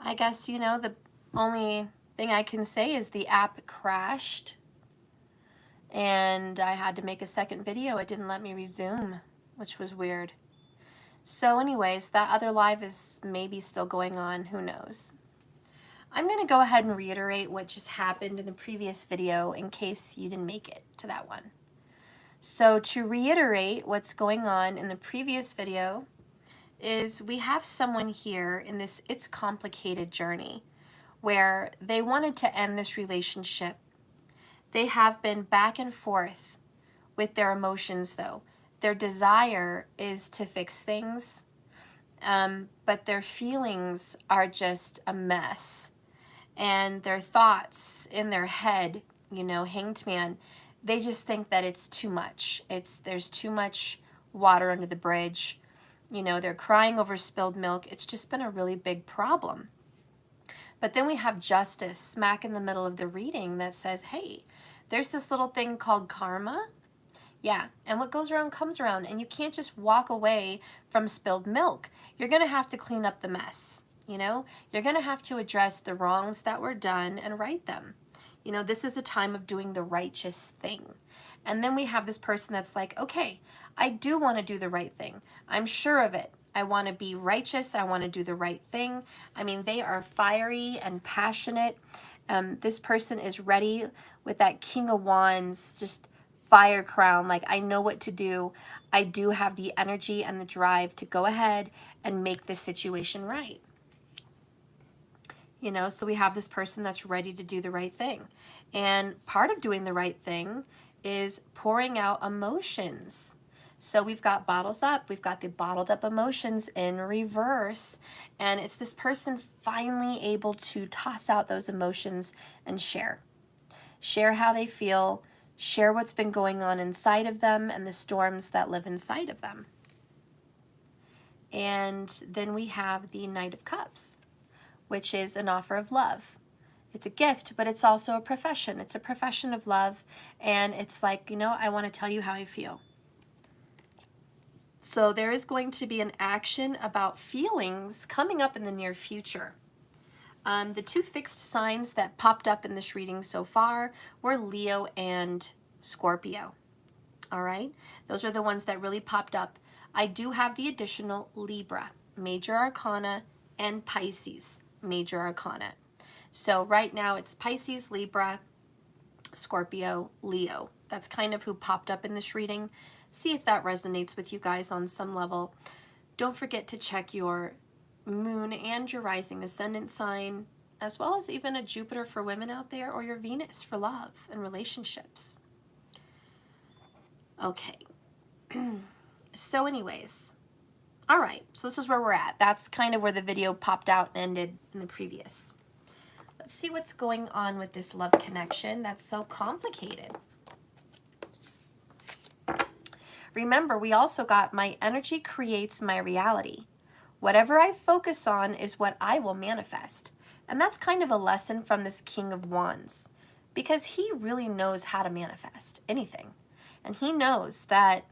I guess, you know, the only thing I can say is the app crashed and I had to make a second video. It didn't let me resume, which was weird. So anyways, that other live is maybe still going on. Who knows? I'm going to go ahead and reiterate what just happened in the previous video in case you didn't make it to that one. So to reiterate what's going on in the previous video is we have someone here in this It's Complicated journey where they wanted to end this relationship. They have been back and forth with their emotions though. Their desire is to fix things, but their feelings are just a mess. And their thoughts in their head, you know, hanged man, they just think that it's too much. There's too much water under the bridge. You know, they're crying over spilled milk. It's just been a really big problem. But then we have justice smack in the middle of the reading that says, hey, there's this little thing called karma. Yeah, and what goes around comes around, and you can't just walk away from spilled milk. You're going to have to clean up the mess, you know? You're going to have to address the wrongs that were done and right them. You know, this is a time of doing the righteous thing. And then we have this person that's like, okay, I do want to do the right thing. I'm sure of it. I want to be righteous. I want to do the right thing. I mean, they are fiery and passionate. This person is ready with that King of Wands, just fire crown, like I know what to do. I do have the energy and the drive to go ahead and make this situation right. You know, so we have this person that's ready to do the right thing. And part of doing the right thing is pouring out emotions. So we've got bottles up, we've got the bottled up emotions in reverse, and it's this person finally able to toss out those emotions and share. Share how they feel, share what's been going on inside of them and the storms that live inside of them. And then we have the Knight of Cups, which is an offer of love. It's a gift, but it's also a profession. It's a profession of love, and it's like, you know, I want to tell you how I feel. So there is going to be an action about feelings coming up in the near future. The two fixed signs that popped up in this reading so far were Leo and Scorpio. All right, those are the ones that really popped up. I do have the additional Libra, Major Arcana, and Pisces, Major Arcana. So right now it's Pisces, Libra, Scorpio, Leo. That's kind of who popped up in this reading. See if that resonates with you guys on some level. Don't forget to check your moon and your rising ascendant sign, as well as even a Jupiter for women out there, or your Venus for love and relationships. Okay. So anyways, all right, so this is where we're at. That's kind of where the video popped out and ended in the previous. Let's see what's going on with this love connection that's so complicated. Remember, we also got my energy creates my reality. Whatever I focus on is what I will manifest. And that's kind of a lesson from this King of Wands, because he really knows how to manifest anything. And he knows that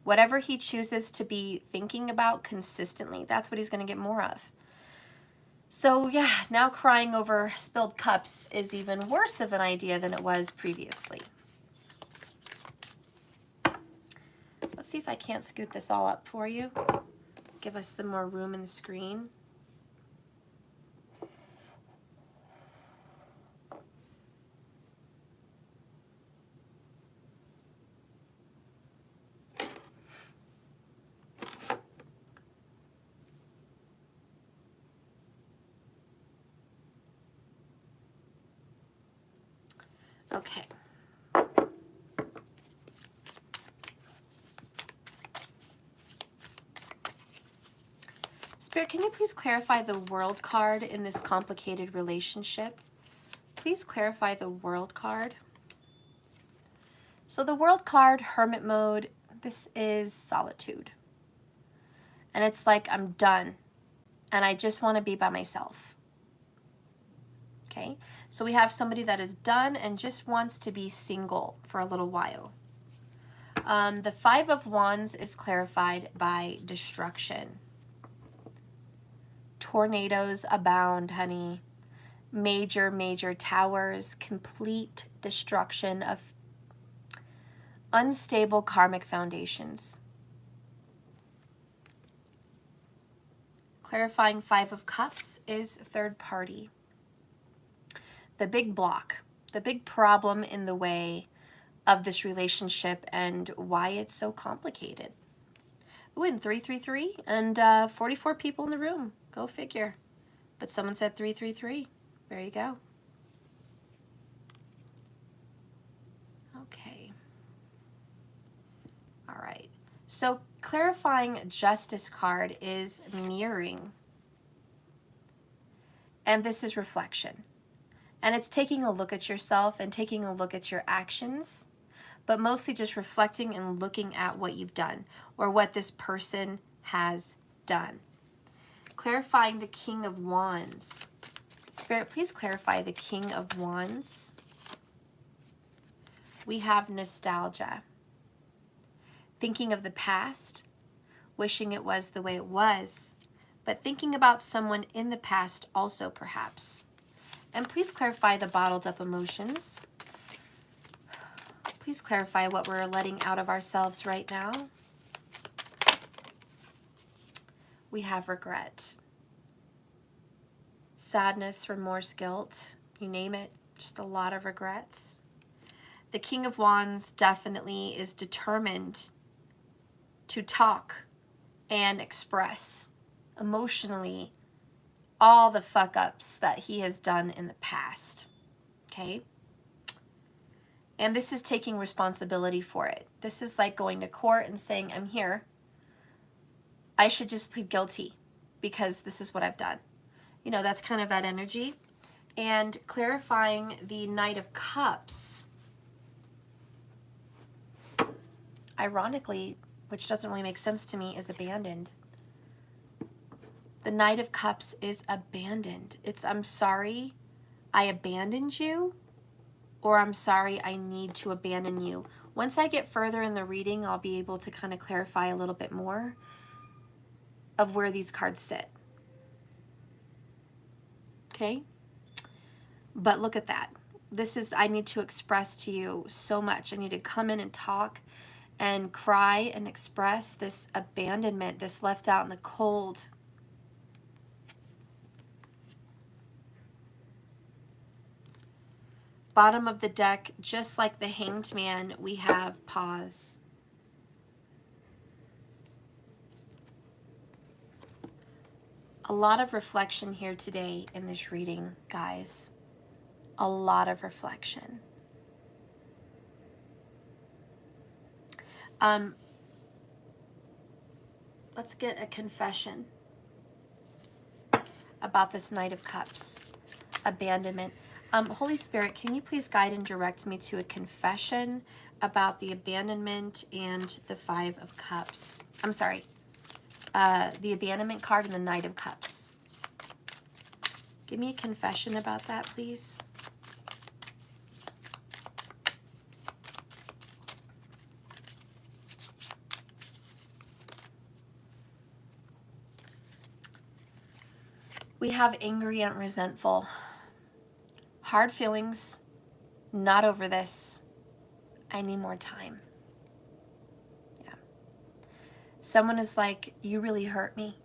whatever he chooses to be thinking about consistently, that's what he's going to get more of. So yeah, now crying over spilled cups is even worse of an idea than it was previously. Let's see if I can't scoot this all up for you. Give us some more room in the screen. Okay. Spirit, can you please clarify the World card in this complicated relationship? Please clarify the World card. So the World card, Hermit mode, this is solitude. And it's like, I'm done, and I just want to be by myself. Okay, so we have somebody that is done and just wants to be single for a little while. The Five of Wands is clarified by destruction. Tornadoes abound, honey. Major, major towers, complete destruction of unstable karmic foundations. Clarifying Five of Cups is third party. The big block, the big problem in the way of this relationship and why it's so complicated. Ooh, and 333 and 44 people in the room. Go figure. But someone said 333. There you go. Okay. All right. So clarifying Justice card is mirroring. And this is reflection. And it's taking a look at yourself and taking a look at your actions, but mostly just reflecting and looking at what you've done or what this person has done. Clarifying the King of Wands. Spirit, please clarify the King of Wands. We have nostalgia. Thinking of the past, wishing it was the way it was, but thinking about someone in the past also perhaps. And please clarify the bottled up emotions. Please clarify what we're letting out of ourselves right now. We have regret. Sadness, remorse, guilt, you name it, just a lot of regrets. The King of Wands definitely is determined to talk and express emotionally all the fuck ups that he has done in the past, okay? And this is taking responsibility for it. This is like going to court and saying, I'm here. I should just plead guilty because this is what I've done. You know, that's kind of that energy. And clarifying the Knight of Cups, ironically, which doesn't really make sense to me, is abandoned. The Knight of Cups is abandoned. It's, I'm sorry I abandoned you, or I'm sorry I need to abandon you. Once I get further in the reading, I'll be able to kind of clarify a little bit more of where these cards sit. Okay? But look at that. This is, I need to express to you so much. I need to come in and talk and cry and express this abandonment, this left out in the cold. Bottom of the deck, just like the Hanged Man, we have pause. A lot of reflection here today in this reading, guys. A lot of reflection. Let's get a confession about this Knight of Cups, abandonment. Holy Spirit, can you please guide and direct me to a confession about the abandonment and the Five of Cups? I'm sorry, the abandonment card and the Knight of Cups. Give me a confession about that, please. We have angry and resentful. Hard feelings, not over this. I need more time. Yeah. Someone is like, you really hurt me.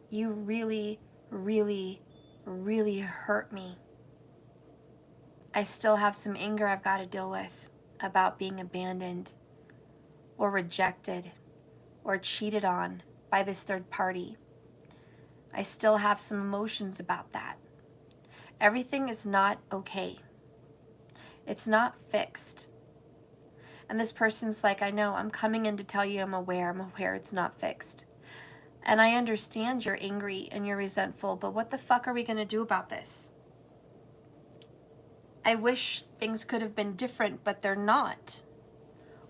You really, really, really hurt me. I still have some anger I've got to deal with about being abandoned or rejected or cheated on by this third party. I still have some emotions about that. Everything is not okay. It's not fixed. And this person's like, I know, I'm coming in to tell you I'm aware it's not fixed. And I understand you're angry and you're resentful, but what the fuck are we going to do about this? I wish things could have been different, but they're not.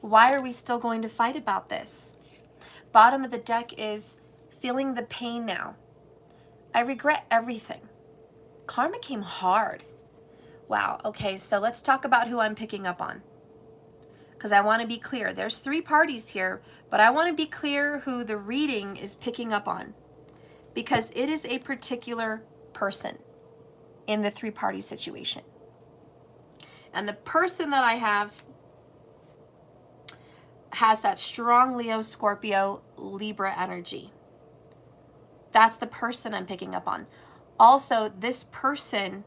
Why are we still going to fight about this? Bottom of the deck is feeling the pain now. I regret everything. Karma came hard. Wow, okay, so let's talk about who I'm picking up on. Because I want to be clear. There's three parties here, but I want to be clear who the reading is picking up on. because it is a particular person in the three-party situation. And the person that I have has that strong Leo, Scorpio, Libra energy. That's the person I'm picking up on. Also, this person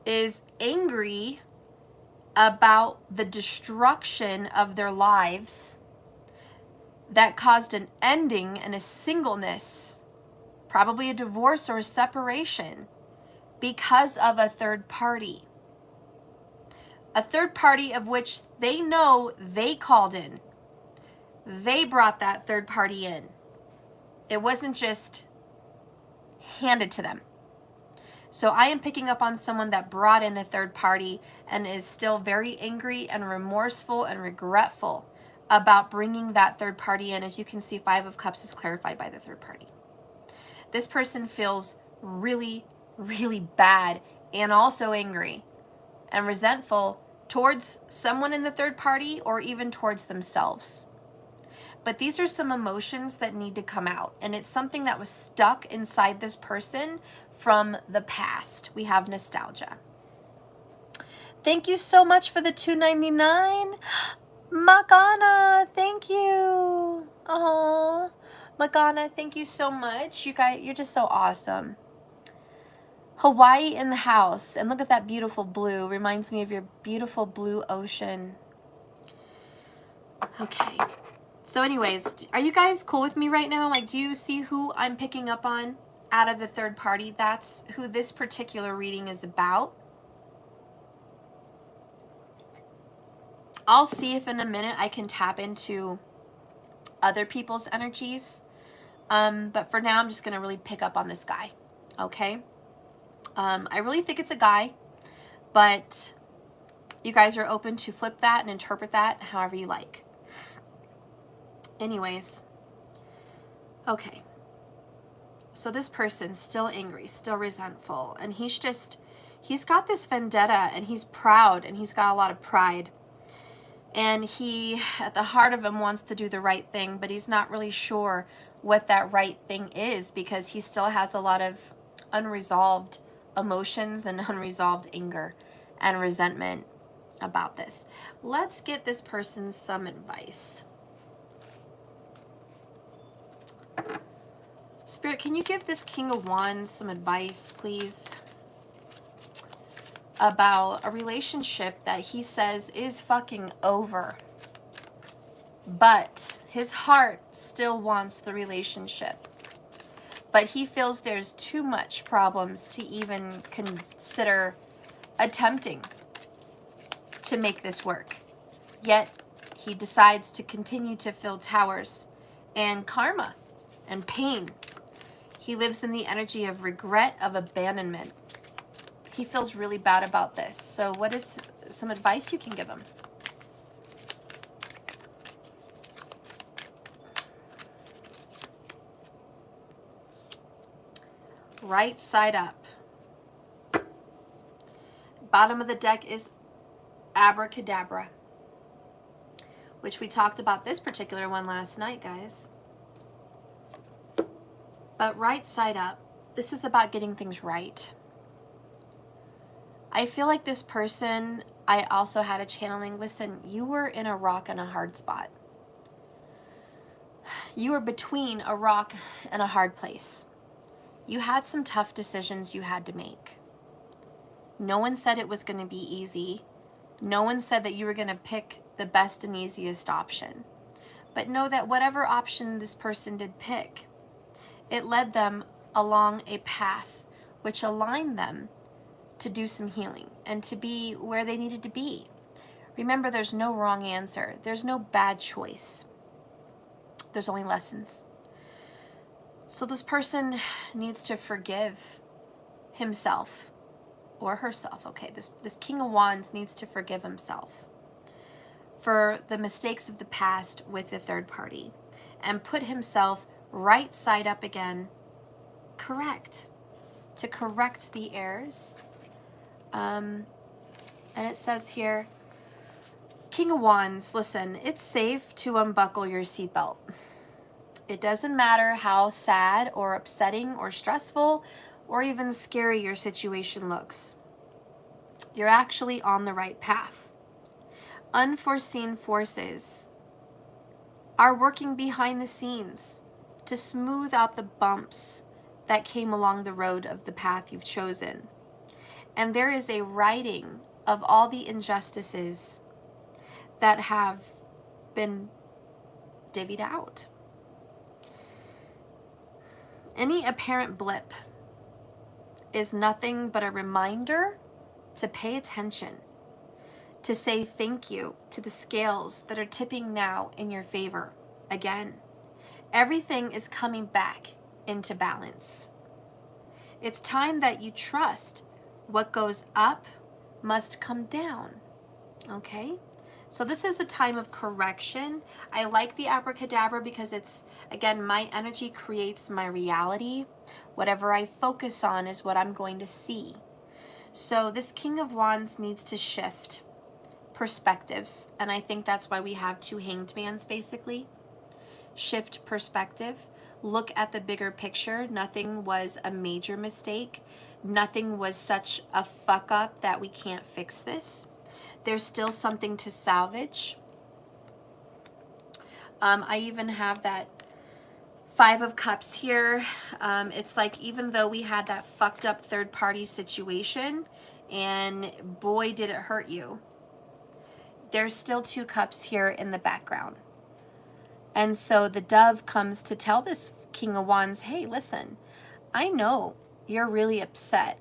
is angry about the destruction of their lives that caused an ending and a singleness, probably a divorce or a separation, because of a third party. A third party of which they know they called in. They brought that third party in. It wasn't just handed to them. So I am picking up on someone that brought in a third party and is still very angry and remorseful and regretful about bringing that third party in. As you can see, 5 of Cups is clarified by the third party. This person feels really, really bad and also angry and resentful towards someone in the third party or even towards themselves. But these are some emotions that need to come out, and it's something that was stuck inside this person from the past. We have nostalgia. Thank you so much for the $2.99. Magana, thank you. Oh, Magana, thank you so much. You guys, you're just so awesome. Hawaii in the house, and look at that beautiful blue. Reminds me of your beautiful blue ocean. Okay. So anyways, are you guys cool with me right now? Like, do you see who I'm picking up on out of the third party? That's who this particular reading is about. I'll see if in a minute I can tap into other people's energies. But for now, I'm just going to really pick up on this guy. Okay? I really think it's a guy, but you guys are open to flip that and interpret that however you like. Anyways, okay. So this person's still angry, still resentful, and he's got this vendetta, and he's proud, and he's got a lot of pride. And he, at the heart of him, wants to do the right thing, but he's not really sure what that right thing is because he still has a lot of unresolved emotions and unresolved anger and resentment about this. Let's get this person some advice. Spirit, can you give this King of Wands some advice, please, about a relationship that he says is fucking over, but his heart still wants the relationship, but he feels there's too much problems to even consider attempting to make this work. Yet he decides to continue to fill towers and karma and pain. He lives in the energy of regret, of abandonment. He feels really bad about this. So what is some advice you can give him? Right side up. Bottom of the deck is Abracadabra, which we talked about this particular one last night, guys. But right side up, this is about getting things right. I feel like this person, I also had a channeling. Listen, you were in a rock and a hard spot. You were between a rock and a hard place. You had some tough decisions you had to make. No one said it was going to be easy. No one said that you were going to pick the best and easiest option. But know that whatever option this person did pick, it led them along a path which aligned them to do some healing and to be where they needed to be. Remember, there's no wrong answer. There's no bad choice. There's only lessons. So this person needs to forgive himself or herself. Okay, this King of Wands needs to forgive himself for the mistakes of the past with the third party and put himself right side up again, to correct the errors. And it says here, King of Wands, listen, it's safe to unbuckle your seatbelt. It doesn't matter how sad or upsetting or stressful or even scary your situation looks. You're actually on the right path. Unforeseen forces are working behind the scenes to smooth out the bumps that came along the road of the path you've chosen. And there is a righting of all the injustices that have been divvied out. Any apparent blip is nothing but a reminder to pay attention, to say thank you to the scales that are tipping now in your favor. Again, everything is coming back into balance. It's time that you trust what goes up must come down, okay? So this is the time of correction. I like the abracadabra because it's, again, my energy creates my reality. Whatever I focus on is what I'm going to see. So this King of Wands needs to shift perspectives, and I think that's why we have two hanged mans, basically. Shift perspective. Look at the bigger picture. Nothing was a major mistake. Nothing was such a fuck up that we can't fix this. There's still something to salvage. I even have that Five of Cups here. It's like, even though we had that fucked up third party situation, and boy did it hurt you, there's still two cups here in the background. And so the dove comes to tell this King of Wands, hey, listen, I know you're really upset.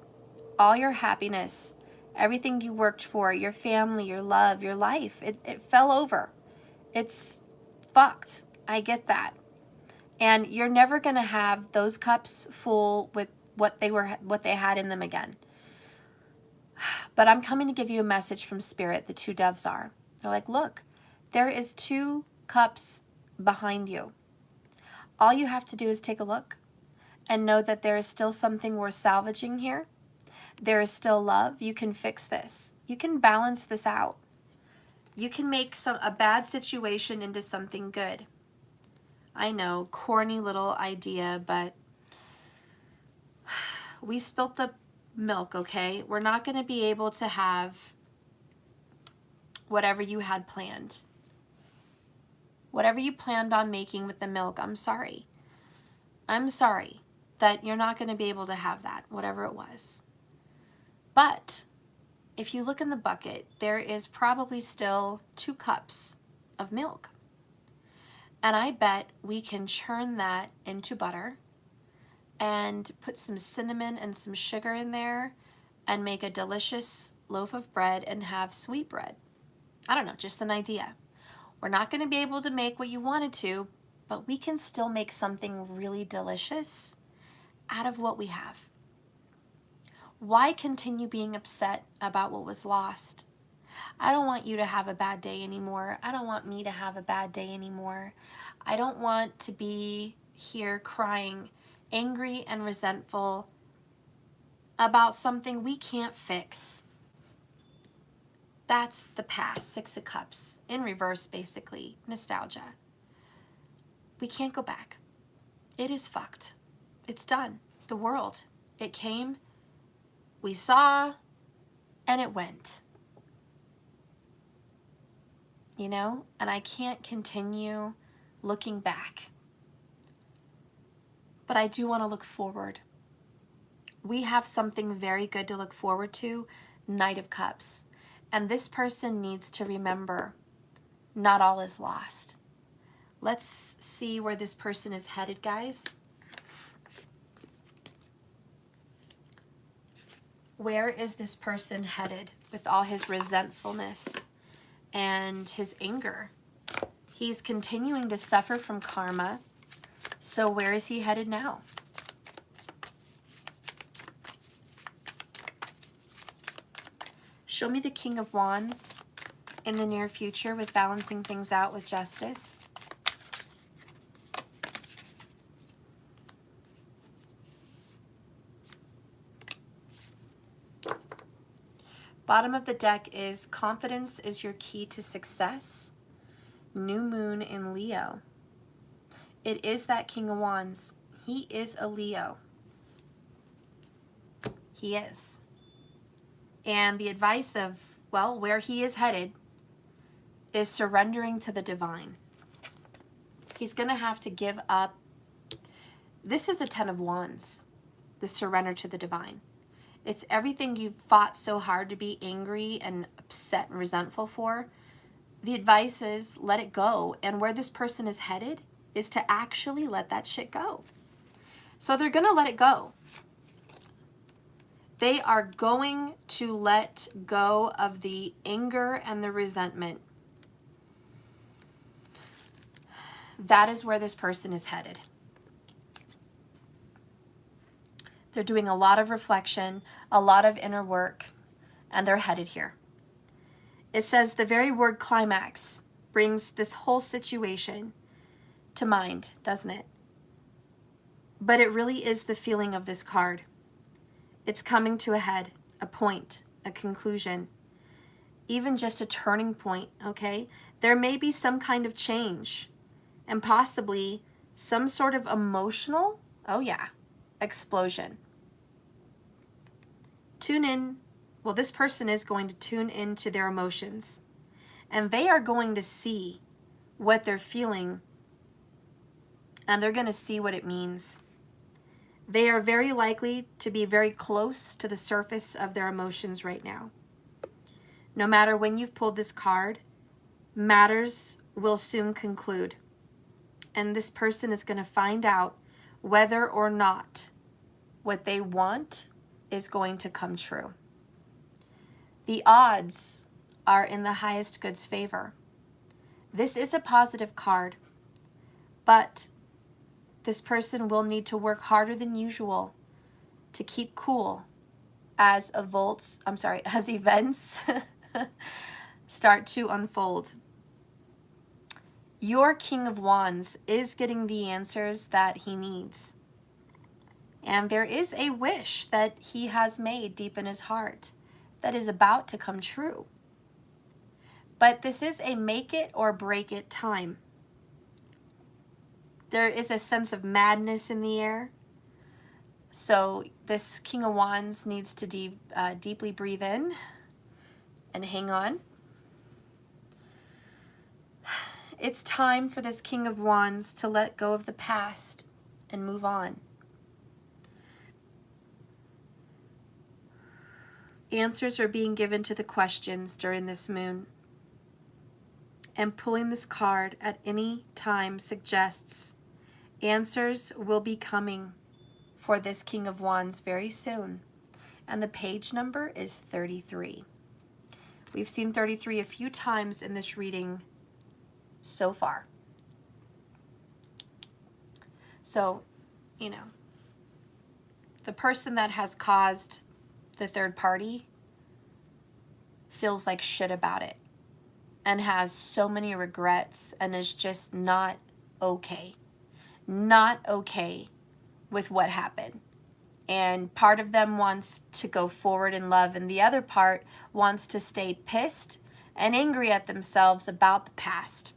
All your happiness, everything you worked for, your family, your love, your life, it fell over. It's fucked. I get that. And you're never going to have those cups full with what they had in them again. But I'm coming to give you a message from Spirit. The two doves are. They're like, look, there is two cups behind you. All you have to do is take a look and know that there is still something worth salvaging here. There is still love. You can fix this. You can balance this out. You can make a bad situation into something good. I know, corny little idea, but we spilt the milk, okay? We're not going to be able to have whatever you had planned. Whatever you planned on making with the milk, I'm sorry. I'm sorry that you're not going to be able to have that, whatever it was. But if you look in the bucket, there is probably still 2 cups of milk. And I bet we can churn that into butter and put some cinnamon and some sugar in there and make a delicious loaf of bread and have sweet bread. I don't know, just an idea. We're not going to be able to make what you wanted to, but we can still make something really delicious out of what we have. Why continue being upset about what was lost? I don't want you to have a bad day anymore. I don't want me to have a bad day anymore. I don't want to be here crying, angry and resentful about something we can't fix. That's the past. 6 of Cups. In reverse, basically. Nostalgia. We can't go back. It is fucked. It's done. The world. It came, we saw, and it went. You know? And I can't continue looking back. But I do want to look forward. We have something very good to look forward to. Knight of Cups. And this person needs to remember, not all is lost. Let's see where this person is headed, guys. Where is this person headed with all his resentfulness and his anger? He's continuing to suffer from karma. So where is he headed now? Show me the King of Wands in the near future with balancing things out with justice. Bottom of the deck is confidence is your key to success. New moon in Leo. It is that King of Wands. He is a Leo. He is. And the advice of, well, where he is headed is surrendering to the divine. He's going to have to give up. This is a 10 of Wands, the surrender to the divine. It's everything you've fought so hard to be angry and upset and resentful for. The advice is let it go. And where this person is headed is to actually let that shit go. So they're going to let it go. They are going to let go of the anger and the resentment. That is where this person is headed. They're doing a lot of reflection, a lot of inner work, and they're headed here. It says the very word climax brings this whole situation to mind, doesn't it? But it really is the feeling of this card. It's coming to a head, a point, a conclusion, even just a turning point, okay? There may be some kind of change and possibly some sort of emotional, oh yeah, explosion. Tune in. Well, this person is going to tune into their emotions, and they are going to see what they're feeling, and they're going to see what it means. They are very likely to be very close to the surface of their emotions right now. No matter when you've pulled this card, matters will soon conclude. And this person is going to find out whether or not what they want is going to come true. The odds are in the highest good's favor. This is a positive card, but this person will need to work harder than usual to keep cool as events start to unfold. Your King of Wands is getting the answers that he needs. And there is a wish that he has made deep in his heart that is about to come true. But this is a make it or break it time. There is a sense of madness in the air. So this King of Wands needs to deeply breathe in and hang on. It's time for this King of Wands to let go of the past and move on. Answers are being given to the questions during this moon. And pulling this card at any time suggests answers will be coming for this King of Wands very soon. And the page number is 33. We've seen 33 a few times in this reading so far. So, you know, the person that has caused the third party feels like shit about it and has so many regrets and is just not okay. Not okay with what happened. And part of them wants to go forward in love, and the other part wants to stay pissed and angry at themselves about the past.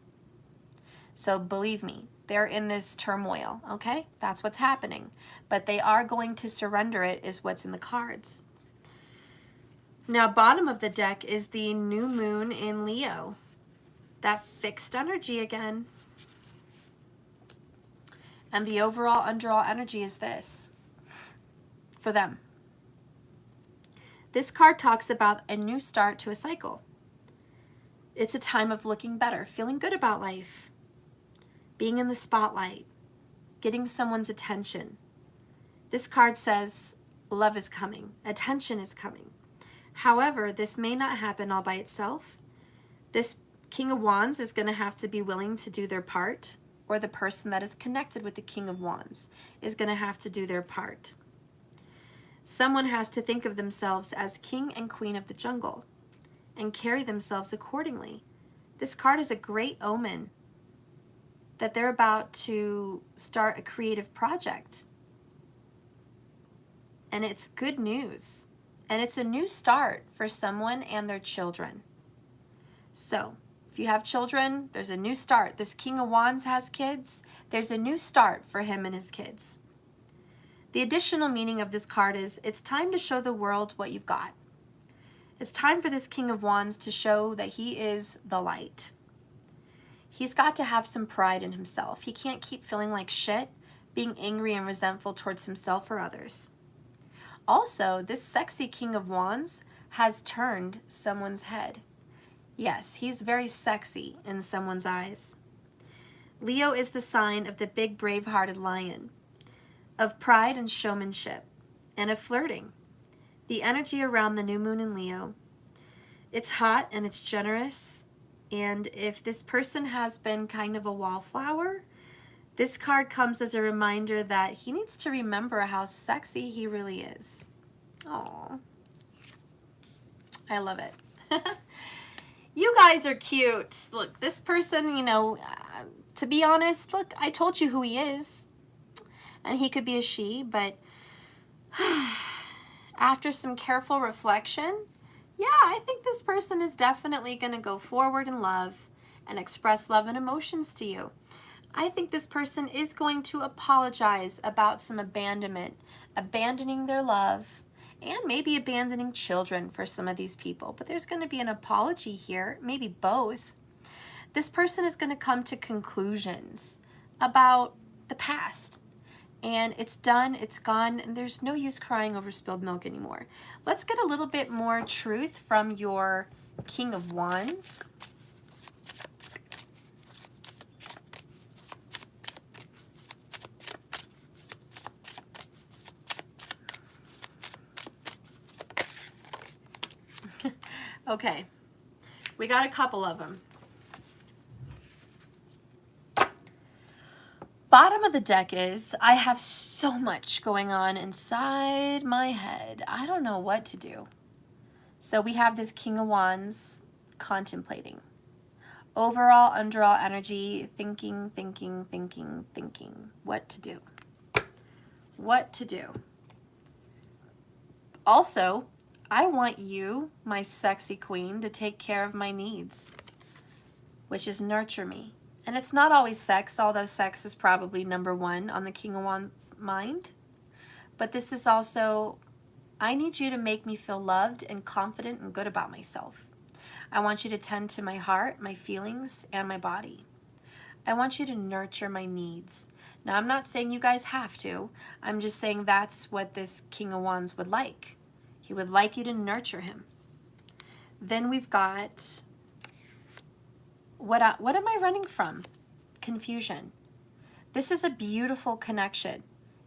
So believe me, they're in this turmoil, okay? That's what's happening. But they are going to surrender it, is what's in the cards. Now, bottom of the deck is the new moon in Leo. That fixed energy again. And the overall underall energy is this for them. This card talks about a new start to a cycle. It's a time of looking better, feeling good about life, being in the spotlight, getting someone's attention. This card says love is coming, attention is coming. However, this may not happen all by itself. This King of Wands is going to have to be willing to do their part, or the person that is connected with the King of Wands is going to have to do their part. Someone has to think of themselves as king and queen of the jungle and carry themselves accordingly. This card is a great omen that they're about to start a creative project. And it's good news. And it's a new start for someone and their children. So, if If you have children, there's a new start. This King of Wands has kids. There's a new start for him and his kids. The additional meaning of this card is it's time to show the world what you've got. It's time for this King of Wands to show that he is the light. He's got to have some pride in himself. He can't keep feeling like shit, being angry and resentful towards himself or others. Also, this sexy King of Wands has turned someone's head. Yes, he's very sexy in someone's eyes. Leo is the sign of the big, brave-hearted lion, of pride and showmanship, and of flirting. The energy around the new moon in Leo, it's hot and it's generous, and if this person has been kind of a wallflower, this card comes as a reminder that he needs to remember how sexy he really is. Aww. I love it. You guys are cute. Look, this person, you know, to be honest, look, I told you who he is. And he could be a she, but after some careful reflection, yeah, I think this person is definitely going to go forward in love and express love and emotions to you. I think this person is going to apologize about some abandonment, abandoning their love, and maybe abandoning children for some of these people. But there's going to be an apology here, maybe both. This person is going to come to conclusions about the past. And it's done, it's gone, and there's no use crying over spilled milk anymore. Let's get a little bit more truth from your King of Wands. Okay, we got a couple of them. Bottom of the deck is, I have so much going on inside my head. I don't know what to do. So we have this King of Wands contemplating. Overall, underall energy, thinking. What to do. What to do. Also, I want you, my sexy queen, to take care of my needs, which is nurture me. And it's not always sex, although sex is probably number one on the King of Wands' mind. But this is also, I need you to make me feel loved and confident and good about myself. I want you to tend to my heart, my feelings, and my body. I want you to nurture my needs. Now, I'm not saying you guys have to. I'm just saying that's what this King of Wands would like. He would like you to nurture him. Then we've got, what am I running from? Confusion. This is a beautiful connection.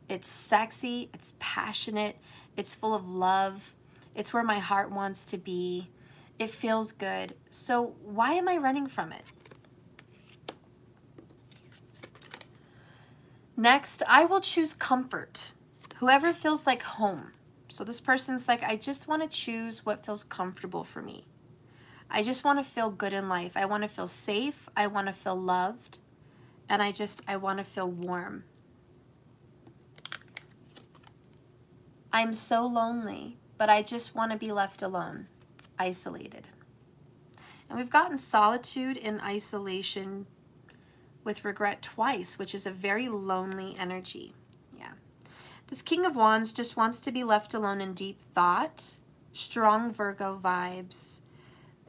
It's sexy, it's passionate, it's full of love. It's where my heart wants to be. It feels good. So why am I running from it? Next, I will choose comfort. Whoever feels like home. So this person's like, I just want to choose what feels comfortable for me. I just want to feel good in life. I want to feel safe. I want to feel loved. And I want to feel warm. I'm so lonely, but I just want to be left alone, isolated. And we've gotten solitude and isolation with regret twice, which is a very lonely energy. Yeah. This King of Wands just wants to be left alone in deep thought, strong Virgo vibes,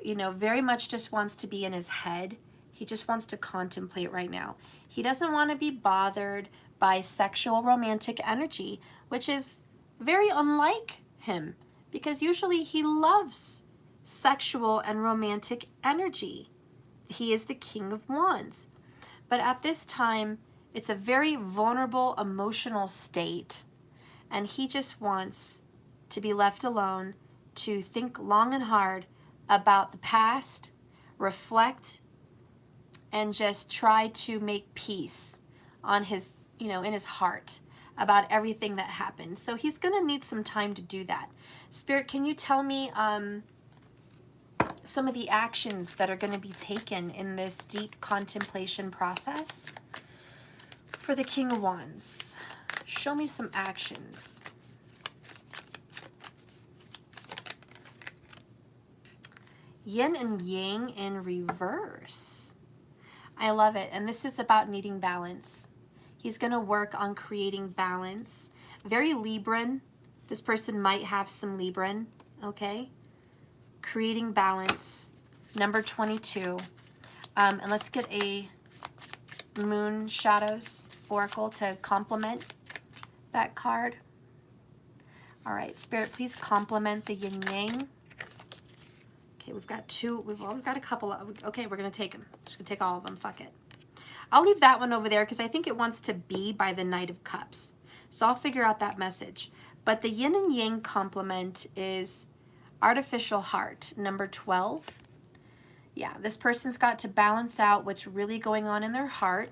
you know, very much just wants to be in his head. He just wants to contemplate right now. He doesn't want to be bothered by sexual romantic energy, which is very unlike him, because usually he loves sexual and romantic energy. He is the King of Wands. But at this time, it's a very vulnerable emotional state, and he just wants to be left alone, to think long and hard about the past, reflect, and just try to make peace on his, you know, in his heart about everything that happened. So he's going to need some time to do that. Spirit, can you tell me some of the actions that are going to be taken in this deep contemplation process for the King of Wands? Show me some actions. Yin and yang in reverse. I love it. And this is about needing balance. He's going to work on creating balance. Very Libran. This person might have some Libran, okay? Creating balance. Number 22. And let's get a Moon Shadows Oracle to complement that card. All right, Spirit, please complement the yin yang. Okay, we've got two. We've got a couple of. Okay, we're gonna take them. Just gonna take all of them. Fuck it. I'll leave that one over there because I think it wants to be by the Knight of Cups. So I'll figure out that message. But the yin and yang complement is artificial heart, number 12. Yeah, this person's got to balance out what's really going on in their heart.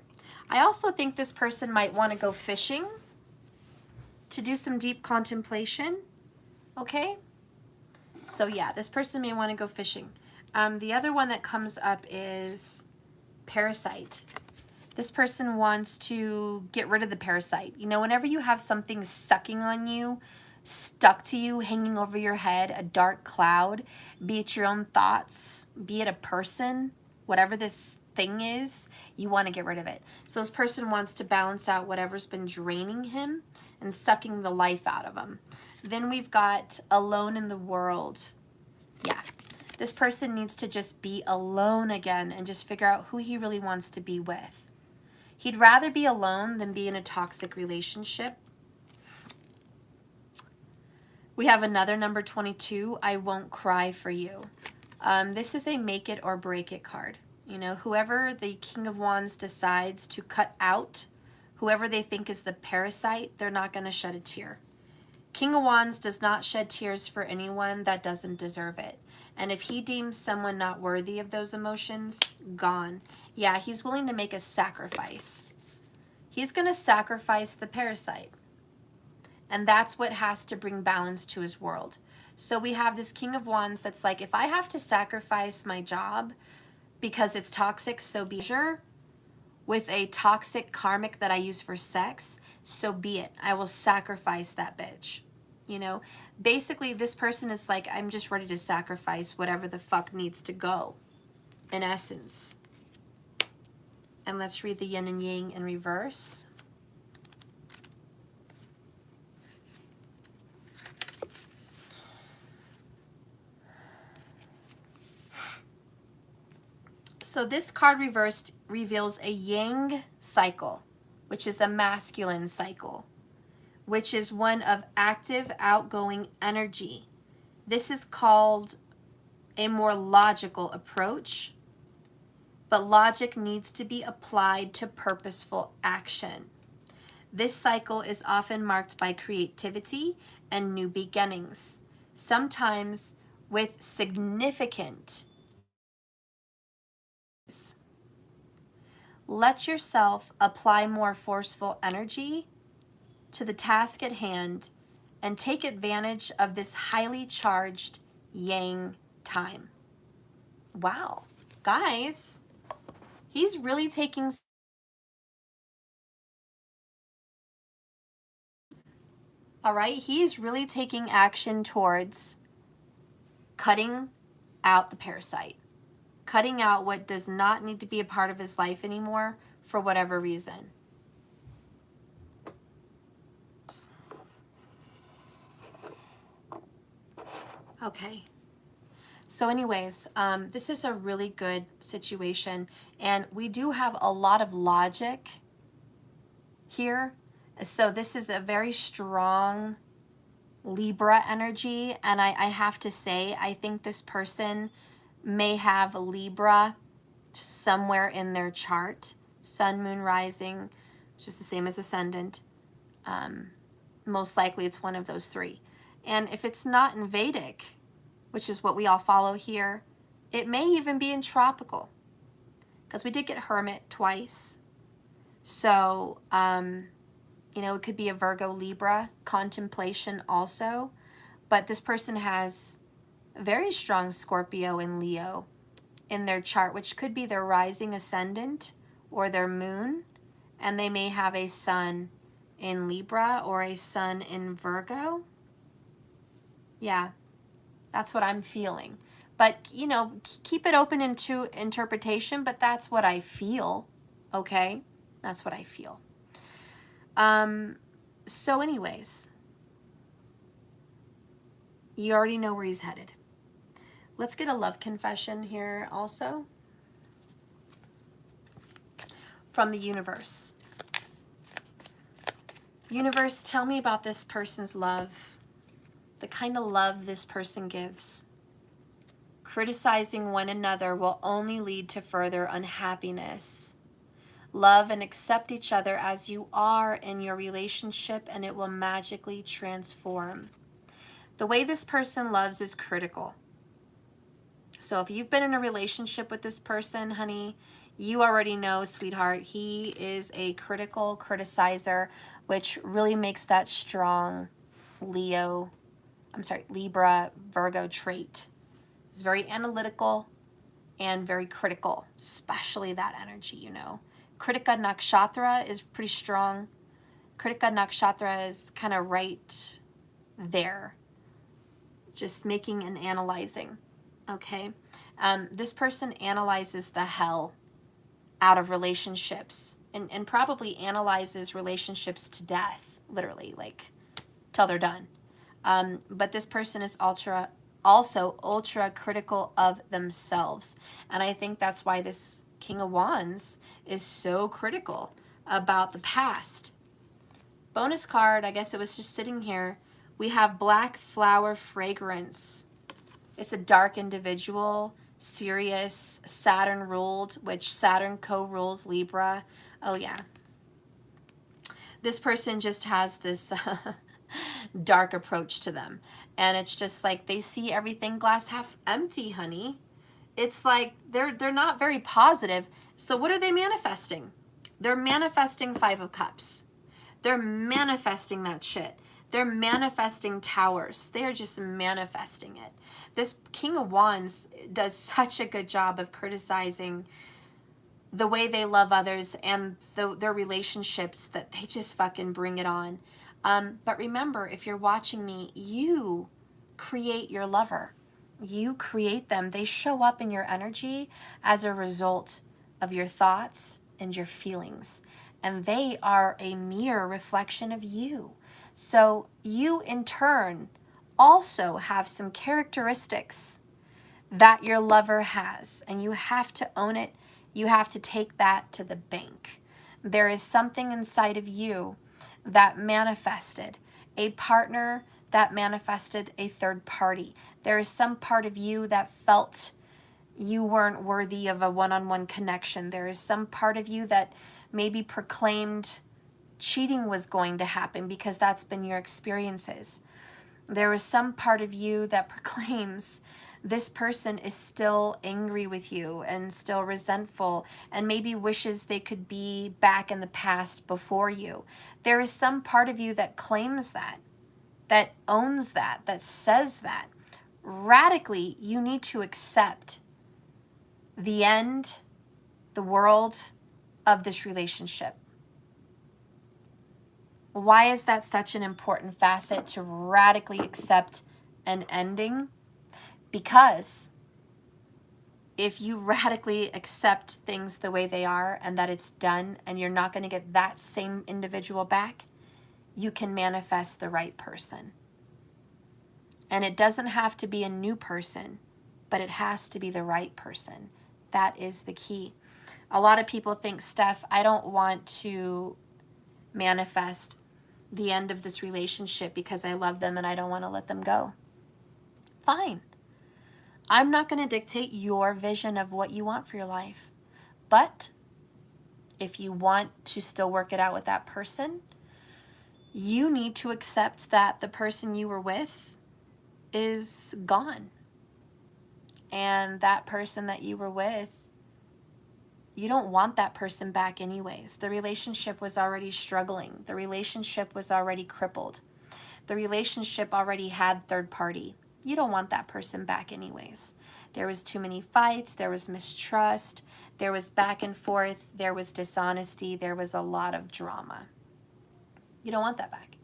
I also think this person might want to go fishing to do some deep contemplation, okay? So yeah, this person may want to go fishing. The other one that comes up is parasite. This person wants to get rid of the parasite. You know, whenever you have something sucking on you, stuck to you, hanging over your head, a dark cloud, be it your own thoughts, be it a person, whatever this thing is, you want to get rid of it. So this person wants to balance out whatever's been draining him and sucking the life out of him. Then we've got alone in the world. Yeah, this person needs to just be alone again and just figure out who he really wants to be with. He'd rather be alone than be in a toxic relationship. We have another number 22, I won't cry for you. This is a make it or break it card. You know, whoever the King of Wands decides to cut out, whoever they think is the parasite, they're not going to shed a tear. King of Wands does not shed tears for anyone that doesn't deserve it. And if he deems someone not worthy of those emotions, gone. Yeah, he's willing to make a sacrifice. He's going to sacrifice the parasite. And that's what has to bring balance to his world. So we have this King of Wands that's like, if I have to sacrifice my job because it's toxic, so be it. With a toxic karmic that I use for sex, so be it. I will sacrifice that bitch. You know, basically this person is like, I'm just ready to sacrifice whatever the fuck needs to go, in essence. And let's read the yin and yang in reverse. So this card reversed reveals a yang cycle, which is a masculine cycle, which is one of active, outgoing energy. This is called a more logical approach, but logic needs to be applied to purposeful action. This cycle is often marked by creativity and new beginnings, sometimes with significant. Let yourself apply more forceful energy to the task at hand and take advantage of this highly charged yang time. Wow, guys, he's really taking. All right, he's really taking action towards cutting out the parasite. Cutting out what does not need to be a part of his life anymore for whatever reason. Okay. So anyways, this is a really good situation. And we do have a lot of logic here. So this is a very strong Libra energy. And I have to say, I think this person may have Libra somewhere in their chart. Sun, moon, rising, which is the same as ascendant. Most likely it's one of those three. And if it's not in Vedic, which is what we all follow here, it may even be in tropical, because we did get hermit twice. So, you know, it could be a Virgo, Libra, contemplation also. But this person has a very strong Scorpio and Leo in their chart, which could be their rising ascendant or their moon. And they may have a sun in Libra or a sun in Virgo. Yeah, that's what I'm feeling. But, you know, keep it open into interpretation, but that's what I feel, okay? That's what I feel. So anyways, you already know where he's headed. Let's get a love confession here also from the universe. Universe, tell me about this person's love, the kind of love this person gives. Criticizing one another will only lead to further unhappiness. Love and accept each other as you are in your relationship, and it will magically transform. The way this person loves is critical. So if you've been in a relationship with this person, honey, you already know, sweetheart, he is a critical criticizer, which really makes that strong Libra, Virgo trait. He's very analytical and very critical, especially that energy, you know. Kritika Nakshatra is pretty strong. Kritika Nakshatra is kind of right there, just making and analyzing, okay? This person analyzes the hell out of relationships and probably analyzes relationships to death, literally, like, till they're done. But this person is also ultra critical of themselves. And I think that's why this King of Wands is so critical about the past. Bonus card, I guess it was just sitting here. We have Black Flower Fragrance. It's a dark individual, serious, Saturn ruled, which Saturn co-rules Libra. Oh yeah. This person just has this dark approach to them. And it's just like they see everything glass half empty, honey. It's like they're not very positive. So what are they manifesting? They're manifesting 5 of Cups. They're manifesting that shit. They're manifesting towers. They are just manifesting it. This King of Wands does such a good job of criticizing the way they love others and their relationships that they just fucking bring it on. But remember, if you're watching me, you create your lover. You create them. They show up in your energy as a result of your thoughts and your feelings. And they are a mirror reflection of you. So you, in turn, also have some characteristics that your lover has. And you have to own it. You have to take that to the bank. There is something inside of you that manifested a partner, that manifested a third party. There is some part of you that felt you weren't worthy of a one-on-one connection. There is some part of you that maybe proclaimed cheating was going to happen because that's been your experiences. There is some part of you that proclaims this person is still angry with you and still resentful and maybe wishes they could be back in the past before you. There is some part of you that claims that owns that says that. Radically, you need to accept the end, the world of this relationship. Why is that such an important facet to radically accept an ending? Because if you radically accept things the way they are and that it's done and you're not going to get that same individual back, you can manifest the right person. And it doesn't have to be a new person, but it has to be the right person. That is the key. A lot of people think, Steph, I don't want to manifest the end of this relationship because I love them and I don't want to let them go. Fine. I'm not going to dictate your vision of what you want for your life. But if you want to still work it out with that person, you need to accept that the person you were with is gone. And that person that you were with, you don't want that person back anyways. The relationship was already struggling. The relationship was already crippled. The relationship already had third party. You don't want that person back anyways. There was too many fights. There was mistrust. There was back and forth. There was dishonesty. There was a lot of drama. You don't want that back.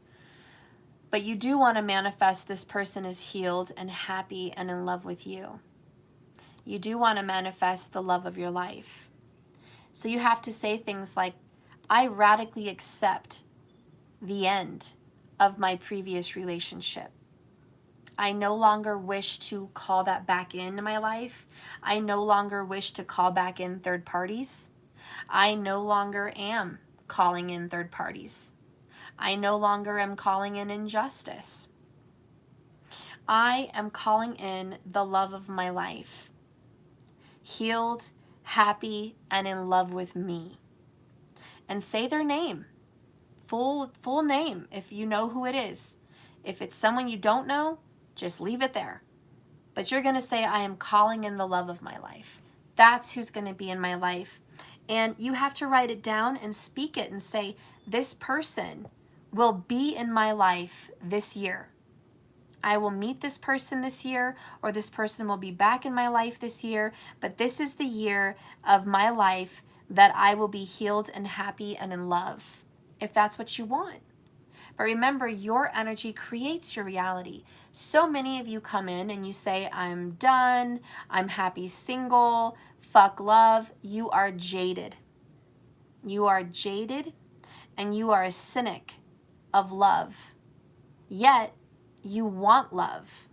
But you do want to manifest this person is healed and happy and in love with you. you do want to manifest the love of your life. So you have to say things like, I radically accept the end of my previous relationship. I no longer wish to call that back into my life. I no longer wish to call back in third parties. I no longer am calling in third parties. I no longer am calling in injustice. I am calling in the love of my life, healed, happy, and in love with me. And say their name, full name, if you know who it is. If it's someone you don't know, just leave it there. But you're going to say, I am calling in the love of my life. That's who's going to be in my life. And you have to write it down and speak it and say, this person will be in my life this year. I will meet this person this year, or this person will be back in my life this year, but this is the year of my life that I will be healed and happy and in love, if that's what you want. But remember, your energy creates your reality. So many of you come in and you say, I'm done, I'm happy single, fuck love. You are jaded. You are jaded and you are a cynic of love. Yet, you want love.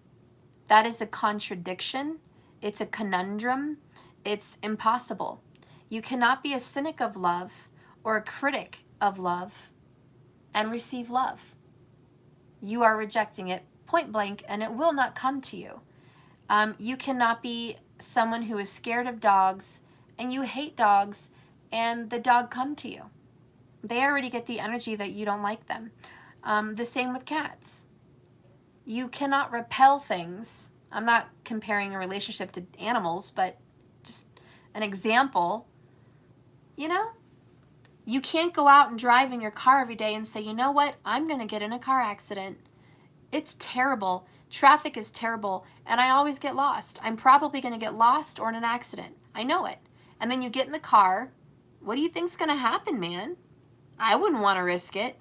That is a contradiction. It's a conundrum. It's impossible. You cannot be a cynic of love or a critic of love and receive love. You are rejecting it point blank, and it will not come to you. You cannot be someone who is scared of dogs and you hate dogs and the dog come to you. They already get the energy that you don't like them. The same with cats. You cannot repel things. I'm not comparing a relationship to animals, but just an example. You know, you can't go out and drive in your car every day and say, you know what, I'm going to get in a car accident. It's terrible. Traffic is terrible, and I always get lost. I'm probably going to get lost or in an accident. I know it. And then you get in the car. What do you think's going to happen, man? I wouldn't want to risk it.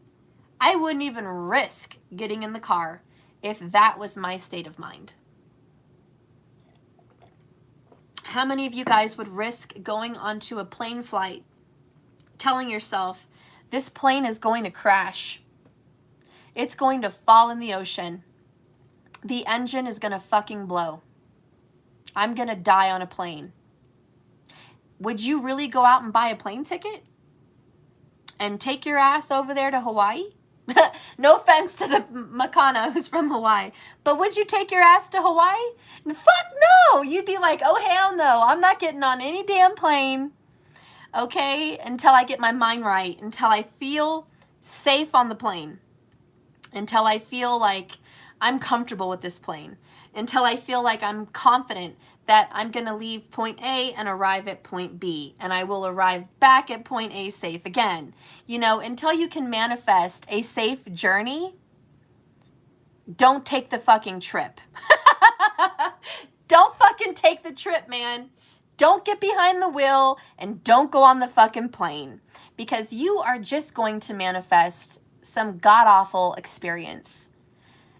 I wouldn't even risk getting in the car if that was my state of mind. How many of you guys would risk going onto a plane flight telling yourself, this plane is going to crash. It's going to fall in the ocean. The engine is going to fucking blow. I'm going to die on a plane. Would you really go out and buy a plane ticket and take your ass over there to Hawaii? No offense to the Makana who's from Hawaii, but would you take your ass to Hawaii? Fuck no! You'd be like, oh hell no, I'm not getting on any damn plane, okay, until I get my mind right, until I feel safe on the plane, until I feel like I'm comfortable with this plane, until I feel like I'm confident that I'm going to leave point A and arrive at point B, and I will arrive back at point A safe again. You know, until you can manifest a safe journey, don't take the fucking trip. Don't fucking take the trip, man. Don't get behind the wheel and don't go on the fucking plane, because you are just going to manifest some god-awful experience.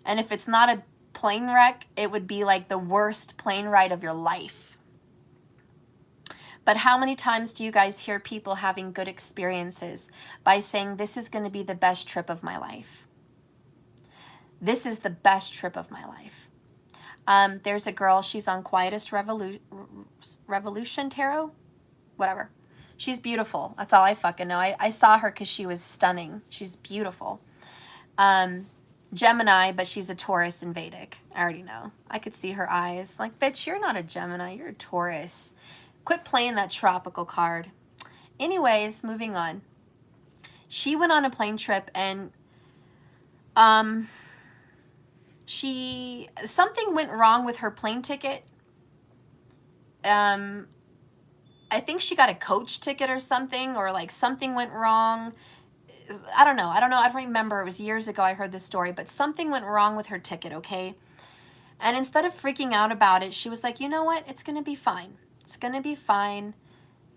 And if it's not a plane wreck, it would be like the worst plane ride of your life. But how many times do you guys hear people having good experiences by saying, this is going to be the best trip of my life? This is the best trip of my life. There's a girl, she's on Quietest Revolution Tarot, whatever. She's beautiful. That's all I fucking know. I saw her because she was stunning. She's beautiful. Gemini, but she's a Taurus in Vedic. I already know. I could see her eyes. Like, bitch, you're not a Gemini. You're a Taurus. Quit playing that tropical card. Anyways, moving on. She went on a plane trip and something went wrong with her plane ticket. I think she got a coach ticket or something, or like something went wrong. I don't know. I don't remember. It was years ago I heard this story, but something went wrong with her ticket, okay? And instead of freaking out about it, she was like, you know what? It's going to be fine. It's going to be fine.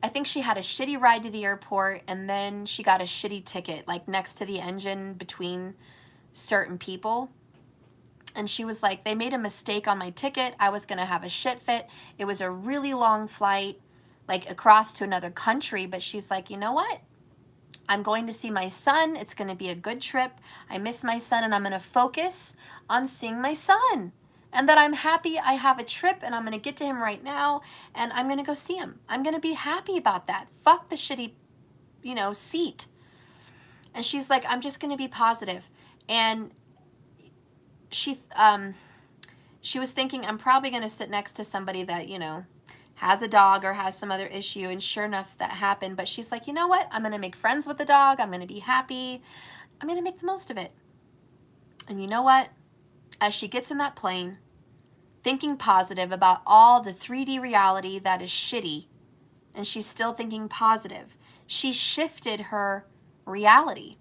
I think she had a shitty ride to the airport, and then she got a shitty ticket, like next to the engine between certain people. And she was like, they made a mistake on my ticket. I was going to have a shit fit. It was a really long flight, like across to another country. But she's like, you know what? I'm going to see my son. It's going to be a good trip. I miss my son, and I'm going to focus on seeing my son. And that I'm happy I have a trip, and I'm going to get to him right now, and I'm going to go see him. I'm going to be happy about that. Fuck the shitty, seat. And she's like, I'm just going to be positive. And she was thinking, I'm probably going to sit next to somebody that, has a dog or has some other issue. And sure enough, that happened. But she's like, you know what? I'm going to make friends with the dog. I'm going to be happy. I'm going to make the most of it. And you know what? As she gets in that plane, thinking positive about all the 3D reality that is shitty, and she's still thinking positive, she shifted her reality.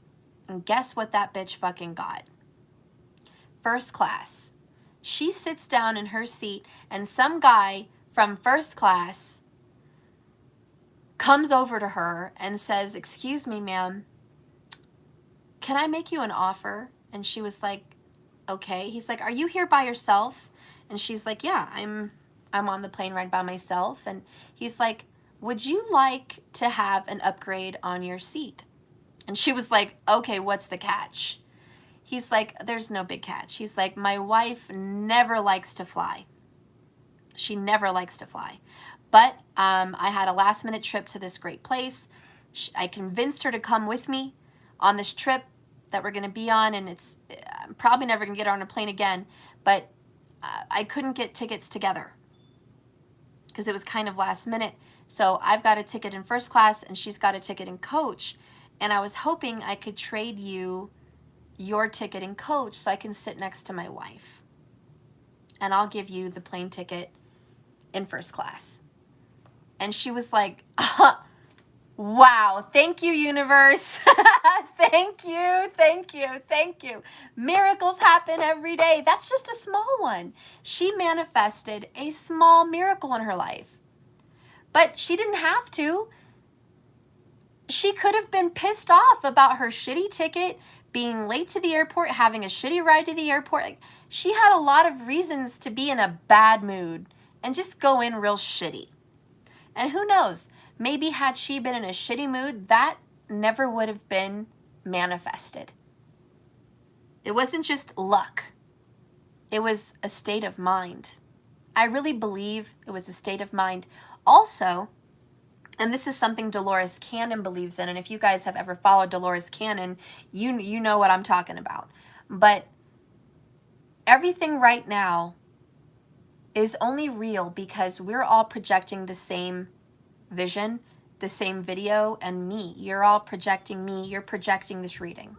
And guess what that bitch fucking got? First class. She sits down in her seat, and some guy from first class comes over to her and says, excuse me, ma'am, can I make you an offer? And she was like, okay. He's like, are you here by yourself? And she's like, yeah, I'm on the plane ride by myself. And he's like, would you like to have an upgrade on your seat? And she was like, okay, what's the catch? He's like, there's no big catch. He's like, my wife never likes to fly. She never likes to fly. But I had a last minute trip to this great place. I convinced her to come with me on this trip that we're going to be on. And I'm probably never going to get her on a plane again. But I couldn't get tickets together because it was kind of last minute. So I've got a ticket in first class and she's got a ticket in coach. And I was hoping I could trade you your ticket in coach so I can sit next to my wife. And I'll give you the plane ticket in first class. And she was like, wow, thank you, universe. Thank you, thank you, thank you. Miracles happen every day. That's just a small one. She manifested a small miracle in her life. But she didn't have to. She could have been pissed off about her shitty ticket, being late to the airport, having a shitty ride to the airport. Like, she had a lot of reasons to be in a bad mood and just go in real shitty. And who knows, maybe had she been in a shitty mood, that never would have been manifested. It wasn't just luck. It was a state of mind. I really believe it was a state of mind. Also, and this is something Dolores Cannon believes in, and if you guys have ever followed Dolores Cannon, you know what I'm talking about. But everything right now is only real because we're all projecting the same vision, the same video, and me. You're all projecting me. You're projecting this reading.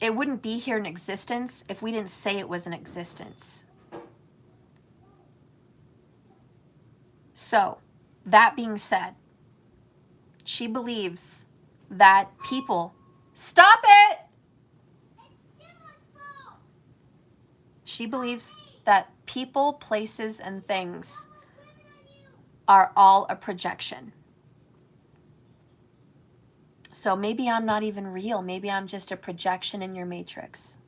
It wouldn't be here in existence if we didn't say it was in existence. So, that being said, she believes that people... Stop it! She believes that people, places, and things are all a projection. So maybe I'm not even real. Maybe I'm just a projection in your matrix.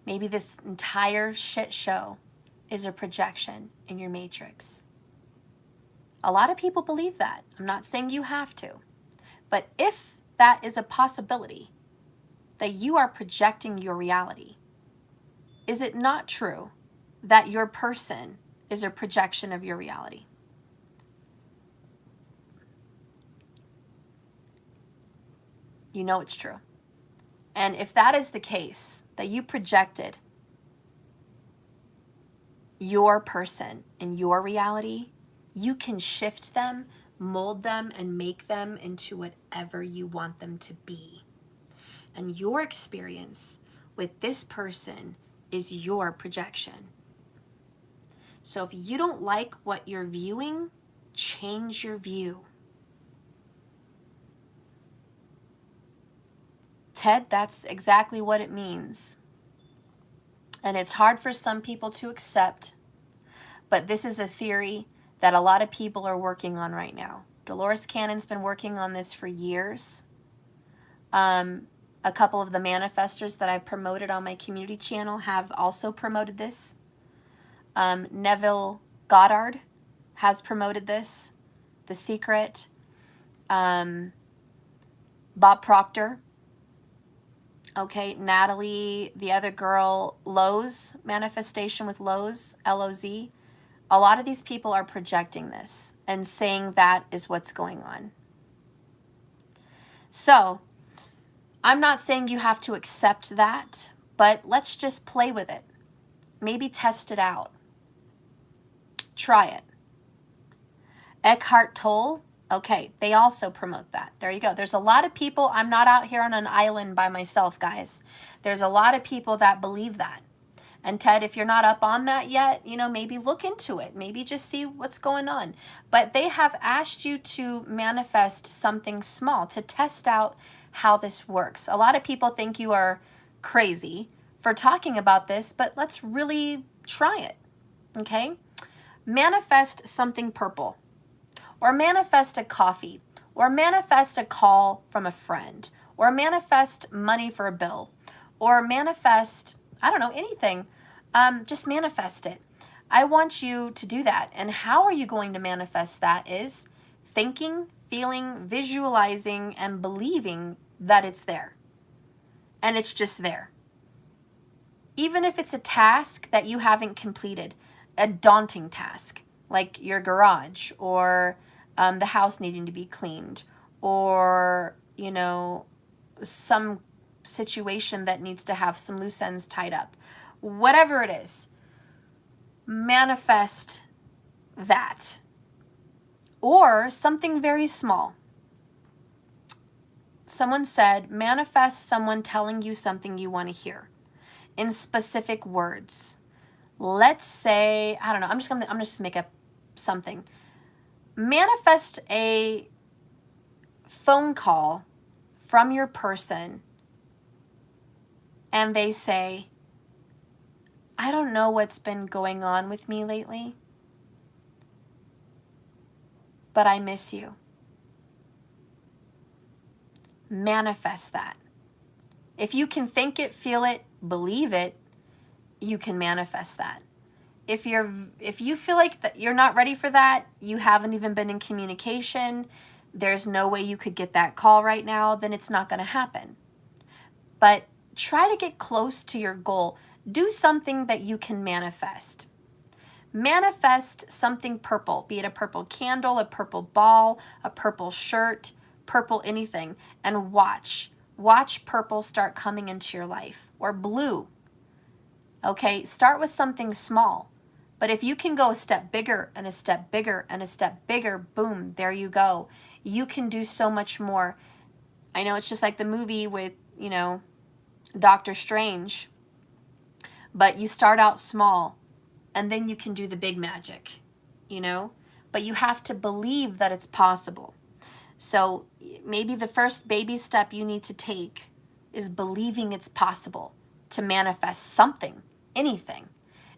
Maybe this entire shit show is a projection in your matrix. A lot of people believe that. I'm not saying you have to. But if that is a possibility, that you are projecting your reality, is it not true that your person is a projection of your reality? You know it's true. And if that is the case, that you projected your person in your reality, you can shift them, mold them, and make them into whatever you want them to be. And your experience with this person is your projection. So if you don't like what you're viewing, change your view. Ted, that's exactly what it means. And it's hard for some people to accept, but this is a theory that a lot of people are working on right now. Dolores Cannon's been working on this for years. A couple of the manifestors that I've promoted on my community channel have also promoted this. Neville Goddard has promoted this. The Secret. Bob Proctor. Okay, Natalie, the other girl, Lowe's, Manifestation with Lowe's, L-O-Z. A lot of these people are projecting this and saying that is what's going on. So, I'm not saying you have to accept that, but let's just play with it. Maybe test it out. Try it. Eckhart Tolle, okay, they also promote that. There you go. There's a lot of people. I'm not out here on an island by myself, guys. There's a lot of people that believe that. And Ted, if you're not up on that yet, you know, maybe look into it. Maybe just see what's going on. But they have asked you to manifest something small to test out how this works. A lot of people think you are crazy for talking about this, but let's really try it, okay? Manifest something purple, or manifest a coffee, or manifest a call from a friend, or manifest money for a bill, or manifest, I don't know, anything. Just manifest it. I want you to do that. And how are you going to manifest that is thinking, feeling, visualizing, and believing that it's there. And it's just there. Even if it's a task that you haven't completed, a daunting task, like your garage, or the house needing to be cleaned, or, you know, some situation that needs to have some loose ends tied up. Whatever it is, manifest that. Or something very small. Someone said, manifest someone telling you something you want to hear in specific words. Let's say, I don't know, I'm just make up something. Manifest a phone call from your person and they say, I don't know what's been going on with me lately, but I miss you. Manifest that. If you can think it, feel it, believe it, you can manifest that. If you feel like that you're not ready for that, you haven't even been in communication, there's no way you could get that call right now, then it's not going to happen. But try to get close to your goal. Do something that you can manifest. Manifest something purple, be it a purple candle, a purple ball, a purple shirt, purple anything, and watch. Watch purple start coming into your life, or blue. Okay, start with something small. But if you can go a step bigger and a step bigger and a step bigger, boom, there you go. You can do so much more. I know it's just like the movie with, you know, Doctor Strange. But you start out small and then you can do the big magic, you know? But you have to believe that it's possible. So maybe the first baby step you need to take is believing it's possible to manifest something, anything.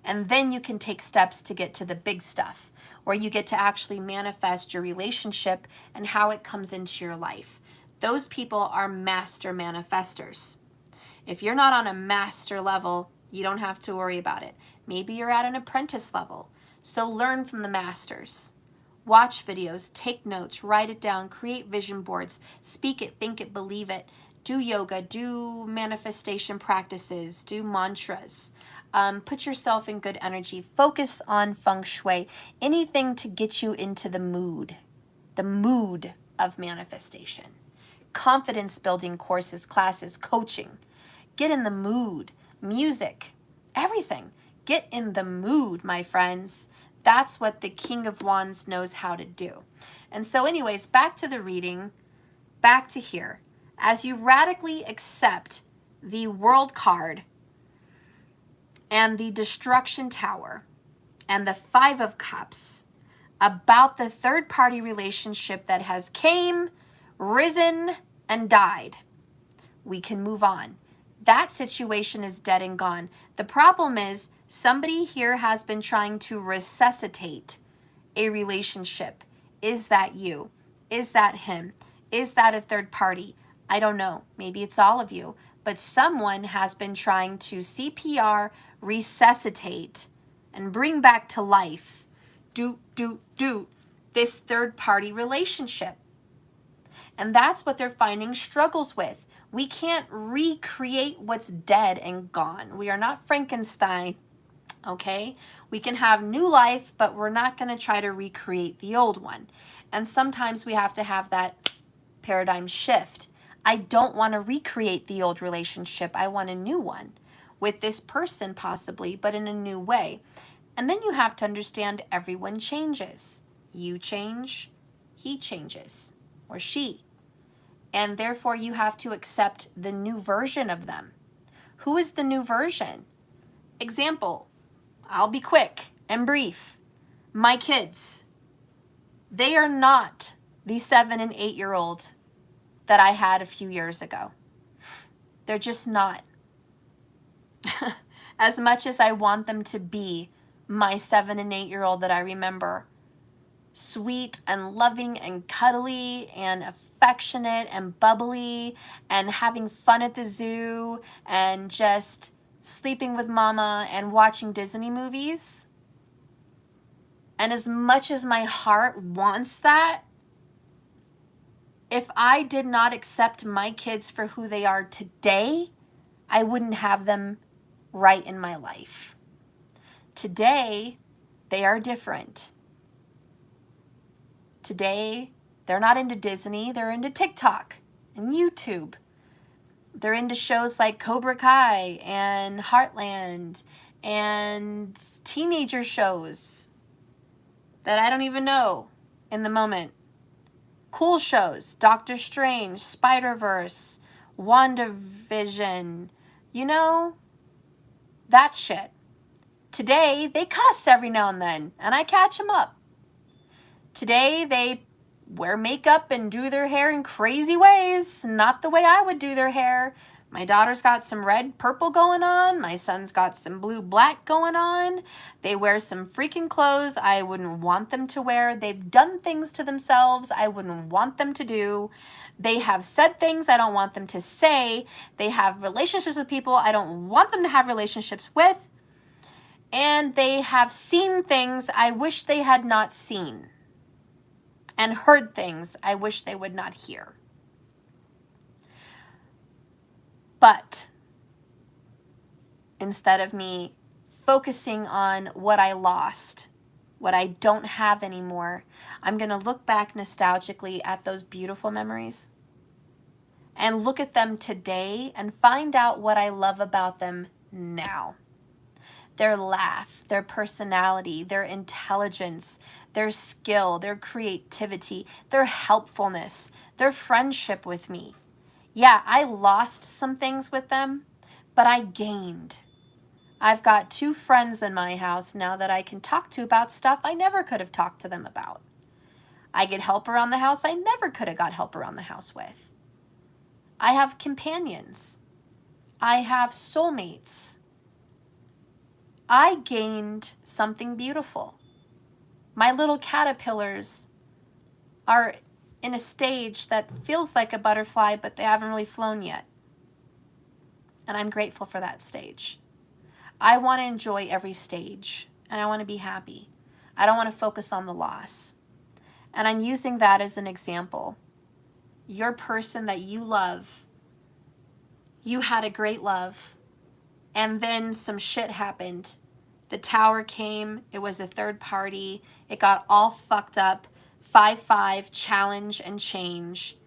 And then you can take steps to get to the big stuff, where you get to actually manifest your relationship and how it comes into your life. Those people are master manifestors. If you're not on a master level, you don't have to worry about it. Maybe you're at an apprentice level. So learn from the masters. Watch videos, take notes, write it down, create vision boards, speak it, think it, believe it. Do yoga, do manifestation practices, do mantras. Put yourself in good energy. Focus on feng shui. Anything to get you into the mood of manifestation. Confidence building courses, classes, coaching. Get in the mood. Music, everything. Get in the mood, my friends. That's what the King of Wands knows how to do. And so anyways, back to the reading, back to here. As you radically accept the World card and the Destruction Tower and the Five of Cups about the third-party relationship that has came, risen, and died, we can move on. That situation is dead and gone. The problem is somebody here has been trying to resuscitate a relationship. Is that you? Is that him? Is that a third party? I don't know. Maybe it's all of you. But someone has been trying to CPR, resuscitate, and bring back to life, this third-party relationship. And that's what they're finding struggles with. We can't recreate what's dead and gone. We are not Frankenstein, okay? We can have new life, but we're not going to try to recreate the old one. And sometimes we have to have that paradigm shift. I don't want to recreate the old relationship. I want a new one with this person possibly, but in a new way. And then you have to understand everyone changes. You change, he changes, or she. And therefore you have to accept the new version of them. Who is the new version? Example, I'll be quick and brief. My kids, they are not the 7 and 8-year-old that I had a few years ago. They're just not. As much as I want them to be my 7 and 8-year-old that I remember, sweet and loving and cuddly and affectionate and bubbly and having fun at the zoo and just sleeping with mama and watching Disney movies. And as much as my heart wants that, if I did not accept my kids for who they are today, I wouldn't have them right in my life. Today, they are different. Today, they're not into Disney, they're into TikTok and YouTube. They're into shows like Cobra Kai and Heartland and teenager shows that I don't even know in the moment. Cool shows, Doctor Strange, Spider-Verse, WandaVision, you know, that shit. Today, they cuss every now and then, and I catch them up. Today, they wear makeup and do their hair in crazy ways, not the way I would do their hair. My daughter's got some red, purple going on. My son's got some blue, black going on. They wear some freaking clothes I wouldn't want them to wear. They've done things to themselves I wouldn't want them to do. They have said things I don't want them to say. They have relationships with people I don't want them to have relationships with. And they have seen things I wish they had not seen. And heard things I wish they would not hear. But instead of me focusing on what I lost, what I don't have anymore, I'm going to look back nostalgically at those beautiful memories and look at them today and find out what I love about them now. Their laugh, their personality, their intelligence, their skill, their creativity, their helpfulness, their friendship with me. Yeah, I lost some things with them, but I gained. I've got 2 friends in my house now that I can talk to about stuff I never could have talked to them about. I get help around the house I never could have got help around the house with. I have companions. I have soulmates. I gained something beautiful. My little caterpillars are in a stage that feels like a butterfly, but they haven't really flown yet. And I'm grateful for that stage. I want to enjoy every stage, and I want to be happy. I don't want to focus on the loss. And I'm using that as an example. Your person that you love, you had a great love, and then some shit happened. The tower came, it was a third party, it got all fucked up. 5-5, challenge and change.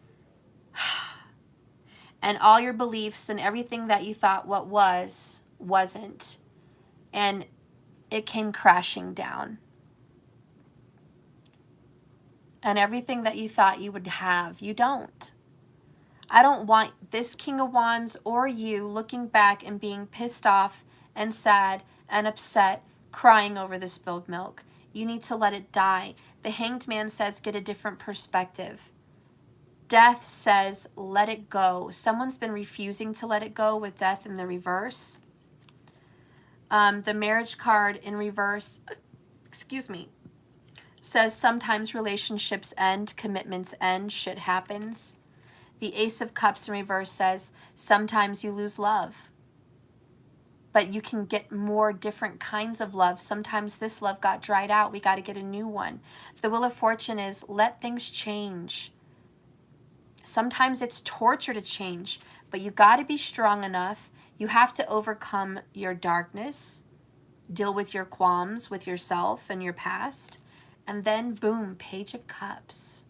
And all your beliefs and everything that you thought what was, wasn't. And it came crashing down. And everything that you thought you would have, you don't. I don't want this King of Wands or you looking back and being pissed off and sad and upset, crying over the spilled milk. You need to let it die. The Hanged Man says, get a different perspective. Death says, let it go. Someone's been refusing to let it go with death in the reverse. The Marriage card in reverse, says sometimes relationships end, commitments end, shit happens. The Ace of Cups in reverse says, sometimes you lose love, but you can get more different kinds of love. Sometimes this love got dried out. We got to get a new one. The Wheel of Fortune is let things change. Sometimes it's torture to change, but you got to be strong enough. You have to overcome your darkness, deal with your qualms with yourself and your past, and then boom, Page of Cups.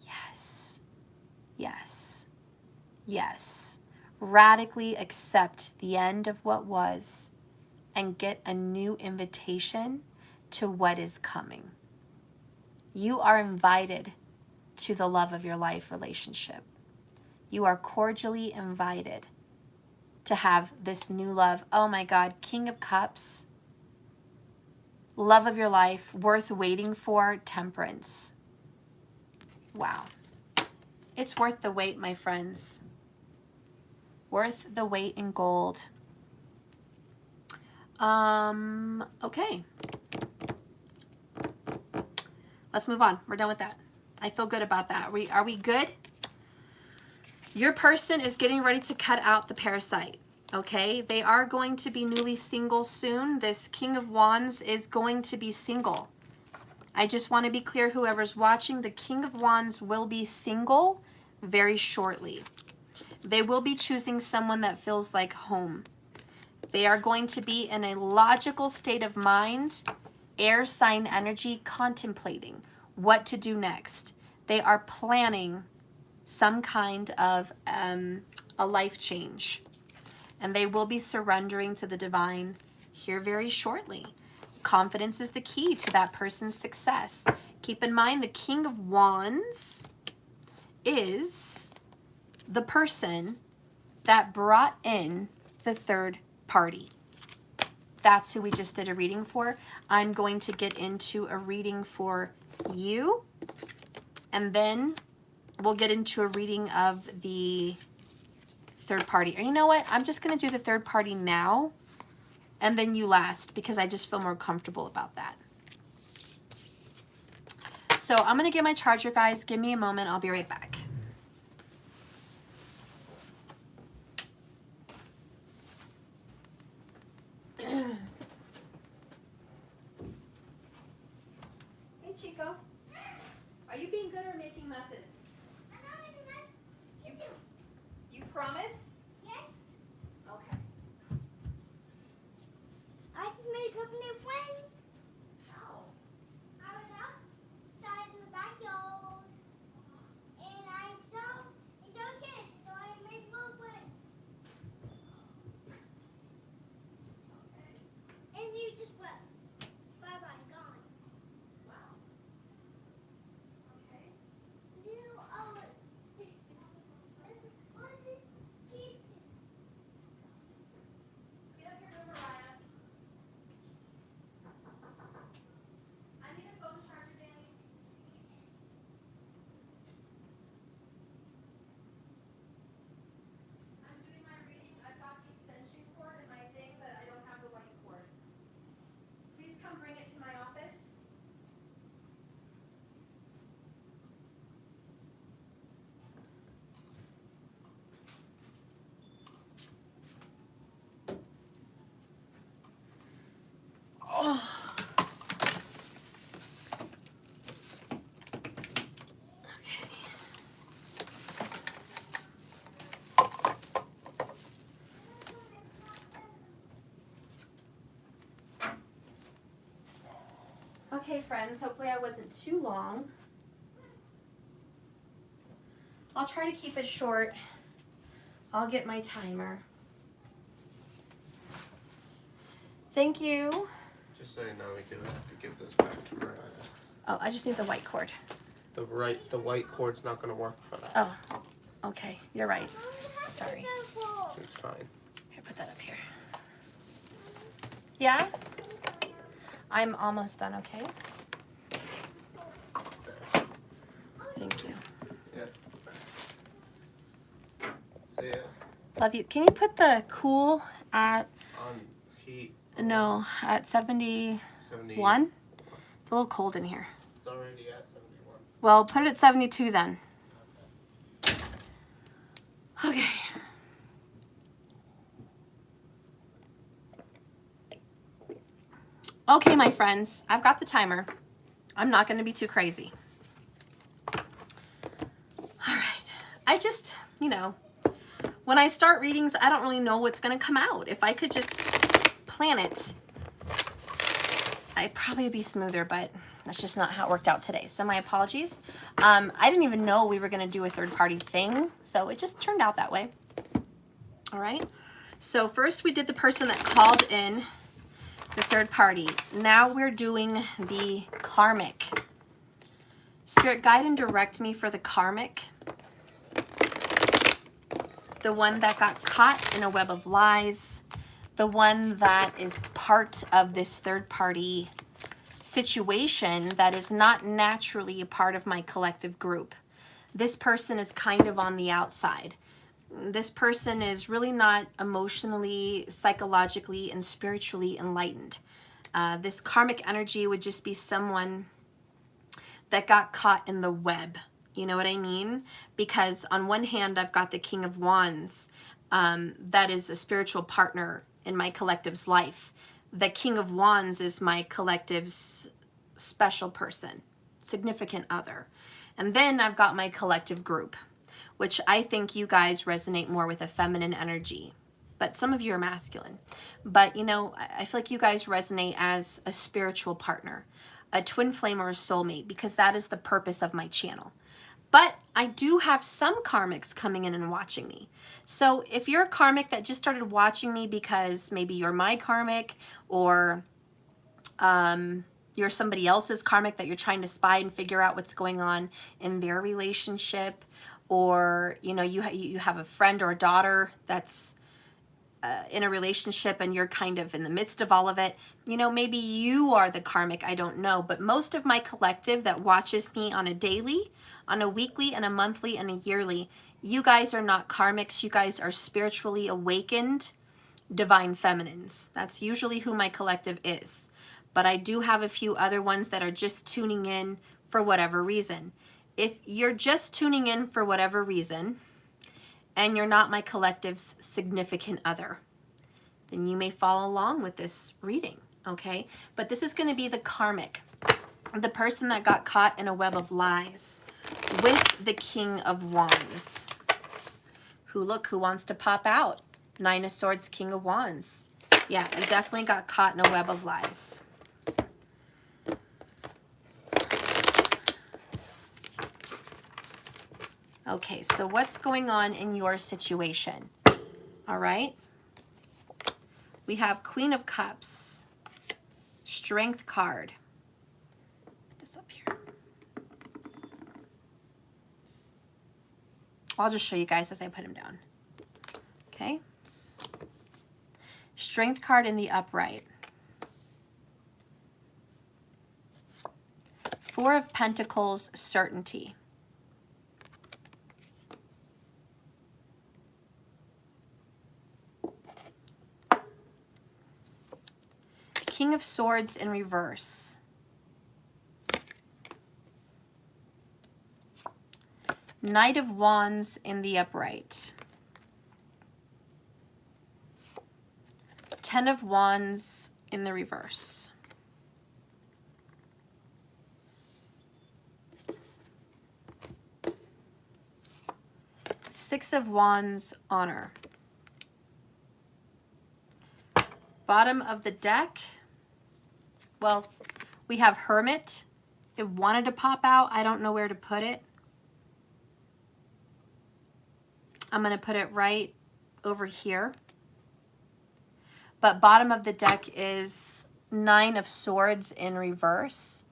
Yes, yes, yes. Radically accept the end of what was and get a new invitation to what is coming. You are invited to the love of your life relationship. You are cordially invited to have this new love. Oh my God, King of Cups, love of your life, worth waiting for, Temperance. Wow. It's worth the wait, my friends. Worth the weight in gold. Okay. Let's move on. We're done with that. I feel good about that. Are we good? Your person is getting ready to cut out the parasite. Okay? They are going to be newly single soon. This King of Wands is going to be single. I just want to be clear, whoever's watching, the King of Wands will be single very shortly. They will be choosing someone that feels like home. They are going to be in a logical state of mind, air sign energy, contemplating what to do next. They are planning some kind of a life change. And they will be surrendering to the divine here very shortly. Confidence is the key to that person's success. Keep in mind, the King of Wands is the person that brought in the third party. That's who we just did a reading for. I'm going to get into a reading for you, and then we'll get into a reading of the third party. Or you know what? I'm just going to do the third party now, and then you last, because I just feel more comfortable about that. So I'm going to get my charger, guys. Give me a moment. I'll be right back. Hey, Chico. Are you being good or making messes? I'm not making messes. You promise? Yes. Okay. I just made a couple new friends. How? I was outside in the backyard, and I saw kids, so I made more friends. Okay. And you just left. Bye-bye, gone. Wow. Okay. You are what the kids. Get up here, Mariah. I need a phone charger, Danny. I'm doing my reading. I've got the extension cord in my thing, but I don't have the white cord. Please come bring it to my office. Oh. Okay, friends, hopefully I wasn't too long. I'll try to keep it short. I'll get my timer. Thank you. Just so you know, we do have to give this back to Mariah. Oh, I just need the white cord. The white cord's not going to work for that. Oh, okay. You're right. Sorry. It's fine. Here, put that up here. Yeah? I'm almost done, okay? Thank you. Yeah. See ya. Love you. Can you put the cool at, On heat. no, at 71? 71. It's a little cold in here. It's already at 71. Well, put it at 72 then. Okay. Okay, my friends, I've got the timer. I'm not going to be too crazy. All right. I just, you know, when I start readings, I don't really know what's going to come out. If I could just plan it, I'd probably be smoother, but that's just not how it worked out today. So my apologies. I didn't even know we were going to do a third-party thing, so it just turned out that way. All right. So first we did the person that called in, the third party. Now we're doing the karmic. Spirit, guide and direct me for the karmic. The one that got caught in a web of lies. The one that is part of this third party situation that is not naturally a part of my collective group. This person is kind of on the outside. This person is really not emotionally, psychologically, and spiritually enlightened. This karmic energy would just be someone that got caught in the web. You know what I mean? Because on one hand, I've got the King of Wands. That is a spiritual partner in my collective's life. The King of Wands is my collective's special person, significant other. And then I've got my collective group, which I think you guys resonate more with a feminine energy, but some of you are masculine. But, you know, I feel like you guys resonate as a spiritual partner, a twin flame or a soulmate, because that is the purpose of my channel. But I do have some karmics coming in and watching me. So if you're a karmic that just started watching me because maybe you're my karmic, or you're somebody else's karmic that you're trying to spy and figure out what's going on in their relationship, or, you know, you have a friend or a daughter that's in a relationship and you're kind of in the midst of all of it, you know, maybe you are the karmic, I don't know. But most of my collective that watches me on a daily, on a weekly, and a monthly, and a yearly, you guys are not karmics. You guys are spiritually awakened divine feminines. That's usually who my collective is. But I do have a few other ones that are just tuning in for whatever reason. If you're just tuning in for whatever reason, and you're not my collective's significant other, then you may follow along with this reading, okay? But this is going to be the karmic, the person that got caught in a web of lies with the King of Wands. Who wants to pop out? Nine of Swords, King of Wands. Yeah, you definitely got caught in a web of lies. Okay, so what's going on in your situation? All right. We have Queen of Cups, Strength card. Put this up here. I'll just show you guys as I put them down. Okay. Strength card in the upright. Four of Pentacles, certainty. King of Swords in reverse. Knight of Wands in the upright. Ten of Wands in the reverse. Six of Wands, honor. Bottom of the deck. Well, we have Hermit. It wanted to pop out. I don't know where to put it. I'm going to put it right over here. But bottom of the deck is Nine of Swords in reverse,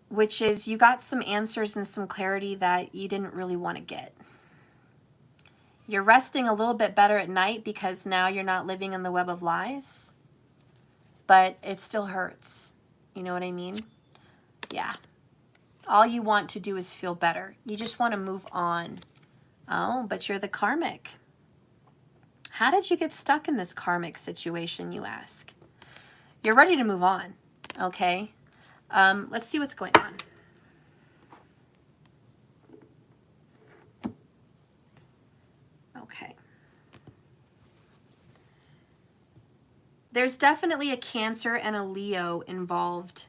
which is you got some answers and some clarity that you didn't really want to get. You're resting a little bit better at night because now you're not living in the web of lies. But it still hurts. You know what I mean? Yeah. All you want to do is feel better. You just want to move on. Oh, but you're the karmic. How did you get stuck in this karmic situation, you ask? You're ready to move on, okay? Let's see what's going on. There's definitely a Cancer and a Leo involved.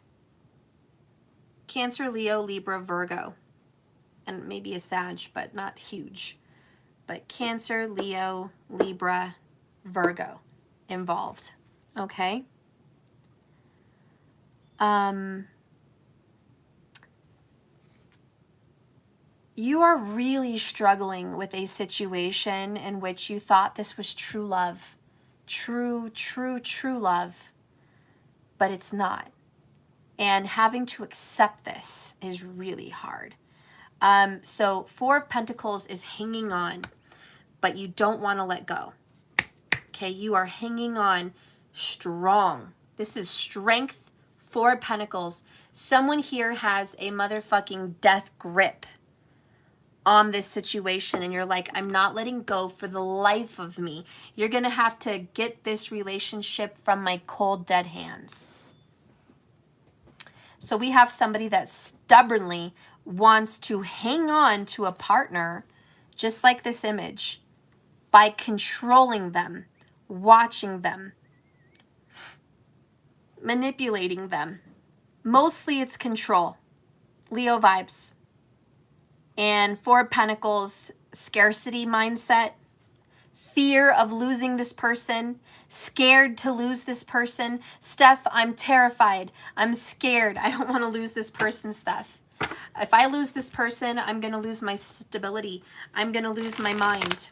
Cancer, Leo, Libra, Virgo. And maybe a Sag, but not huge. But Cancer, Leo, Libra, Virgo involved. Okay? You are really struggling with a situation in which you thought this was true love. True, true, true love. But it's not. And having to accept this is really hard. So Four of Pentacles is hanging on, but you don't want to let go. Okay, you are hanging on strong. This is strength. Four of Pentacles. Someone here has a motherfucking death grip on this situation, and you're like, I'm not letting go for the life of me. You're gonna have to get this relationship from my cold, dead hands. So we have somebody that stubbornly wants to hang on to a partner, just like this image, by controlling them, watching them, manipulating them. Mostly it's control. Leo vibes. And Four of Pentacles, scarcity mindset, fear of losing this person, scared to lose this person. Steph, I'm terrified. I'm scared. I don't want to lose this person, Steph. If I lose this person, I'm going to lose my stability. I'm going to lose my mind.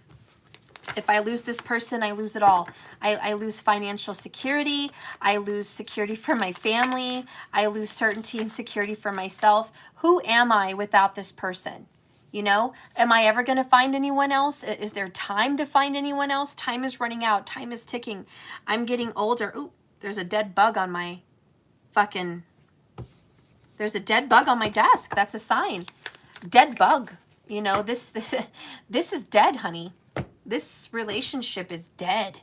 If I lose this person, I lose it all. I lose financial security. I lose security for my family. I lose certainty and security for myself. Who am I without this person? You know, am I ever going to find anyone else? Is there time to find anyone else? Time is running out. Time is ticking. I'm getting older. Ooh, there's a dead bug on my fucking... There's a dead bug on my desk. That's a sign. Dead bug. You know, this is dead, honey. This relationship is dead.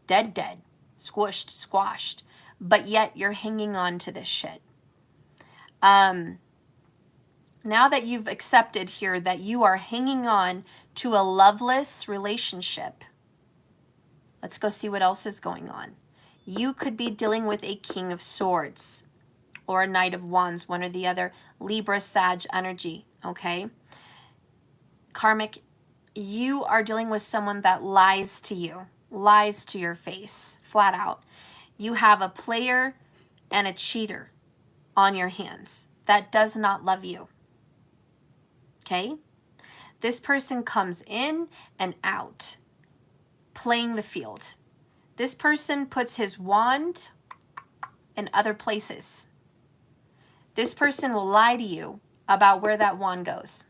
Dead, dead. Squished, squashed. But yet you're hanging on to this shit. Now that you've accepted here that you are hanging on to a loveless relationship, let's go see what else is going on. You could be dealing with a King of Swords or a Knight of Wands, one or the other. Libra, Sag energy, okay? Karmic, you are dealing with someone that lies to you, lies to your face, flat out. You have a player and a cheater on your hands that does not love you. Okay? This person comes in and out, playing the field. This person puts his wand in other places. This person will lie to you about where that wand goes.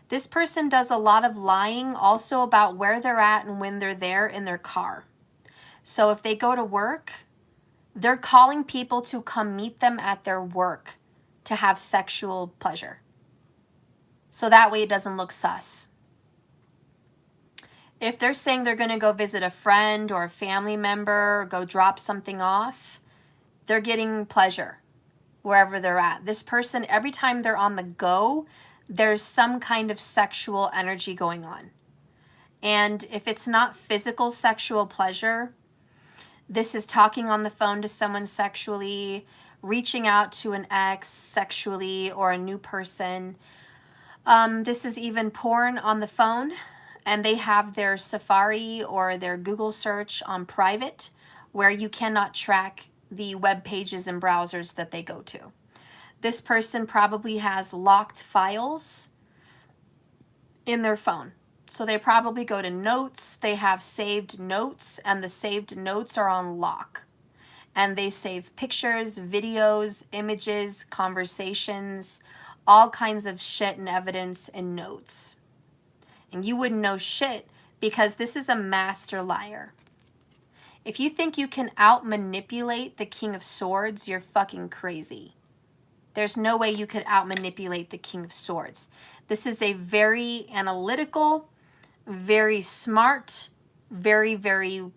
This person does a lot of lying also about where they're at and when they're there in their car. So if they go to work, they're calling people to come meet them at their work to have sexual pleasure. So that way it doesn't look sus. If they're saying they're going to go visit a friend or a family member or go drop something off, they're getting pleasure wherever they're at. This person, every time they're on the go, there's some kind of sexual energy going on. And if it's not physical sexual pleasure, this is talking on the phone to someone sexually, reaching out to an ex sexually or a new person. This is even porn on the phone, and they have their Safari or their Google search on private, where you cannot track the web pages and browsers that they go to. This person probably has locked files in their phone. So they probably go to notes, they have saved notes, and the saved notes are on lock. And they save pictures, videos, images, conversations, all kinds of shit and evidence and notes. And you wouldn't know shit because this is a master liar. If you think you can out-manipulate the King of Swords, you're fucking crazy. There's no way you could out-manipulate the King of Swords. This is a very analytical, very smart, very, very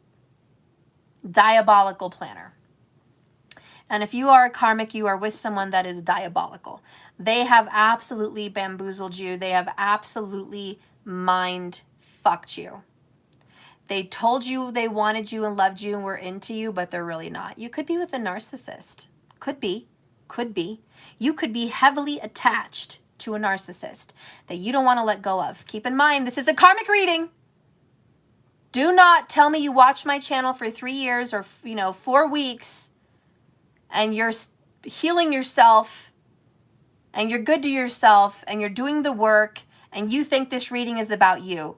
diabolical planner. And if you are a karmic, you are with someone that is diabolical. They have absolutely bamboozled you. They have absolutely mind fucked you. They told you they wanted you and loved you and were into you, but they're really not. You could be with a narcissist. Could be. Could be. You could be heavily attached to a narcissist that you don't want to let go of. Keep in mind, this is a karmic reading. Do not tell me you watched my channel for 3 years or, 4 weeks and you're healing yourself and you're good to yourself and you're doing the work and you think this reading is about you.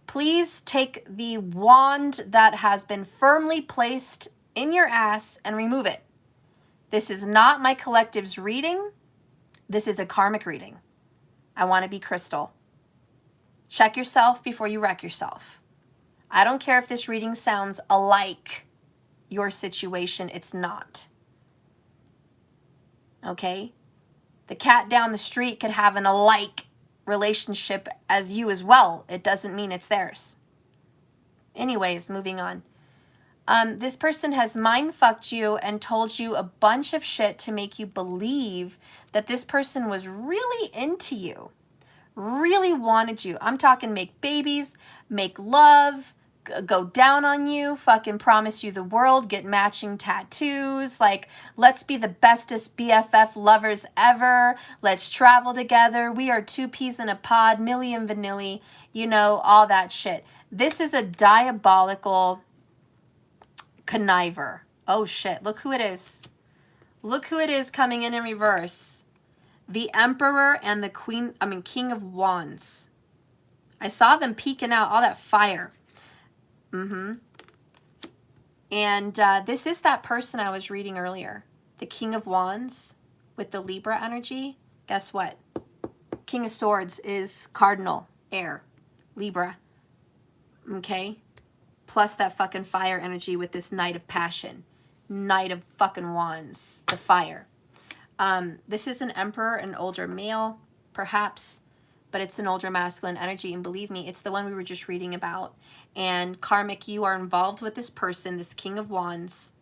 Please take the wand that has been firmly placed in your ass and remove it. This is not my collective's reading. This is a karmic reading. I want to be crystal. Check yourself before you wreck yourself. I don't care if this reading sounds alike your situation. It's not. Okay? The cat down the street could have an alike relationship as you as well. It doesn't mean it's theirs. Anyways, moving on. This person has mind fucked you and told you a bunch of shit to make you believe that this person was really into you, really wanted you. I'm talking make babies, make love, go down on you, fucking promise you the world, get matching tattoos, like, let's be the bestest BFF lovers ever, let's travel together, we are 2 peas in a pod, milli and vanilli, all that shit. This is a diabolical conniver. Oh shit, look who it is. Look who it is coming in reverse. The Emperor and the King of Wands. I saw them peeking out, all that fire. And this is that person I was reading earlier. The King of Wands with the Libra energy. Guess what? King of Swords is cardinal, air, Libra. Okay? Plus that fucking fire energy with this Knight of Passion. Knight of fucking Wands. The fire. This is an Emperor, an older male, perhaps. But it's an older masculine energy. And believe me, it's the one we were just reading about. And karmic, you are involved with this person, this King of Wands,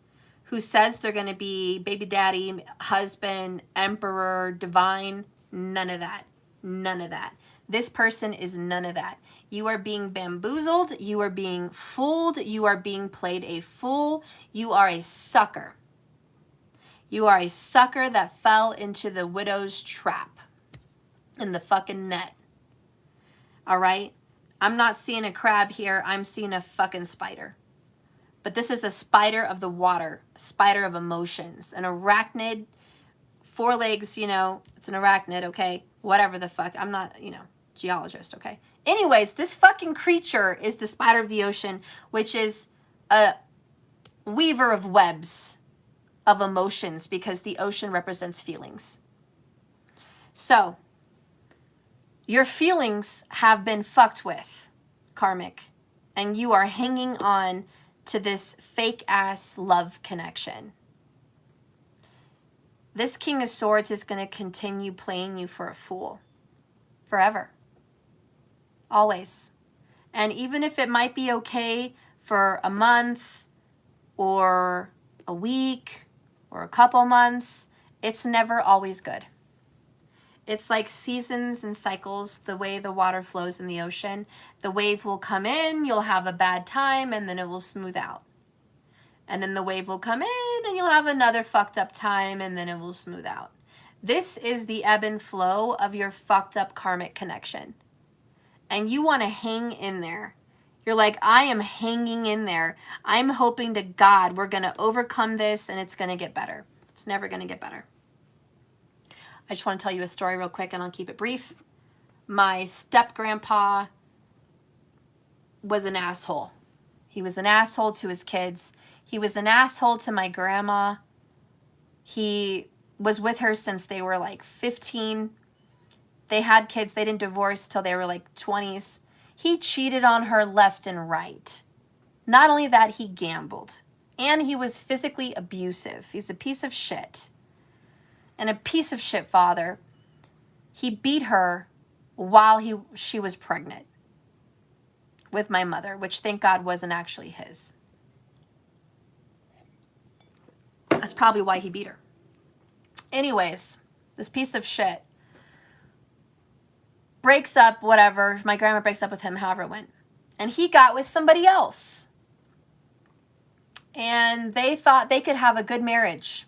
who says they're going to be baby daddy, husband, emperor, divine. None of that. None of that. This person is none of that. You are being bamboozled. You are being fooled. You are being played a fool. You are a sucker. You are a sucker that fell into the widow's trap in the fucking net. All right? I'm not seeing a crab here. I'm seeing a fucking spider. But this is a spider of the water, a spider of emotions, an arachnid, 4 legs, it's an arachnid, okay? Whatever the fuck. I'm not, geologist, okay? Anyways, this fucking creature is the spider of the ocean, which is a weaver of webs of emotions because the ocean represents feelings. So, your feelings have been fucked with, karmic, and you are hanging on to this fake-ass love connection. This King of Swords is going to continue playing you for a fool forever. Always. And even if it might be okay for a month or a week or a couple months, it's never always good. It's like seasons and cycles, the way the water flows in the ocean. The wave will come in, you'll have a bad time, and then it will smooth out. And then the wave will come in, and you'll have another fucked up time, and then it will smooth out. This is the ebb and flow of your fucked up karmic connection. And you want to hang in there. You're like, I am hanging in there. I'm hoping to God we're going to overcome this, and it's going to get better. It's never going to get better. I just want to tell you a story real quick, and I'll keep it brief. My step-grandpa was an asshole. He was an asshole to his kids. He was an asshole to my grandma. He was with her since they were like 15. They had kids. They didn't divorce till they were like 20s. He cheated on her left and right. Not only that, he gambled. And he was physically abusive. He's a piece of shit. And a piece of shit father. He beat her while she was pregnant with my mother, which thank God wasn't actually his. That's probably why he beat her. Anyways, this piece of shit breaks up, whatever. My grandma breaks up with him, however it went. and he got with somebody else. And they thought they could have a good marriage.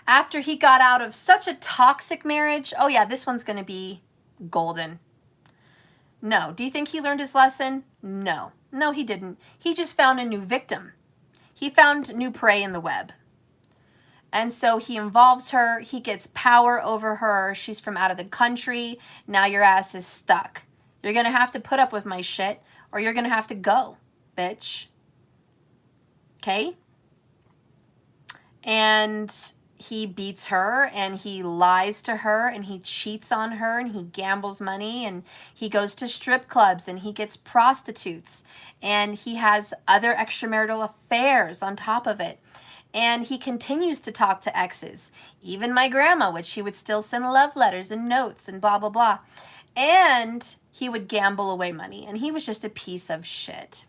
After he got out of such a toxic marriage, oh yeah, this one's going to be golden. No. Do you think he learned his lesson? No. No, he didn't. He just found a new victim. He found new prey in the web. And so he involves her. He gets power over her. She's from out of the country. Now your ass is stuck. You're going to have to put up with my shit, or you're going to have to go, bitch. Okay? And he beats her, and he lies to her, and he cheats on her, and he gambles money, and he goes to strip clubs, and he gets prostitutes, and he has other extramarital affairs on top of it. And he continues to talk to exes, even my grandma, which he would still send love letters and notes and blah, blah, blah. And he would gamble away money, and he was just a piece of shit.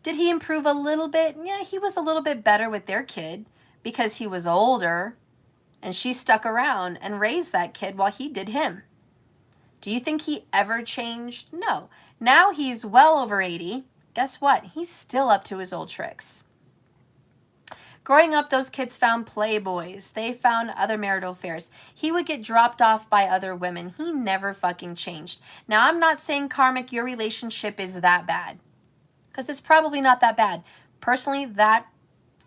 Did he improve a little bit? Yeah, he was a little bit better with their kid because he was older, and she stuck around and raised that kid while he did him. Do you think he ever changed? No. Now he's well over 80. Guess what? He's still up to his old tricks. Growing up, those kids found playboys. They found other marital affairs. He would get dropped off by other women. He never fucking changed. Now, I'm not saying, Karmic, your relationship is that bad. Because it's probably not that bad. Personally, that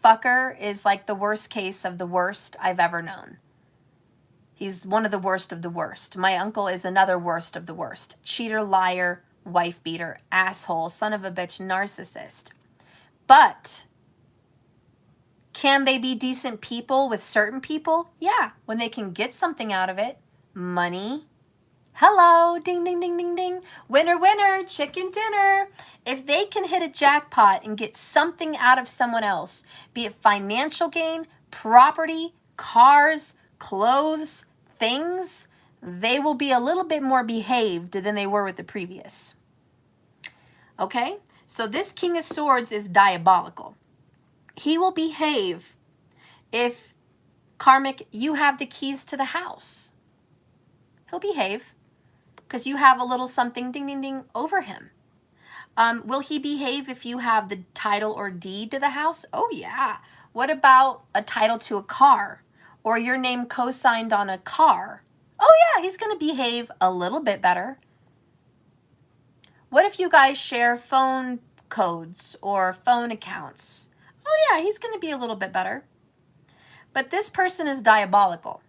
fucker is like the worst case of the worst I've ever known. He's one of the worst of the worst. My uncle is another worst of the worst. Cheater, liar, wife beater, asshole, son of a bitch, narcissist. But can they be decent people with certain people? Yeah, when they can get something out of it. Money. Hello, ding, ding, ding, ding, ding. Winner, winner, chicken dinner. If they can hit a jackpot and get something out of someone else, be it financial gain, property, cars, clothes, things, they will be a little bit more behaved than they were with the previous. Okay? So this King of Swords is diabolical. He will behave if, Karmic, you have the keys to the house. He'll behave because you have a little something ding, ding, ding over him. Will he behave if you have the title or deed to the house? Oh, yeah. What about a title to a car or your name co-signed on a car? Oh, yeah, he's going to behave a little bit better. What if you guys share phone codes or phone accounts? Oh, yeah, he's going to be a little bit better. But this person is diabolical.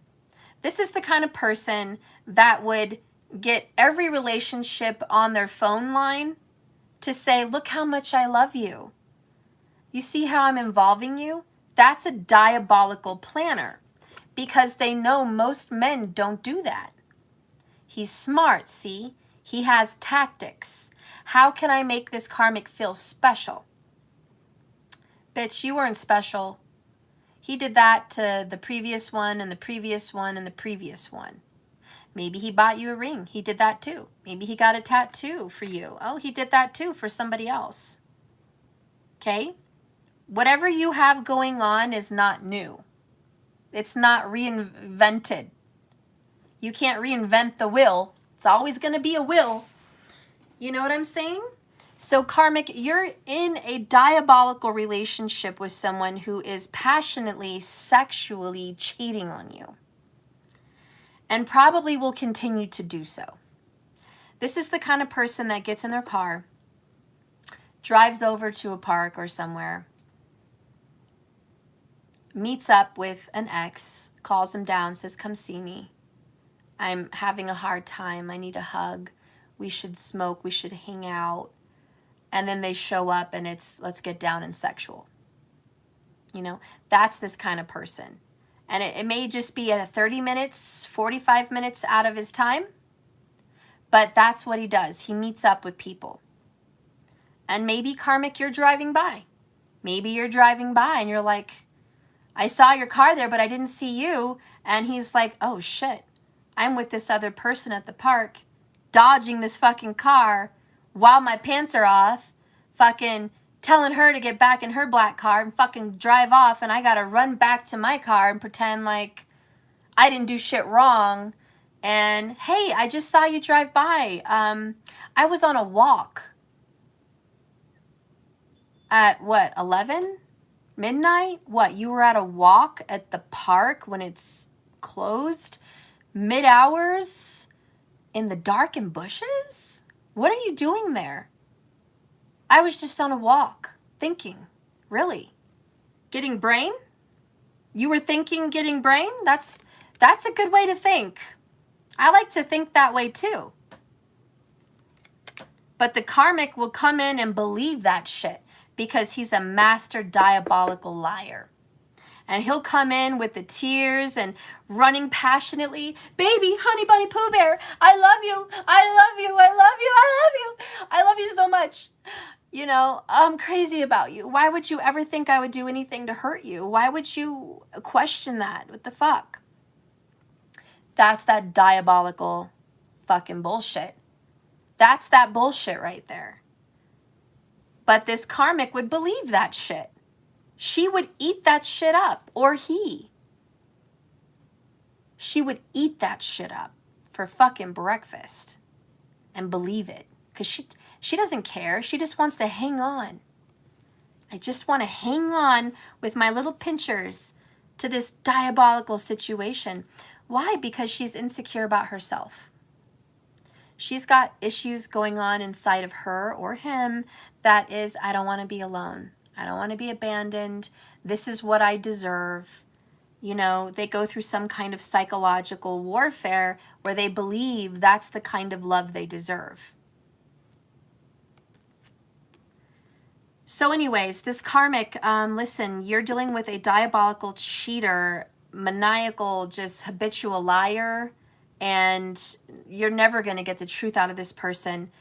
This is the kind of person that would get every relationship on their phone line to say, look how much I love you. You see how I'm involving you? That's a diabolical planner because they know most men don't do that. He's smart, see? He has tactics. How can I make this Karmic feel special? Bitch, you weren't special. He did that to the previous one and the previous one and the previous one. Maybe he bought you a ring. He did that too. Maybe he got a tattoo for you. Oh, he did that too for somebody else. Okay? Whatever you have going on is not new. It's not reinvented. You can't reinvent the wheel. It's always going to be a will. You know what I'm saying? So Karmic, you're in a diabolical relationship with someone who is passionately, sexually cheating on you. And probably will continue to do so. This is the kind of person that gets in their car, drives over to a park or somewhere, meets up with an ex, calls him down, says, come see me. I'm having a hard time. I need a hug. We should smoke. We should hang out. And then they show up and it's, let's get down and sexual. You know, that's this kind of person. And it may just be a 30 minutes, 45 minutes out of his time. But that's what he does. He meets up with people. And maybe, Karmic, you're driving by. Maybe you're driving by and you're like, I saw your car there, but I didn't see you. And he's like, oh, shit. I'm with this other person at the park, dodging this fucking car while my pants are off, fucking telling her to get back in her black car and fucking drive off, and I gotta run back to my car and pretend like I didn't do shit wrong And hey, I just saw you drive by. I was on a walk at what, 11? Midnight? What, you were at a walk at the park when it's closed? Mid-hours? In the dark and bushes? What are you doing there? I was just on a walk, thinking. Really? Getting brain? You were thinking getting brain? That's a good way to think. I like to think that way too. But the karmic will come in and believe that shit because he's a master diabolical liar. And he'll come in with the tears and running passionately, baby, honey bunny Pooh Bear, I love you, I love you, I love you, I love you, I love you so much. You know, I'm crazy about you. Why would you ever think I would do anything to hurt you? Why would you question that? What the fuck? That's that diabolical fucking bullshit. That's that bullshit right there. But this karmic would believe that shit. She would eat that shit up, or he. She would eat that shit up for fucking breakfast and believe it. Because she doesn't care. She just wants to hang on. I just want to hang on with my little pinchers to this diabolical situation. Why? Because she's insecure about herself. She's got issues going on inside of her or him that is, I don't want to be alone. I don't want to be abandoned. This is what I deserve. You know, they go through some kind of psychological warfare where they believe that's the kind of love they deserve. So anyways, this karmic, listen, you're dealing with a diabolical cheater, maniacal, just habitual liar, and you're never going to get the truth out of this person.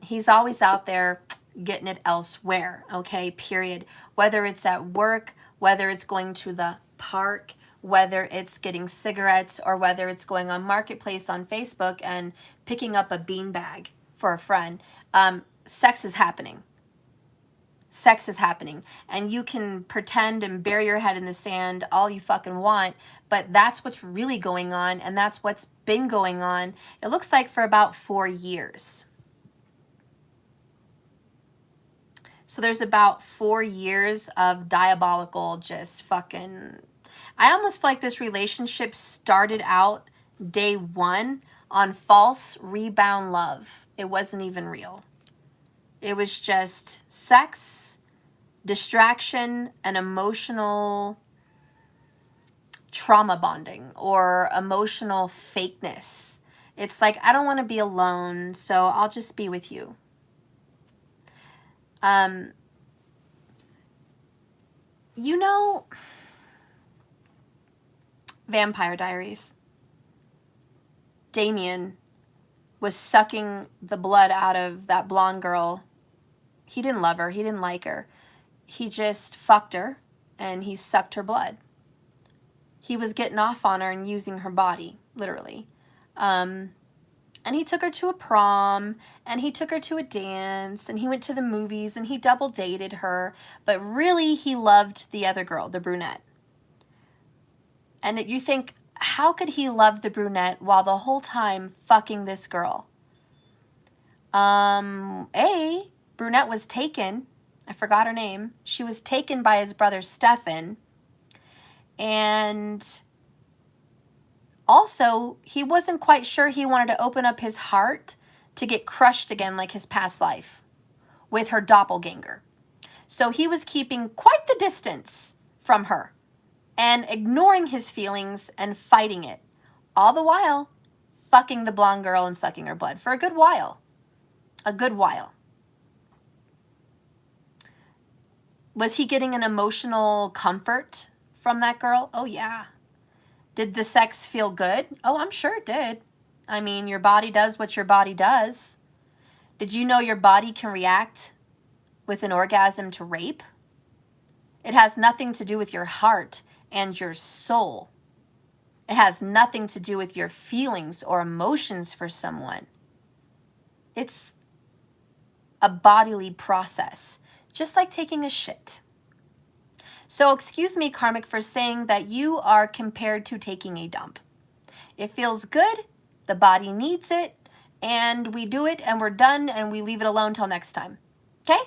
He's always out there getting it elsewhere, okay, period. Whether it's at work, whether it's going to the park, whether it's getting cigarettes, or whether it's going on Marketplace on Facebook and picking up a beanbag for a friend, sex is happening. Sex is happening, and you can pretend and bury your head in the sand all you fucking want, but that's what's really going on, and that's what's been going on, it looks like, for about 4 years. So there's about 4 years of diabolical, just fucking, I almost feel like this relationship started out day one on false rebound love. It wasn't even real. It was just sex, distraction, and emotional trauma bonding or emotional fakeness. It's like, I don't want to be alone, so I'll just be with you. You know, Vampire Diaries. Damien was sucking the blood out of that blonde girl. He didn't love her. He didn't like her. He just fucked her, and he sucked her blood. He was getting off on her and using her body, literally. And he took her to a prom, and he took her to a dance, and he went to the movies, and he double dated her. But really, he loved the other girl, the brunette. And you think, how could he love the brunette while the whole time fucking this girl? Brunette was taken. I forgot her name. She was taken by his brother Stefan. And also, he wasn't quite sure he wanted to open up his heart to get crushed again like his past life with her doppelganger. So he was keeping quite the distance from her and ignoring his feelings and fighting it, all the while fucking the blonde girl and sucking her blood for a good while. A good while. Was he getting an emotional comfort from that girl? Oh, yeah. Did the sex feel good? Oh, I'm sure it did. I mean, your body does what your body does. Did you know your body can react with an orgasm to rape? It has nothing to do with your heart and your soul. It has nothing to do with your feelings or emotions for someone. It's a bodily process, just like taking a shit. So excuse me, karmic, for saying that you are compared to taking a dump. It feels good The body needs it, and we do it, and we're done, and we leave it alone till next time. Okay?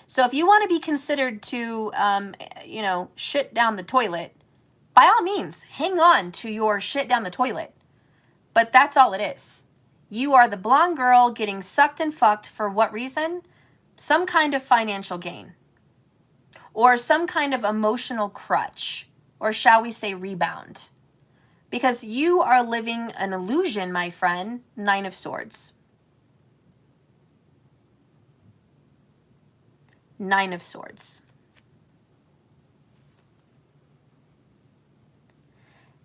So if you want to be considered to, you know, shit down the toilet, by all means, hang on to your shit down the toilet. But that's all it is. You are the blonde girl getting sucked and fucked for what reason? Some kind of financial gain. Or some kind of emotional crutch. Or shall we say rebound. Because you are living an illusion, my friend. 9 of Swords. 9 of Swords.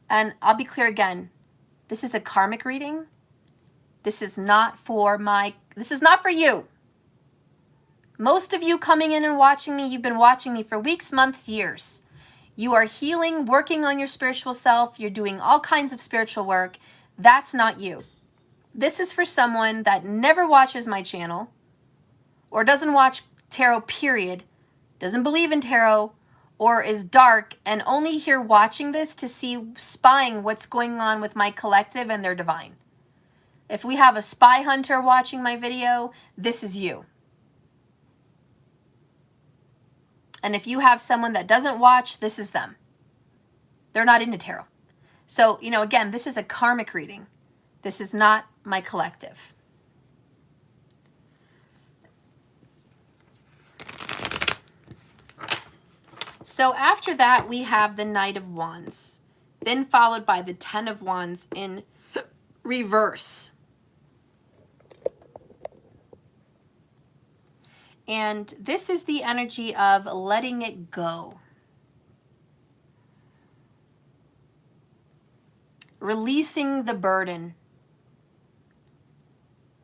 And I'll be clear again. This is a karmic reading. This is not for you. Most of you coming in and watching me, you've been watching me for weeks, months, years. You are healing, working on your spiritual self. You're doing all kinds of spiritual work. That's not you. This is for someone that never watches my channel or doesn't watch tarot, period, doesn't believe in tarot, or is dark and only here watching this to see, spying what's going on with my collective and their divine. If we have a spy hunter watching my video, this is you. And if you have someone that doesn't watch, this is them. They're not into tarot. So, you know, again, this is a karmic reading. This is not my collective. So after that, we have the Knight of Wands, then followed by the 10 of Wands in reverse. And this is the energy of letting it go. Releasing the burden.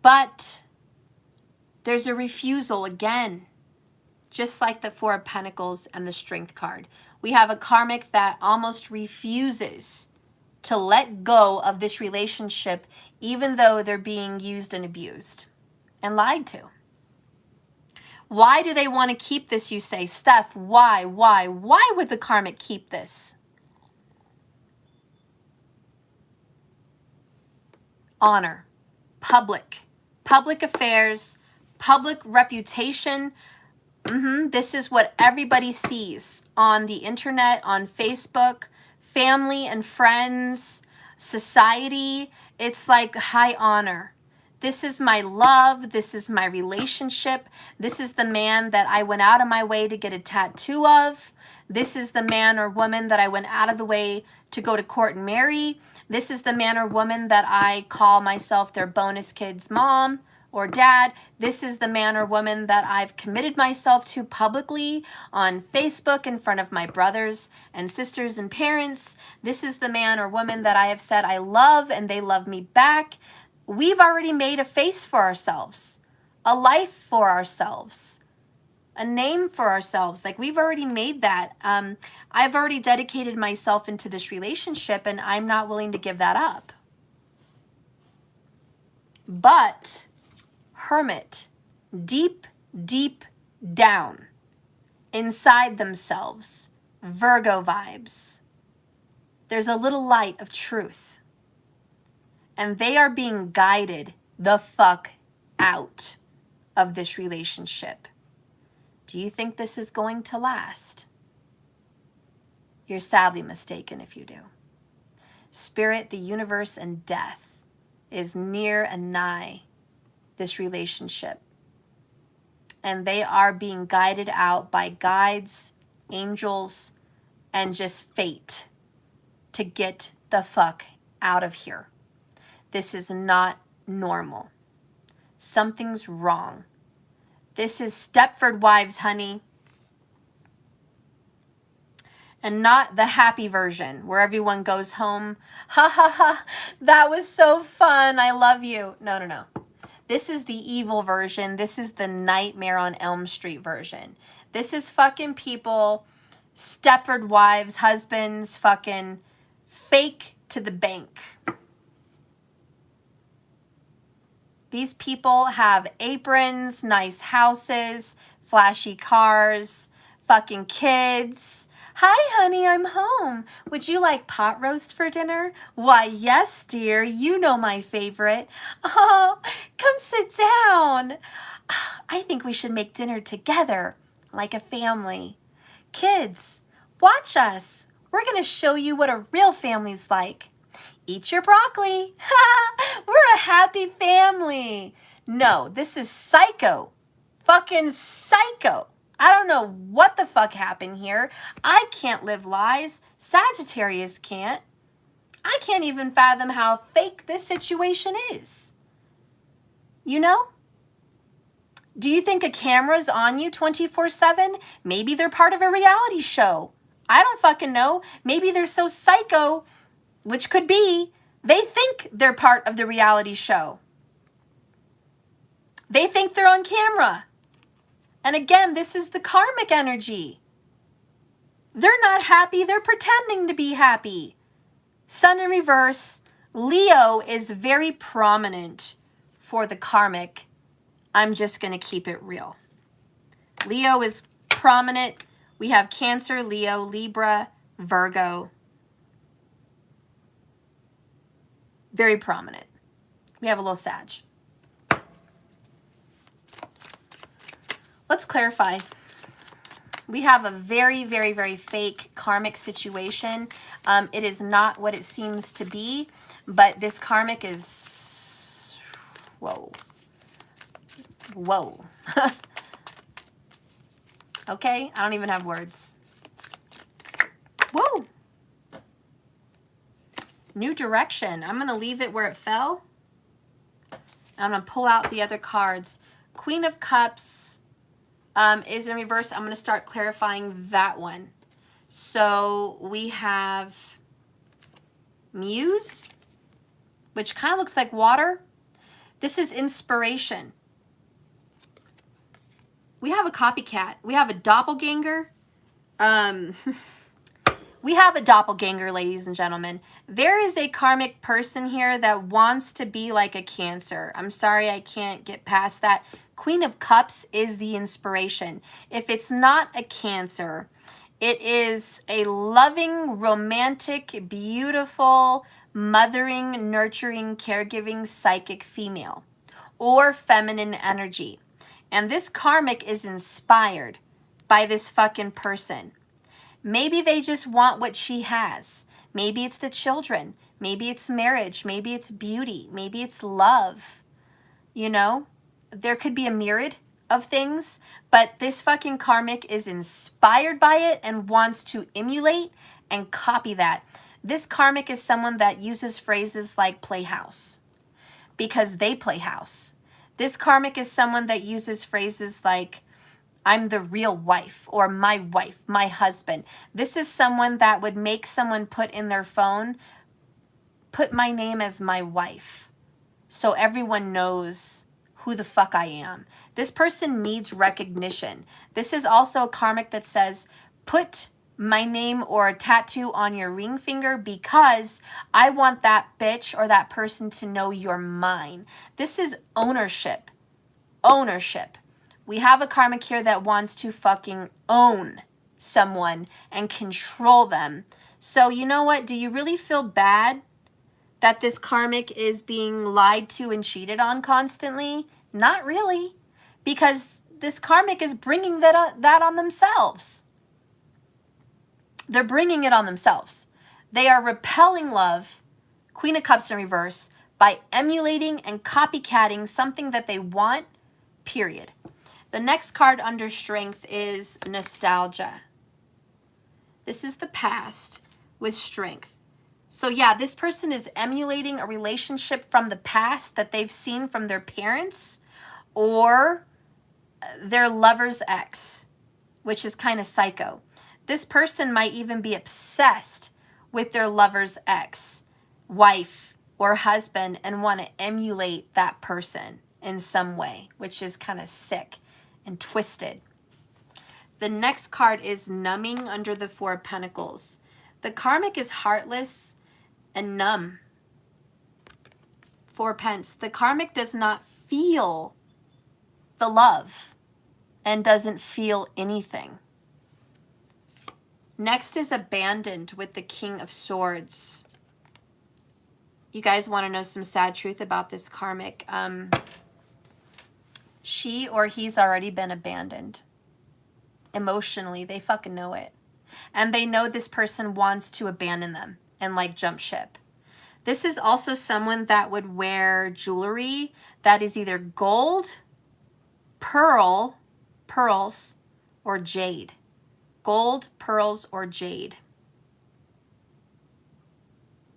But there's a refusal again. Just like the 4 of Pentacles and the Strength card. We have a karmic that almost refuses to let go of this relationship, even though they're being used and abused and lied to. Why do they want to keep this, you say? Steph, why? Why would the karmic keep this? Honor, public affairs, public reputation. This is what everybody sees on the internet, on Facebook, family and friends, society. It's like high honor. This is my love. This is my relationship. This is the man that I went out of my way to get a tattoo of. This is the man or woman that I went out of the way to go to court and marry. This is the man or woman that I call myself their bonus kid's mom or dad. This is the man or woman that I've committed myself to publicly on Facebook in front of my brothers and sisters and parents. This is the man or woman that I have said I love and they love me back. We've already made a face for ourselves, a life for ourselves, a name for ourselves. Like we've already made that. I've already dedicated myself into this relationship and I'm not willing to give that up. But Hermit, deep down inside themselves, Virgo vibes. There's a little light of truth. And they are being guided the fuck out of this relationship. Do you think this is going to last? You're sadly mistaken if you do. Spirit, the universe, and death is near and nigh this relationship. And they are being guided out by guides, angels, and just fate to get the fuck out of here. This is not normal. Something's wrong. This is Stepford Wives, honey. And not the happy version where everyone goes home. Ha ha ha, that was so fun. I love you. No. This is the evil version. This is the Nightmare on Elm Street version. This is fucking people, Stepford Wives, husbands, fucking fake to the bank. These people have aprons, nice houses, flashy cars, fucking kids, Hi, honey, I'm home. Would you like pot roast for dinner? Why, yes, dear. You know my favorite. Oh, come sit down. I think we should make dinner together, like a family. Kids, watch us. We're going to show you what a real family's like. Eat your broccoli. We're a happy family. No, this is psycho. Fucking psycho. I don't know what the fuck happened here. I can't live lies. Sagittarius can't. I can't even fathom how fake this situation is. You know? Do you think a camera's on you 24/7? Maybe they're part of a reality show. I don't fucking know. Maybe they're so psycho, which could be, they think they're part of the reality show. They think they're on camera. And again, this is the karmic energy. They're not happy. They're pretending to be happy. Sun in reverse. Leo is very prominent for the karmic. I'm just going to keep it real. Leo is prominent. We have Cancer, Leo, Libra, Virgo. Very prominent. We have a little Sag. Let's clarify. We have a very, very, very fake karmic situation. It is not what it seems to be, but this karmic is, whoa. Whoa. Okay, I don't even have words. Whoa. New direction. I'm going to leave it where it fell. I'm going to pull out the other cards. Queen of Cups is in reverse. I'm going to start clarifying that one. So we have Muse, which kind of looks like water. This is inspiration. We have a copycat. We have a doppelganger. We have a doppelganger, ladies and gentlemen. There is a karmic person here that wants to be like a Cancer. I'm sorry, I can't get past that. Queen of Cups is the inspiration. If it's not a Cancer, it is a loving, romantic, beautiful, mothering, nurturing, caregiving, psychic female or feminine energy. And this karmic is inspired by this fucking person. Maybe they just want what she has. Maybe it's the children. Maybe it's marriage. Maybe it's beauty. Maybe it's love. You know, there could be a myriad of things, but this fucking karmic is inspired by it and wants to emulate and copy that. This karmic is someone that uses phrases like playhouse because they play house. This karmic is someone that uses phrases like, I'm the real wife, or my wife, my husband. This is someone that would make someone put in their phone, put my name as my wife, so everyone knows who the fuck I am. This person needs recognition. This is also a karmic that says, put my name or a tattoo on your ring finger because I want that bitch or that person to know you're mine. This is ownership. Ownership. We have a karmic here that wants to fucking own someone and control them. So you know what? Do you really feel bad that this karmic is being lied to and cheated on constantly? Not really, because this karmic is bringing that on themselves. They're bringing it on themselves. They are repelling love, Queen of Cups in reverse, by emulating and copycatting something that they want, period. The next card under strength is nostalgia. This is the past with strength. So yeah, this person is emulating a relationship from the past that they've seen from their parents or their lover's ex, which is kind of psycho. This person might even be obsessed with their lover's ex, wife, or husband and want to emulate that person in some way, which is kind of sick and twisted. The next card is numbing under the Four of Pentacles. The karmic is heartless and numb. Four Pence. The karmic does not feel the love and doesn't feel anything. Next is abandoned with the King of Swords. You guys want to know some sad truth about this karmic? She or he's already been abandoned. Emotionally, they fucking know it. And they know this person wants to abandon them and like jump ship. This is also someone that would wear jewelry that is either gold, pearls, or jade. Gold, pearls, or jade.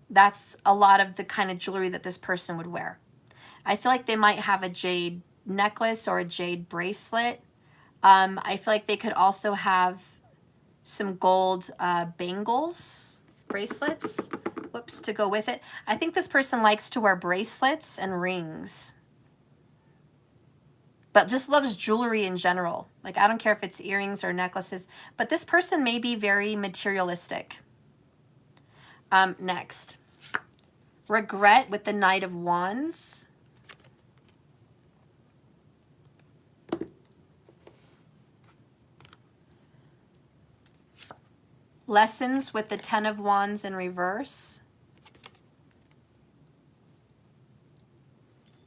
That's a lot of the kind of jewelry that this person would wear. I feel like they might have a jade necklace or a jade bracelet. I feel like they could also have some gold bangles, bracelets, whoops, to go with it. I think this person likes to wear bracelets and rings, but just loves jewelry in general. Like, I don't care if it's earrings or necklaces, but this person may be very materialistic. Next, regret with the Knight of Wands. Lessons with the Ten of Wands in reverse.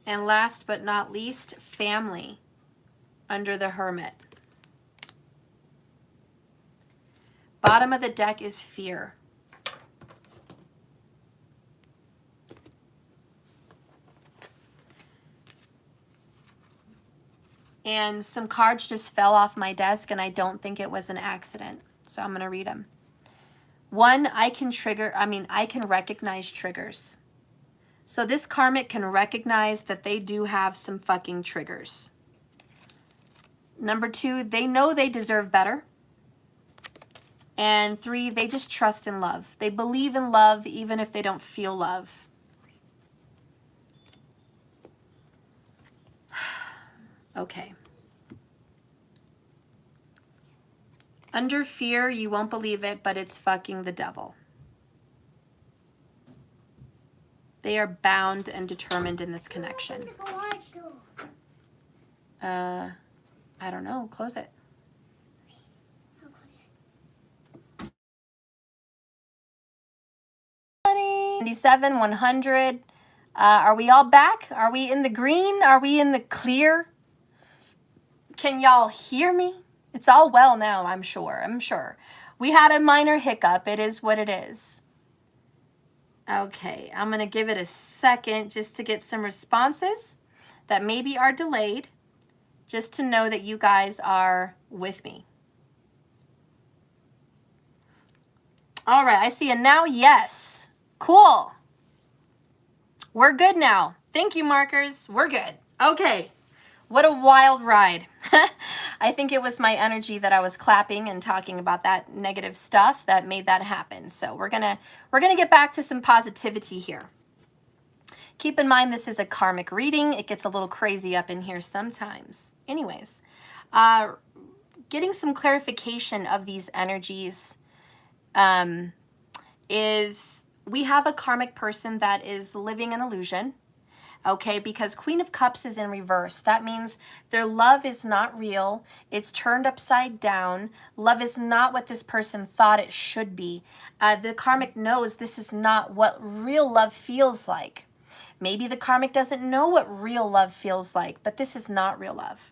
And last but not least, family under the Hermit. Bottom of the deck is fear. And some cards just fell off my desk, and I don't think it was an accident. So I'm going to read them. One, I can recognize triggers. So this karmic can recognize that they do have some fucking triggers. Number two, they know they deserve better. And three, they just trust in love. They believe in love even if they don't feel love. Okay. Under fear, you won't believe it, but it's fucking the devil. They are bound and determined in this connection. I don't know. Close it. 97, 100. Are we all back? Are we in the green? Are we in the clear? Can y'all hear me? It's all well now, I'm sure. We had a minor hiccup. It is what it is. Okay, I'm going to give it a second just to get some responses that maybe are delayed, just to know that you guys are with me. All right, I see a now yes. Cool. We're good now. Thank you, markers. We're good. Okay. What a wild ride. I think it was my energy that I was clapping and talking about that negative stuff that made that happen. So we're gonna get back to some positivity here. Keep in mind, this is a karmic reading. It gets a little crazy up in here sometimes. Anyways, getting some clarification of these energies is we have a karmic person that is living an illusion. Okay, because Queen of Cups is in reverse. That means their love is not real. It's turned upside down. Love is not what this person thought it should be. The karmic knows this is not what real love feels like. Maybe the karmic doesn't know what real love feels like, but this is not real love.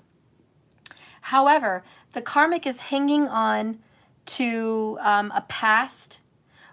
However, the karmic is hanging on to a past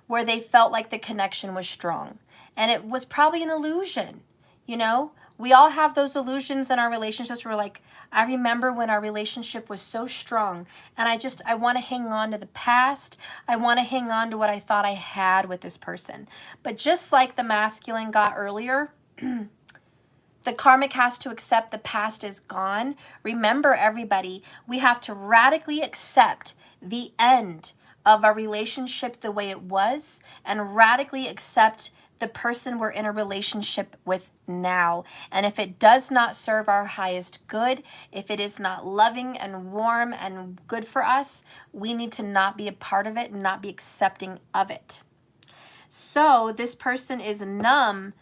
where they felt like the connection was strong. And it was probably an illusion. You know, we all have those illusions in our relationships where we're like, I remember when our relationship was so strong and I want to hang on to the past. I want to hang on to what I thought I had with this person. But just like the masculine got earlier, the karmic has to accept the past is gone. Remember, everybody, we have to radically accept the end of our relationship the way it was and radically accept the person we're in a relationship with now. And if it does not serve our highest good, if it is not loving and warm and good for us, we need to not be a part of it and not be accepting of it. So this person is numb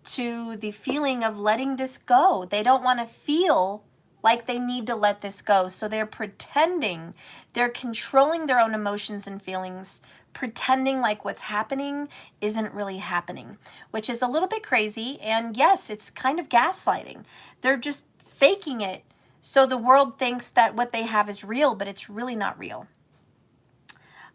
to the feeling of letting this go. They don't want to feel like they need to let this go. So they're pretending, they're controlling their own emotions and feelings, pretending like what's happening isn't really happening, which is a little bit crazy. And yes, it's kind of gaslighting. They're just faking it so the world thinks that what they have is real, but it's really not real.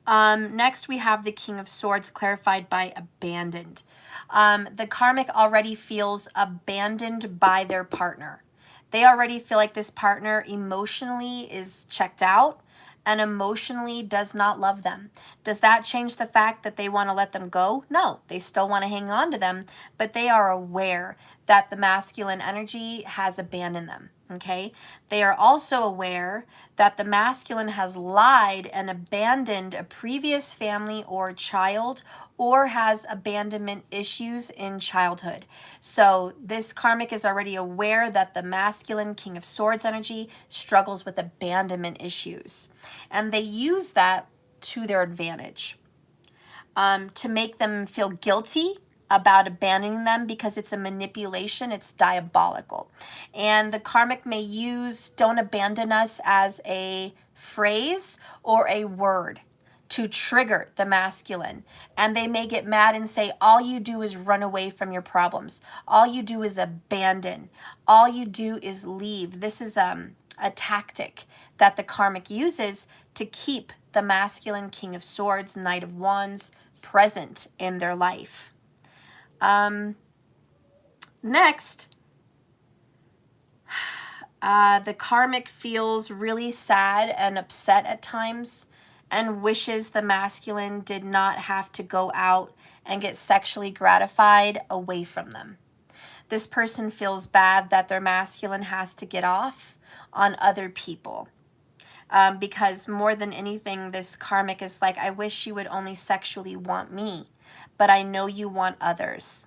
Next, we have the King of Swords clarified by abandoned. The karmic already feels abandoned by their partner. They already feel like this partner emotionally is checked out and emotionally does not love them. Does that change the fact that they want to let them go? No, they still want to hang on to them, but they are aware that the masculine energy has abandoned them. Okay, they are also aware that the masculine has lied and abandoned a previous family or child, or has abandonment issues in childhood. So this karmic is already aware that the masculine King of Swords energy struggles with abandonment issues, and they use that to their advantage, to make them feel guilty about abandoning them, because it's a manipulation, it's diabolical. And the karmic may use "don't abandon us" as a phrase or a word to trigger the masculine. And they may get mad and say, all you do is run away from your problems. All you do is abandon. All you do is leave. This is a tactic that the karmic uses to keep the masculine King of Swords, Knight of Wands present in their life. Next, the karmic feels really sad and upset at times and wishes the masculine did not have to go out and get sexually gratified away from them. This person feels bad that their masculine has to get off on other people. Because more than anything, this karmic is like, I wish you would only sexually want me, but I know you want others.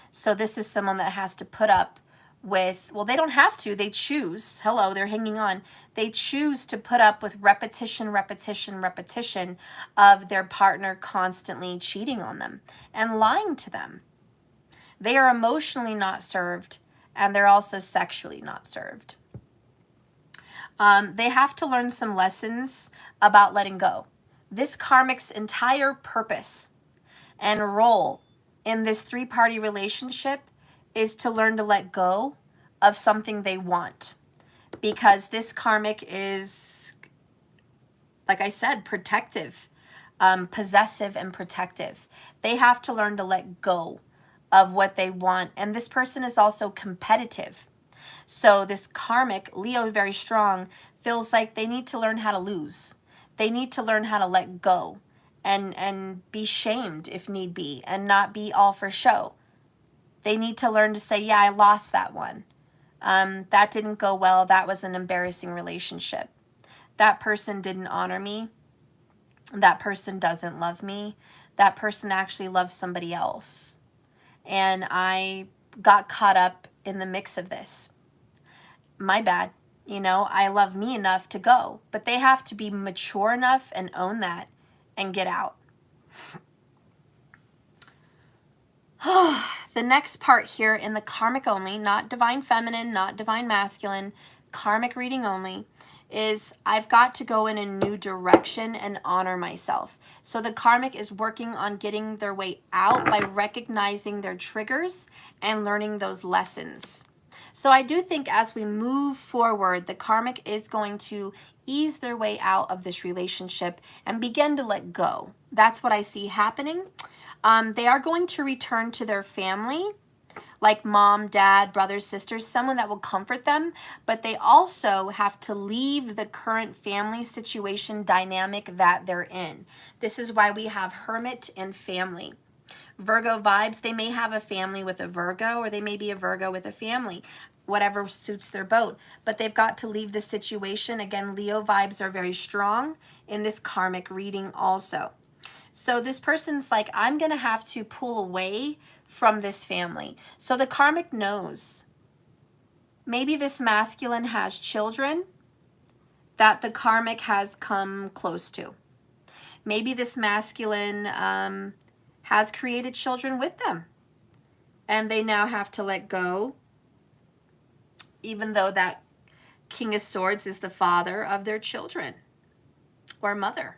So this is someone that has to put up with, well, they don't have to, they choose. Hello, they're hanging on. They choose to put up with repetition of their partner constantly cheating on them and lying to them. They are emotionally not served, and they're also sexually not served. They have to learn some lessons about letting go. This karmic's entire purpose and role in this three-party relationship is to learn to let go of something they want, because this karmic is, like I said, protective, possessive and protective. They have to learn to let go of what they want. And this person is also competitive. So this karmic, Leo, very strong, feels like they need to learn how to lose. They need to learn how to let go and be shamed if need be, and not be all for show. They need to learn to say, yeah, I lost that one. That didn't go well. That was an embarrassing relationship. That person didn't honor me. That person doesn't love me. That person actually loves somebody else. And I got caught up in the mix of this. My bad. You know, I love me enough to go. But they have to be mature enough and own that and get out. The next part here in the karmic only, not divine feminine, not divine masculine, karmic reading only, is I've got to go in a new direction and honor myself. So the karmic is working on getting their way out by recognizing their triggers and learning those lessons. So I do think as we move forward, the karmic is going to ease their way out of this relationship and begin to let go. That's what I see happening. They are going to return to their family, like mom, dad, brothers, sisters, someone that will comfort them, but they also have to leave the current family situation dynamic that they're in. This is why we have hermit and family. Virgo vibes, they may have a family with a Virgo, or they may be a Virgo with a family, whatever suits their boat, but they've got to leave the situation. Again, Leo vibes are very strong in this karmic reading also. So this person's like, I'm going to have to pull away from this family. So the karmic knows maybe this masculine has children that the karmic has come close to. Maybe this masculine has created children with them, and they now have to let go, even though that King of Swords is the father of their children or mother.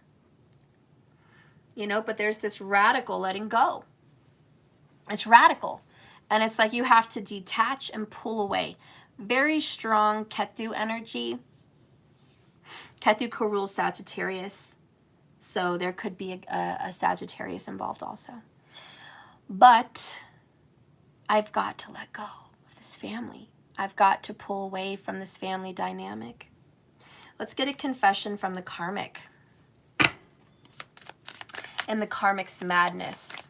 You know, but there's this radical letting go. It's radical. And it's like you have to detach and pull away. Very strong Ketu energy. Ketu co-rules Sagittarius. So there could be a Sagittarius involved also. But I've got to let go of this family. I've got to pull away from this family dynamic. Let's get a confession from the karmic. And the karmic's madness.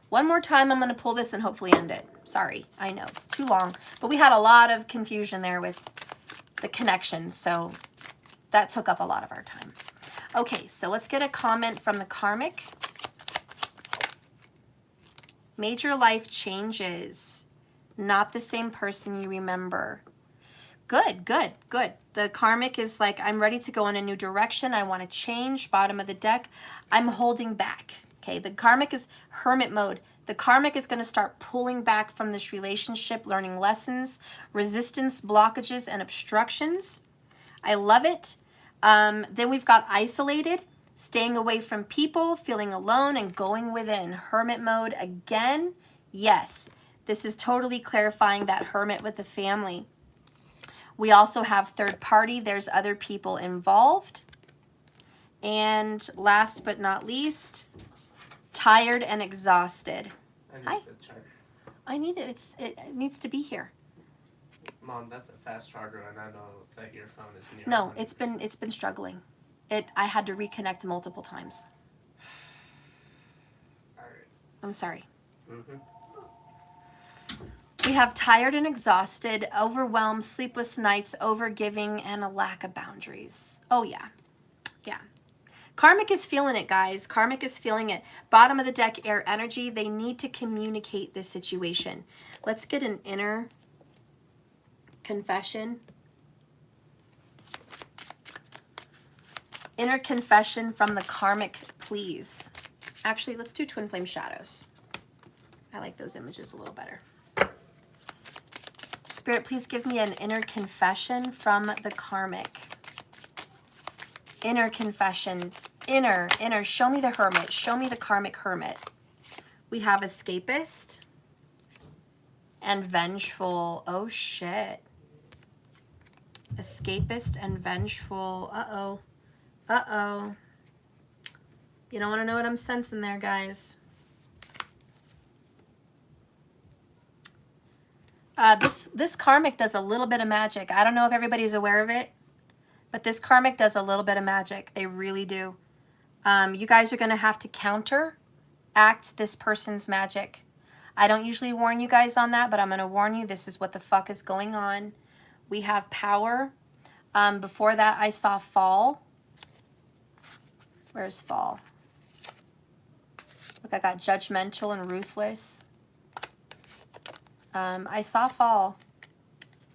One more time, I'm going to pull this and hopefully end it. Sorry, I know it's too long. But we had a lot of confusion there with the connections. So that took up a lot of our time. Okay, so let's get a comment from the karmic. Major life changes. Not the same person you remember. Good, good, good. The karmic is like, I'm ready to go in a new direction. I want to change. Bottom of the deck. I'm holding back. Okay, the karmic is hermit mode. The karmic is going to start pulling back from this relationship, learning lessons, resistance, blockages, and obstructions. I love it. Then we've got isolated, staying away from people, feeling alone, and going within. Hermit mode again. Yes, this is totally clarifying that hermit with the family. We also have third party. There's other people involved. And last but not least, tired and exhausted. I need the charger. I need it. It needs to be here. Mom, that's a fast charger, and I know that your phone is near. No, it's been struggling. I had to reconnect multiple times. All right. I'm sorry. Mm-hmm. We have tired and exhausted, overwhelmed, sleepless nights, overgiving, and a lack of boundaries. Oh, yeah. Yeah. Karmic is feeling it, guys. Karmic is feeling it. Bottom of the deck, air energy. They need to communicate this situation. Let's get an inner confession. Inner confession from the karmic, please. Actually, let's do twin flame shadows. I like those images a little better. Spirit, please give me an inner confession from the karmic. Inner confession. Inner. Show me the hermit. Show me the karmic hermit. We have escapist and vengeful. Oh, shit. Escapist and vengeful. Uh-oh. Uh-oh. You don't want to know what I'm sensing there, guys. This karmic does a little bit of magic. I don't know if everybody's aware of it, but this karmic does a little bit of magic. They really do. You guys are going to have to counteract this person's magic. I don't usually warn you guys on that, but I'm going to warn you. This is what the fuck is going on. We have power. Before that, I saw fall. Where's fall? Look, I got judgmental and ruthless. I saw fall.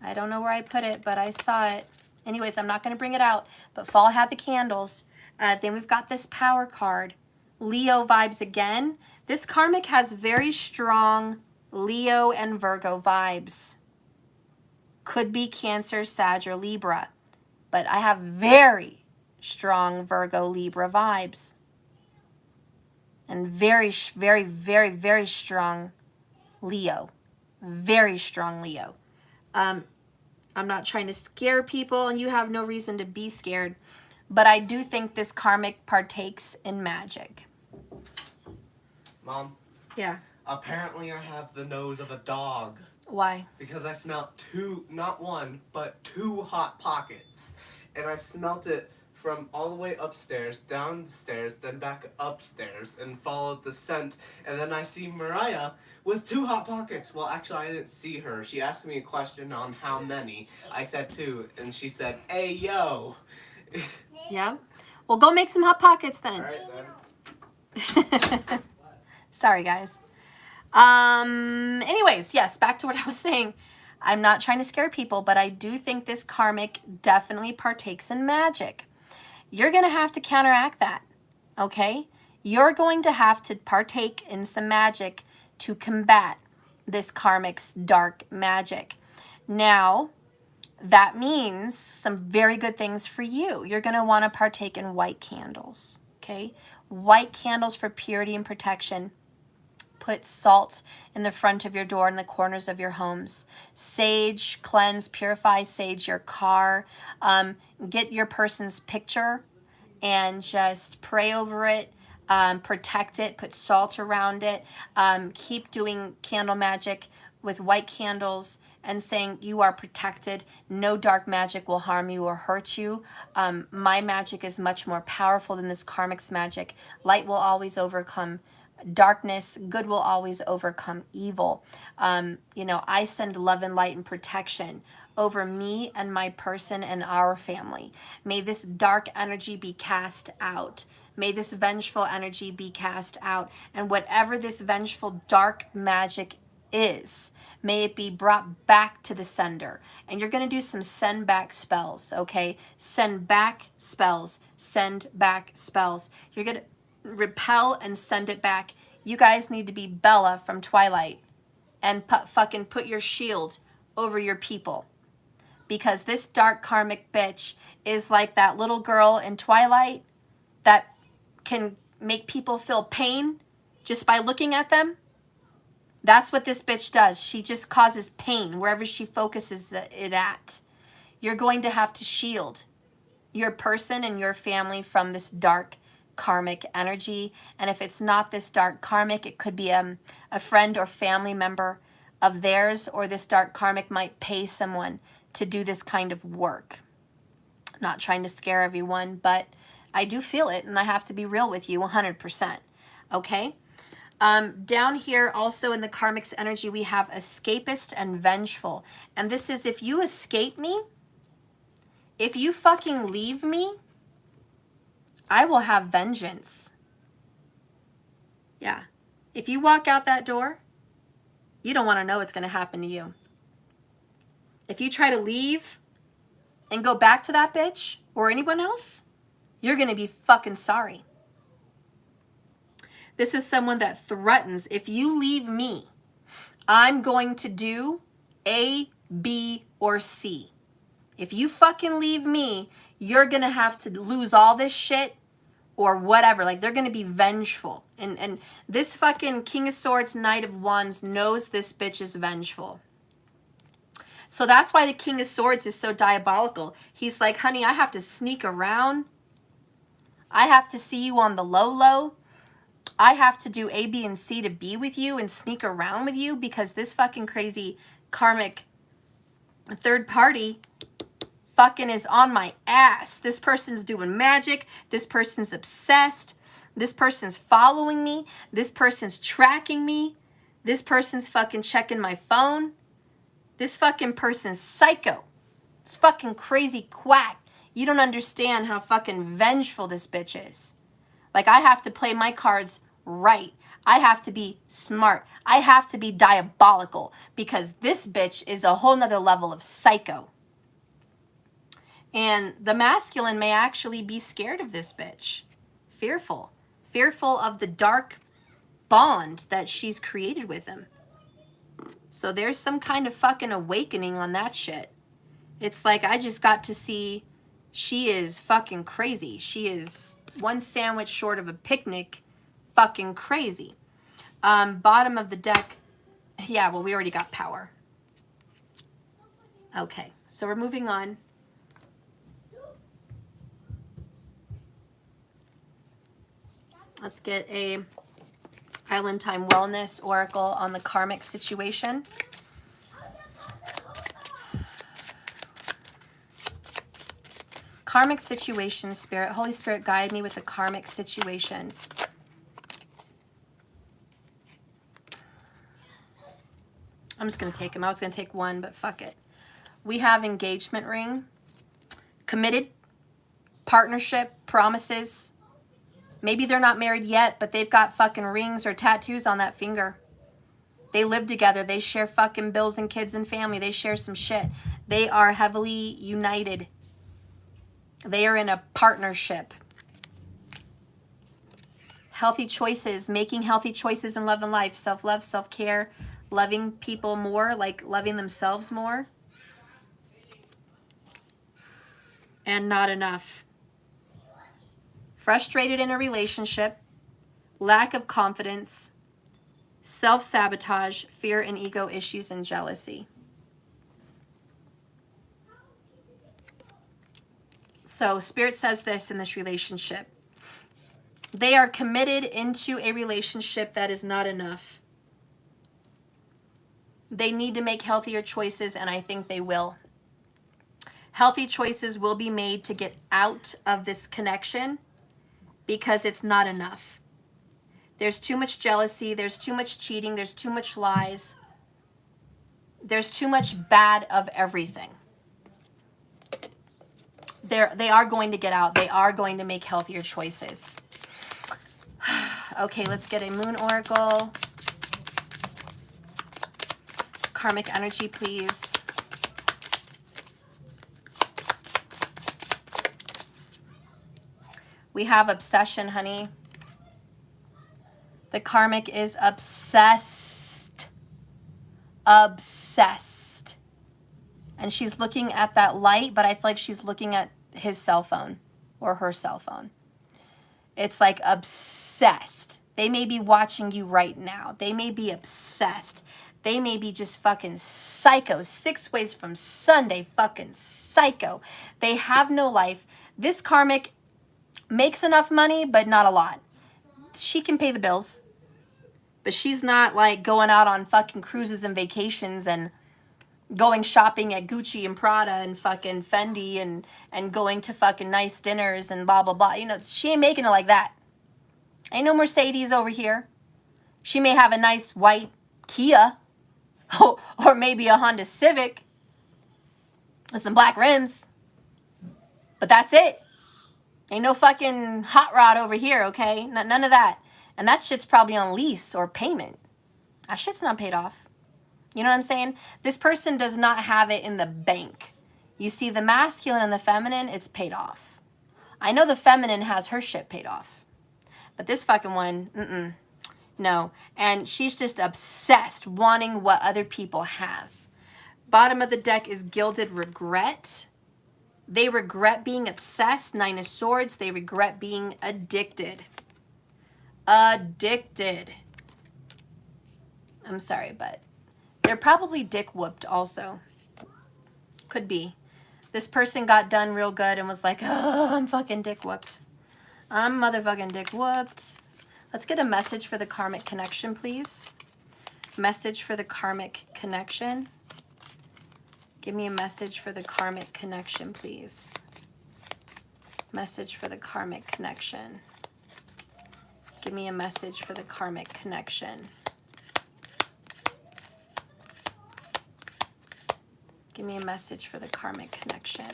I don't know where I put it, but I saw it. Anyways, I'm not going to bring it out, but fall had the candles. Then we've got this power card. Leo vibes again. This karmic has very strong Leo and Virgo vibes. Could be Cancer, Sag, or Libra. But I have very strong Virgo, Libra vibes. And very, very, very, very strong Leo. Very strong Leo. I'm not trying to scare people, and you have no reason to be scared. But I do think this karmic partakes in magic. Mom? Yeah. Apparently I have the nose of a dog. Why? Because I smelled not one, but two hot pockets. And I smelt it from all the way upstairs, downstairs, then back upstairs, and followed the scent. And then I see Mariah with two hot pockets. Well, actually, I didn't see her. She asked me a question on how many. I said 2, and she said, "Hey, yo." Yeah? Well, go make some hot pockets then. All right, then. Sorry, guys. Anyways, yes, back to what I was saying. I'm not trying to scare people, but I do think this karmic definitely partakes in magic. You're going to have to counteract that, okay? You're going to have to partake in some magic to combat this karmic's dark magic. Now, that means some very good things for you. You're going to want to partake in white candles, okay? White candles for purity and protection. Put salt in the front of your door and the corners of your homes. Sage, cleanse, purify, sage your car. Get your person's picture and just pray over it. Protect it, put salt around it. Keep doing candle magic with white candles and saying you are protected. No dark magic will harm you or hurt you. My magic is much more powerful than this karmic's magic. Light will always overcome darkness. Good will always overcome evil. You know, I send love and light and protection over me and my person and our family. May this dark energy be cast out. May this vengeful energy be cast out. And whatever this vengeful dark magic is, may it be brought back to the sender. And you're going to do some send back spells, okay? Send back spells. Send back spells. You're going to repel and send it back. You guys need to be Bella from Twilight and fucking put your shield over your people. Because this dark karmic bitch is like that little girl in Twilight that can make people feel pain just by looking at them. That's what this bitch does. She just causes pain wherever she focuses it at. You're going to have to shield your person and your family from this dark karmic energy. And if it's not this dark karmic, it could be a friend or family member of theirs, or this dark karmic might pay someone to do this kind of work. Not trying to scare everyone, but I do feel it, and I have to be real with you 100%. Okay? Down here also in the karmic's energy, we have escapist and vengeful. And this is if you escape me, if you fucking leave me, I will have vengeance. Yeah. If you walk out that door, you don't want to know what's going to happen to you. If you try to leave and go back to that bitch or anyone else, you're going to be fucking sorry. This is someone that threatens, if you leave me, I'm going to do A, B, or C. If you fucking leave me, you're going to have to lose all this shit or whatever. Like, they're going to be vengeful. And this fucking King of Swords, Knight of Wands knows this bitch is vengeful. So that's why the King of Swords is so diabolical. He's like, honey, I have to sneak around. I have to see you on the low. I have to do A, B, and C to be with you and sneak around with you because this fucking crazy karmic third party fucking is on my ass. This person's doing magic. This person's obsessed. This person's following me. This person's tracking me. This person's fucking checking my phone. This fucking person's psycho. It's fucking crazy quack. You don't understand how fucking vengeful this bitch is. Like, I have to play my cards right. I have to be smart. I have to be diabolical because this bitch is a whole nother level of psycho. And the masculine may actually be scared of this bitch. Fearful. Fearful of the dark bond that she's created with him. So there's some kind of fucking awakening on that shit. It's like I just got to see she is fucking crazy. She is one sandwich short of a picnic fucking crazy. Bottom of the deck. Yeah, well, we already got power. Okay, so we're moving on. Let's get a Island Time Wellness Oracle on the karmic situation. Karmic situation, Spirit. Holy Spirit, guide me with the karmic situation. I'm just going to take them. I was going to take one, but fuck it. We have engagement ring, committed, partnership, promises. Maybe they're not married yet, but they've got fucking rings or tattoos on that finger. They live together. They share fucking bills and kids and family. They share some shit. They are heavily united. They are in a partnership. Healthy choices, making healthy choices in love and life. Self-love, self-care, loving people more, like loving themselves more. and not enough. Frustrated in a relationship, lack of confidence, self-sabotage, fear and ego issues, and jealousy. So Spirit says this in this relationship. They are committed into a relationship that is not enough. They need to make healthier choices, and I think they will. Healthy choices will be made to get out of this connection because it's not enough. There's too much jealousy. There's too much cheating. There's too much lies. There's too much bad of everything. They are going to get out. They are going to make healthier choices. Okay, let's get a moon oracle. Karmic energy, please. We have obsession, honey. The karmic is obsessed. Obsessed. And she's looking at that light, but I feel like she's looking at his cell phone or her cell phone. It's like obsessed. They may be watching you right now. They may be obsessed. They may be just fucking psycho. 6 ways from Sunday, fucking psycho. They have no life. This karmic makes enough money, but not a lot. She can pay the bills, but she's not like going out on fucking cruises and vacations and going shopping at Gucci and Prada and fucking Fendi and going to fucking nice dinners and blah, blah, blah. You know, she ain't making it like that. Ain't no Mercedes over here. She may have a nice white Kia or maybe a Honda Civic with some black rims, but that's it. Ain't no fucking hot rod over here, okay? None of that. And that shit's probably on lease or payment. That shit's not paid off. You know what I'm saying? This person does not have it in the bank. You see, the masculine and the feminine, it's paid off. I know the feminine has her shit paid off. But this fucking one, no. And she's just obsessed, wanting what other people have. Bottom of the deck is gilded regret. They regret being obsessed. 9 of Swords. They regret being addicted. Addicted. I'm sorry, but they're probably dick whooped also. Could be. This person got done real good and was like, oh, I'm fucking dick whooped. I'm motherfucking dick whooped. Let's get a message for the karmic connection, please. Message for the karmic connection. Give me a message for the karmic connection, please. Message for the karmic connection. Give me a message for the karmic connection. Give me a message for the karmic connection.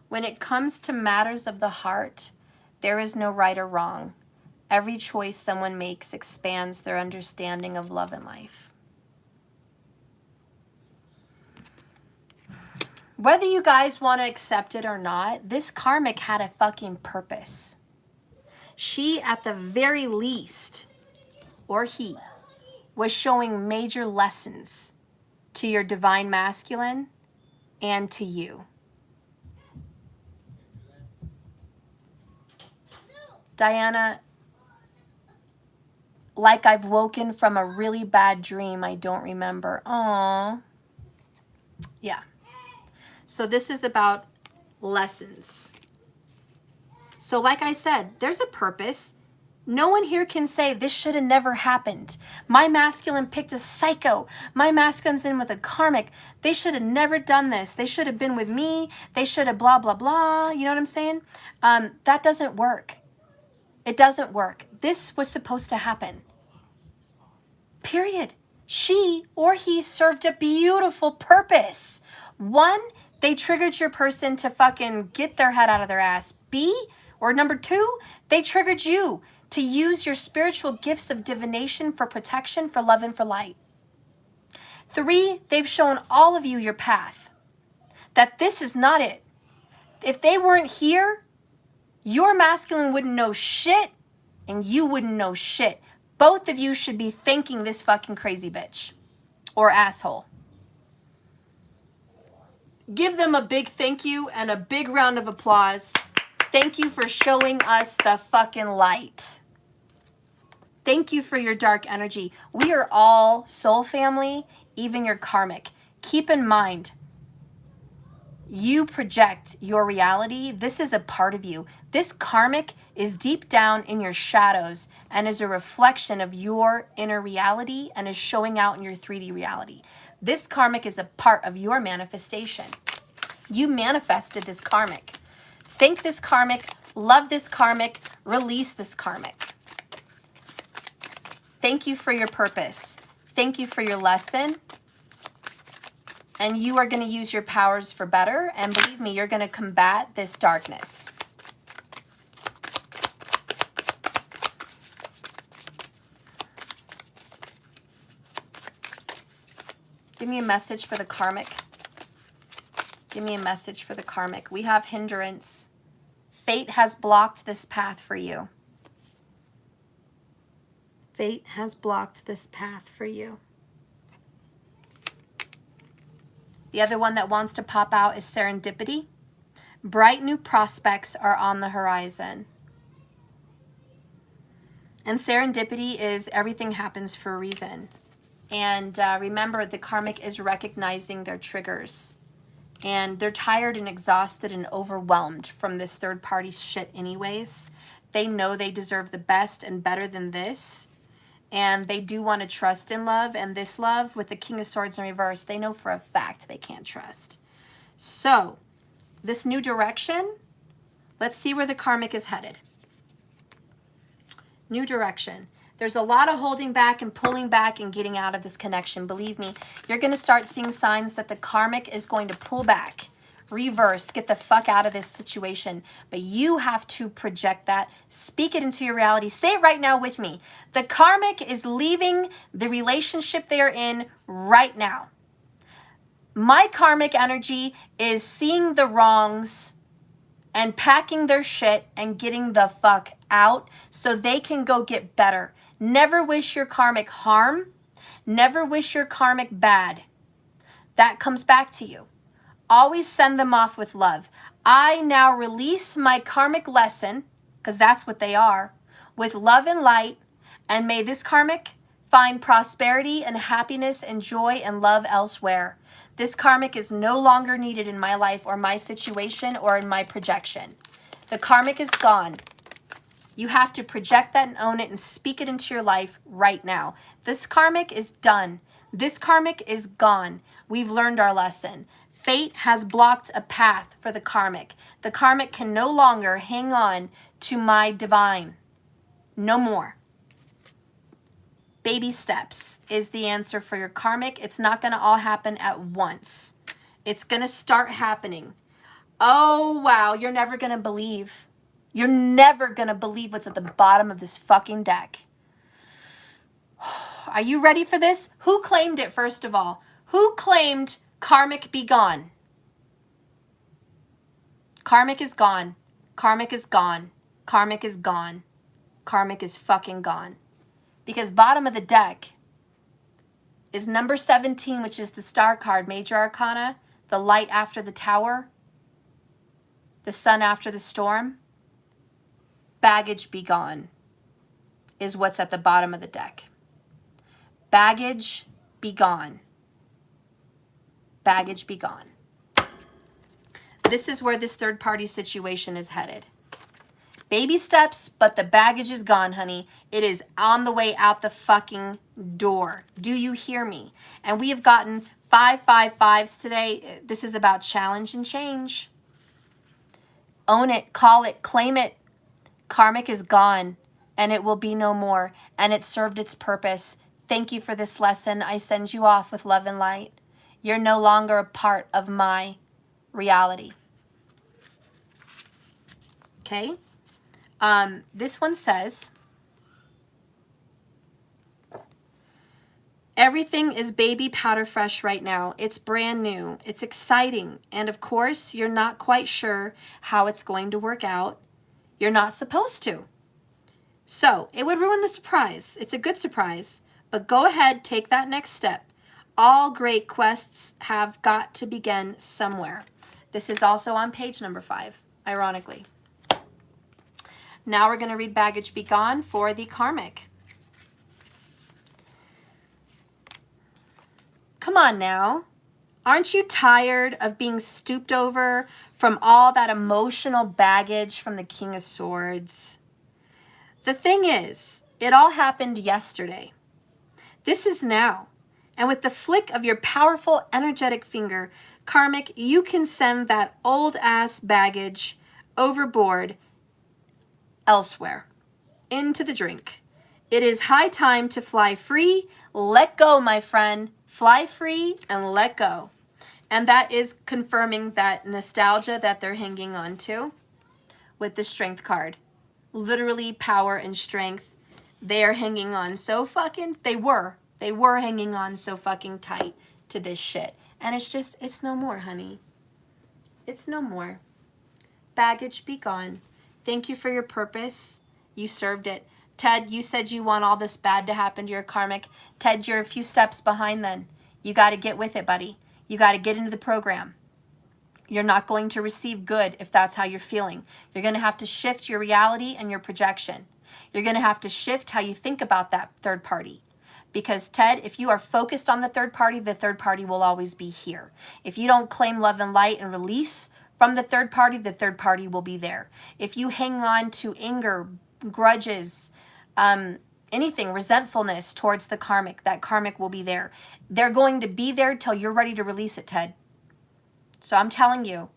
When it comes to matters of the heart, there is no right or wrong. Every choice someone makes expands their understanding of love and life. Whether you guys want to accept it or not, this karmic had a fucking purpose. She, at the very least, or he, was showing major lessons to your divine masculine and to you. Diana, like I've woken from a really bad dream I don't remember. Aww. Yeah. So this is about lessons. So like I said, there's a purpose. No one here can say this should have never happened. My masculine picked a psycho. My masculine's in with a karmic. They should have never done this. They should have been with me. They should have blah, blah, blah. You know what I'm saying? That doesn't work. It doesn't work. This was supposed to happen. Period. She or he served a beautiful purpose. 1, they triggered your person to fucking get their head out of their ass. B, or number 2, they triggered you to use your spiritual gifts of divination for protection, for love, and for light. 3, they've shown all of you your path. That this is not it. If they weren't here, your masculine wouldn't know shit, and you wouldn't know shit. Both of you should be thanking this fucking crazy bitch or asshole. Give them a big thank you and a big round of applause. Thank you for showing us the fucking light. Thank you for your dark energy. We are all soul family, even your karmic. Keep in mind, you project your reality. This is a part of you. This karmic is deep down in your shadows and is a reflection of your inner reality and is showing out in your 3D reality. This karmic is a part of your manifestation. You manifested this karmic. Thank this karmic, love this karmic, release this karmic. Thank you for your purpose. Thank you for your lesson. And you are going to use your powers for better. And believe me, you're going to combat this darkness. Give me a message for the karmic. Give me a message for the karmic. We have hindrance. Fate has blocked this path for you. Fate has blocked this path for you. The other one that wants to pop out is serendipity. Bright new prospects are on the horizon. And serendipity is everything happens for a reason. And remember, the karmic is recognizing their triggers. And they're tired and exhausted and overwhelmed from this third party shit anyways. They know they deserve the best and better than this. And they do want to trust in love. And this love with the King of Swords in reverse, they know for a fact they can't trust. So, this new direction, let's see where the karmic is headed. New direction. There's a lot of holding back and pulling back and getting out of this connection. Believe me, you're going to start seeing signs that the karmic is going to pull back, reverse, get the fuck out of this situation. But you have to project that, speak it into your reality. Say it right now with me. The karmic is leaving the relationship they're in right now. My karmic energy is seeing the wrongs and packing their shit and getting the fuck out so they can go get better. Never wish your karmic harm. Never wish your karmic bad. That comes back to you. Always send them off with love. I now release my karmic lesson, because that's what they are, with love and light, and may this karmic find prosperity and happiness and joy and love elsewhere. This karmic is no longer needed in my life or my situation or in my projection. The karmic is gone. You have to project that and own it and speak it into your life right now. This karmic is done. This karmic is gone. We've learned our lesson. Fate has blocked a path for the karmic. The karmic can no longer hang on to my divine. No more. Baby steps is the answer for your karmic. It's not going to all happen at once. It's going to start happening. Oh, wow. You're never going to believe. You're never going to believe what's at the bottom of this fucking deck. Are you ready for this? Who claimed it, first of all? Who claimed karmic be gone? Karmic is gone. Karmic is gone. Karmic is gone. Karmic is fucking gone. Because bottom of the deck is number 17, which is the star card, Major Arcana, the light after the tower, the sun after the storm. Baggage be gone is what's at the bottom of the deck. Baggage be gone. Baggage be gone. This is where this third party situation is headed. Baby steps, but the baggage is gone, honey. It is on the way out the fucking door. Do you hear me? And we have gotten 555s today. This is about challenge and change. Own it, call it, claim it. Karmic is gone, and it will be no more, and it served its purpose. Thank you for this lesson. I send you off with love and light. You're no longer a part of my reality. Okay? This one says, everything is baby powder fresh right now. It's brand new. It's exciting. And of course, you're not quite sure how it's going to work out. You're not supposed to. So it would ruin the surprise. It's a good surprise, but go ahead, take that next step. All great quests have got to begin somewhere. This is also on page number 5, ironically. Now we're going to read Baggage Be Gone for the karmic. Come on now. Aren't you tired of being stooped over from all that emotional baggage from the King of Swords? The thing is, it all happened yesterday. This is now. And with the flick of your powerful, energetic finger, karmic, you can send that old-ass baggage overboard elsewhere, into the drink. It is high time to fly free. Let go, my friend. Fly free and let go. And that is confirming that nostalgia that they're hanging on to with the strength card. Literally power and strength. They are hanging on so fucking, they were hanging on so fucking tight to this shit. And it's no more, honey. It's no more. Baggage be gone. Thank you for your purpose. You served it. Ted, you said you want all this bad to happen to your karmic. Ted, you're a few steps behind then. You got to get with it, buddy. You got to get into the program. You're not going to receive good if that's how you're feeling. You're going to have to shift your reality and your projection. You're going to have to shift how you think about that third party. Because Ted, if you are focused on the third party will always be here. If you don't claim love and light and release from the third party will be there. If you hang on to anger, grudges, anything, resentfulness towards the karmic, that karmic will be there. They're going to be there till you're ready to release it, Ted. So I'm telling you,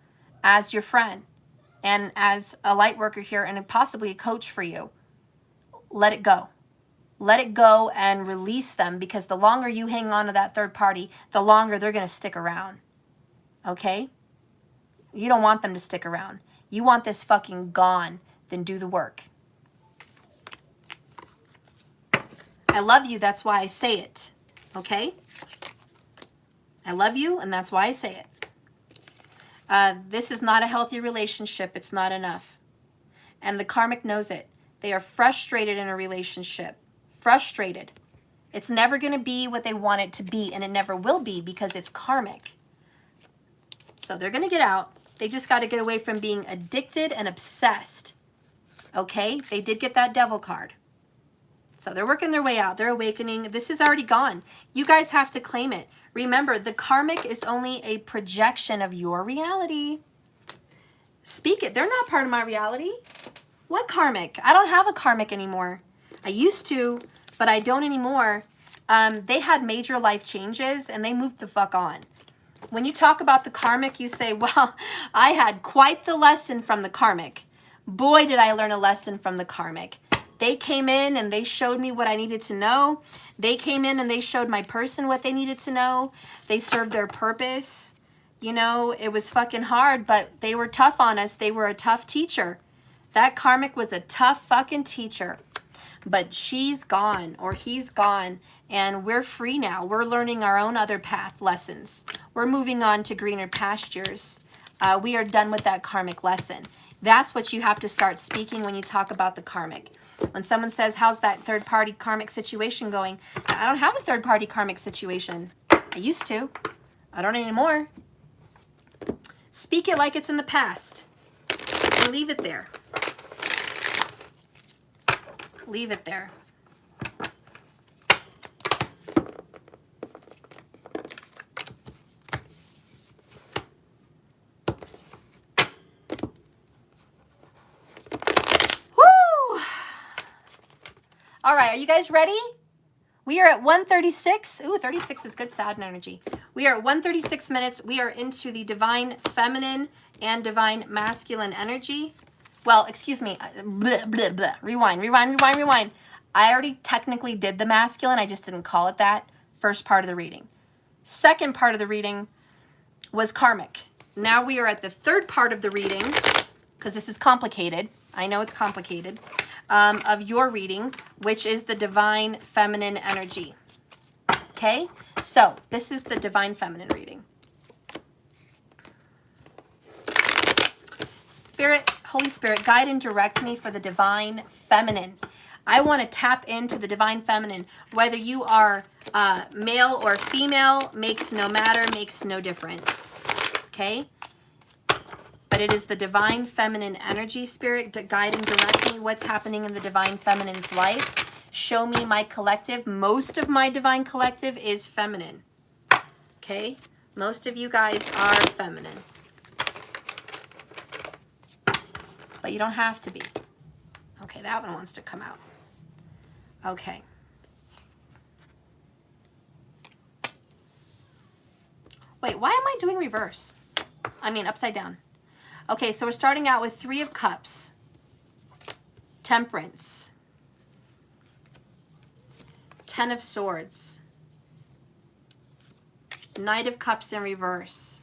as your friend and as a light worker here and possibly a coach for you, let it go. Let it go and release them, because the longer you hang on to that third party, the longer they're going to stick around. Okay? You don't want them to stick around. You want this fucking gone. Then do the work. I love you, that's why I say it. Okay? I love you, and that's why I say it. This is not a healthy relationship. It's not enough. And the karmic knows it. They are frustrated in a relationship. Frustrated. It's never going to be what they want it to be, and it never will be, because it's karmic. So they're going to get out. They just got to get away from being addicted and obsessed. Okay? They did get that devil card. So they're working their way out. They're awakening. This is already gone. You guys have to claim it. Remember, the karmic is only a projection of your reality. Speak it. They're not part of my reality. What karmic? I don't have a karmic anymore. I used to, but I don't anymore. They had major life changes and they moved the fuck on. When you talk about the karmic, you say, well, I had quite the lesson from the karmic. Boy, did I learn a lesson from the karmic. They came in and they showed me what I needed to know. They came in and they showed my person what they needed to know. They served their purpose. You know, it was fucking hard, but they were tough on us. They were a tough teacher. That karmic was a tough fucking teacher. But she's gone, or he's gone, and we're free now. We're learning our own other path lessons. We're moving on to greener pastures. We are done with that karmic lesson. That's what you have to start speaking when you talk about the karmic. When someone says, how's that third-party karmic situation going? I don't have a third-party karmic situation. I used to. I don't anymore. Speak it like it's in the past. And leave it there. Leave it there. Woo! All right, are you guys ready? We are at 136. Ooh, 36 is good Saturn energy. We are at 136 minutes. We are into the divine feminine and divine masculine energy. Well, excuse me. Blah, blah, blah. Rewind. I already technically did the masculine. I just didn't call it that. First part of the reading. Second part of the reading was karmic. Now we are at the third part of the reading, because this is complicated. I know it's complicated. Of your reading, which is the divine feminine energy. Okay? So, this is the divine feminine reading. Spirit, Holy Spirit, guide and direct me for the divine feminine. I want to tap into the divine feminine. Whether you are male or female, makes no matter, makes no difference. Okay? But it is the divine feminine energy, spirit, to guide and direct me what's happening in the divine feminine's life. Show me my collective. Most of my divine collective is feminine. Okay? Most of you guys are feminine. But you don't have to be. Okay, that one wants to come out. Okay. Wait, why am I doing reverse? I mean, upside down. Okay, so we're starting out with 3 of Cups, Temperance, 10 of Swords, Knight of Cups in reverse,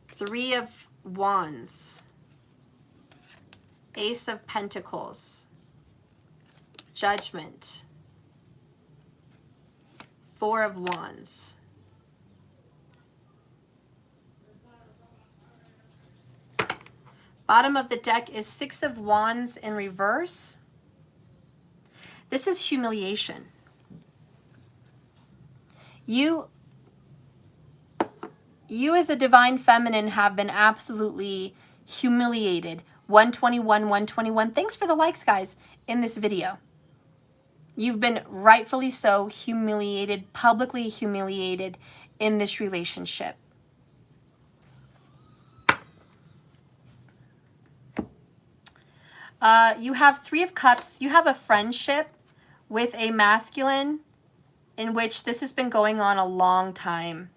3 of Wands, Ace of Pentacles, Judgment, 4 of Wands. Bottom of the deck is 6 of Wands in reverse. This is humiliation. You as a divine feminine have been absolutely humiliated. 121, 121. Thanks for the likes, guys, in this video. You've been rightfully so humiliated, publicly humiliated in this relationship. You have 3 of Cups. You have a friendship with a masculine in which this has been going on a long time.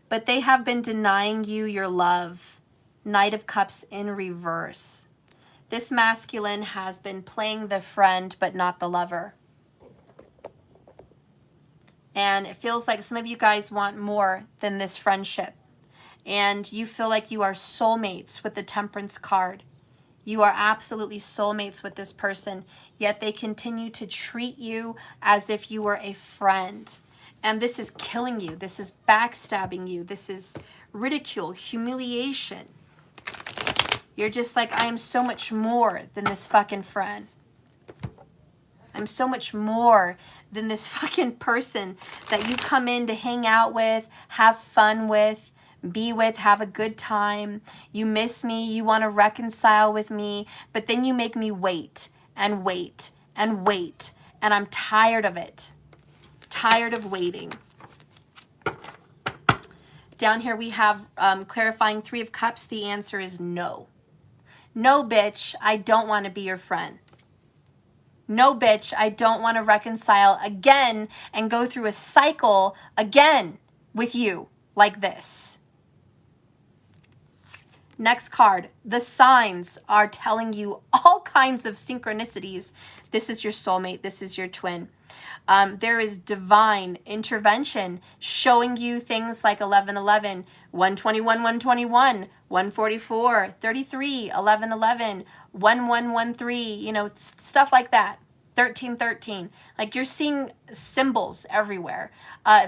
But they have been denying you your love. Knight of Cups in reverse. This masculine has been playing the friend but not the lover. And it feels like some of you guys want more than this friendship. And you feel like you are soulmates with the Temperance card. You are absolutely soulmates with this person, yet they continue to treat you as if you were a friend. And this is killing you. This is backstabbing you. This is ridicule, humiliation. You're just like, I am so much more than this fucking friend. I'm so much more than this fucking person that you come in to hang out with, have fun with, be with, have a good time. You miss me, you want to reconcile with me, but then you make me wait and wait and wait, and I'm tired of it. Tired of waiting. Down here we have clarifying 3 of Cups. The answer is no. No, bitch, I don't want to be your friend. No, bitch, I don't want to reconcile again and go through a cycle again with you like this. Next card, the signs are telling you all kinds of synchronicities. This is your soulmate. This is your twin. There is divine intervention showing you things like 1111, 121, 121, 144, 33, 1111, 1113, you know, stuff like that. 1313. Like you're seeing symbols everywhere.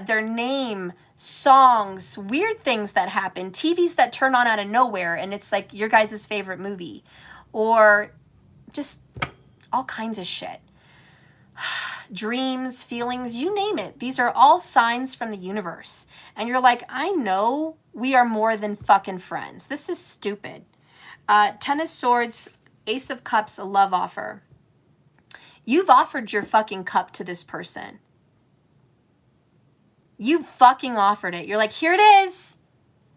Their name, songs, weird things that happen, TVs that turn on out of nowhere and it's like your guys' favorite movie, or just all kinds of shit. Dreams, feelings, you name it. These are all signs from the universe. And you're like, I know we are more than fucking friends. This is stupid. 10 of Swords, Ace of Cups, a love offer. You've offered your fucking cup to this person. You fucking offered it. You're like, here it is.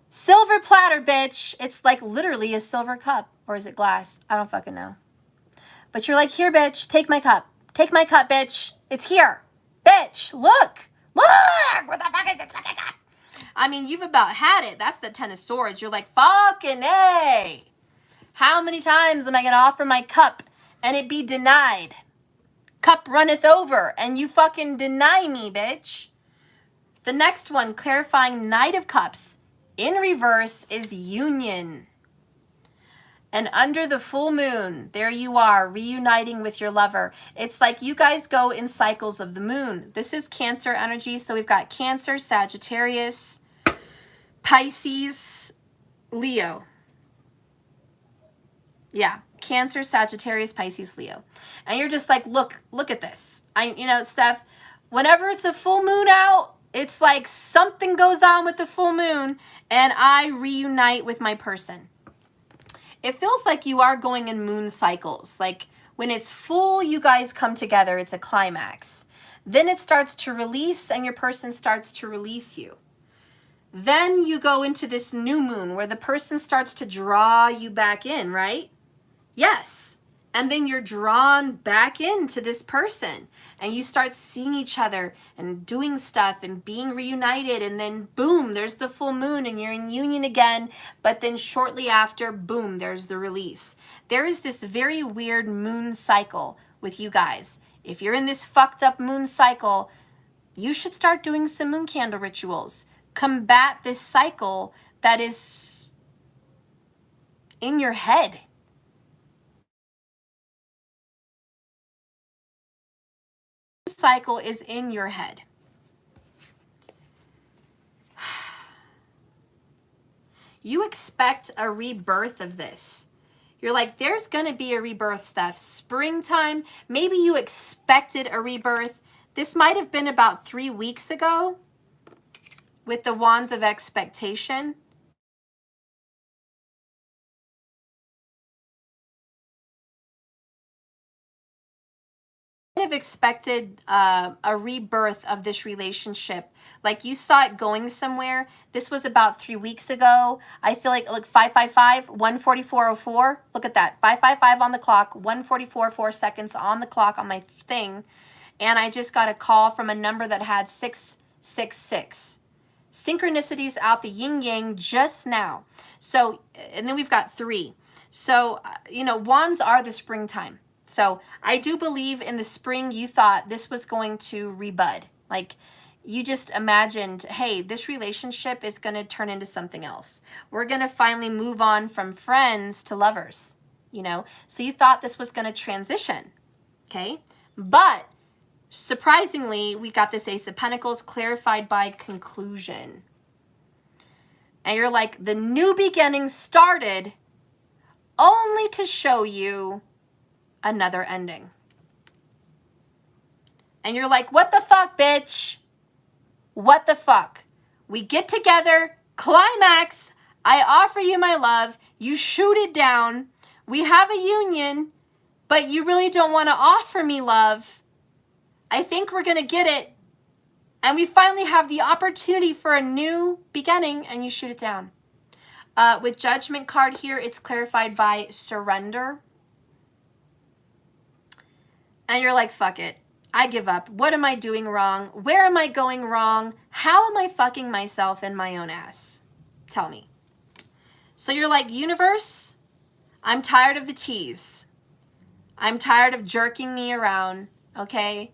Silver platter, bitch. It's like literally a silver cup. Or is it glass? I don't fucking know. But you're like, here, bitch. Take my cup. Take my cup, bitch. It's here. Bitch, look. Look. What the fuck is this fucking cup? I mean, you've about had it. That's the 10 of Swords. You're like, fucking A. How many times am I going to offer my cup and it be denied? Cup runneth over and you fucking deny me, bitch. The next one, clarifying Knight of Cups in reverse, is union. And under the full moon, there you are, reuniting with your lover. It's like you guys go in cycles of the moon. This is Cancer energy. So we've got Cancer, Sagittarius, Pisces, Leo. Yeah, Cancer, Sagittarius, Pisces, Leo. And you're just like, look at this. Steph, whenever it's a full moon out, it's like something goes on with the full moon and I reunite with my person. It feels like you are going in moon cycles. Like when it's full, you guys come together. It's a climax. Then it starts to release and your person starts to release you. Then you go into this new moon where the person starts to draw you back in, right? Yes. And then you're drawn back into this person and you start seeing each other and doing stuff and being reunited. And then boom, there's the full moon and you're in union again. But then shortly after, boom, there's the release. There is this very weird moon cycle with you guys. If you're in this fucked up moon cycle, you should start doing some moon candle rituals. Combat this cycle that is in your head. Cycle is in your head. You expect a rebirth of this. You're like, there's going to be a rebirth, Steph. Springtime, maybe you expected a rebirth. This might have been about 3 weeks ago with the wands of expectation. Have expected a rebirth of this relationship. Like you saw it going somewhere. This was about 3 weeks ago. I feel like, look, 555, 144.04. Look at that. 555 on the clock, 144.4 seconds on the clock on my thing. And I just got a call from a number that had 666. Synchronicities out the yin yang just now. So, and then we've got 3. So, wands are the springtime. So I do believe in the spring you thought this was going to rebud. Like you just imagined, hey, this relationship is going to turn into something else. We're going to finally move on from friends to lovers, So you thought this was going to transition, okay? But surprisingly, we got this Ace of Pentacles clarified by conclusion. And you're like, the new beginning started only to show you another ending. And you're like, what the fuck, bitch? What the fuck? We get together, climax, I offer you my love, you shoot it down, we have a union, but you really don't want to offer me love. I think we're going to get it. And we finally have the opportunity for a new beginning, and you shoot it down. With Judgment card here, it's clarified by surrender. And you're like, fuck it. I give up. What am I doing wrong? Where am I going wrong? How am I fucking myself in my own ass? Tell me. So you're like, universe, I'm tired of the tease. I'm tired of jerking me around, okay?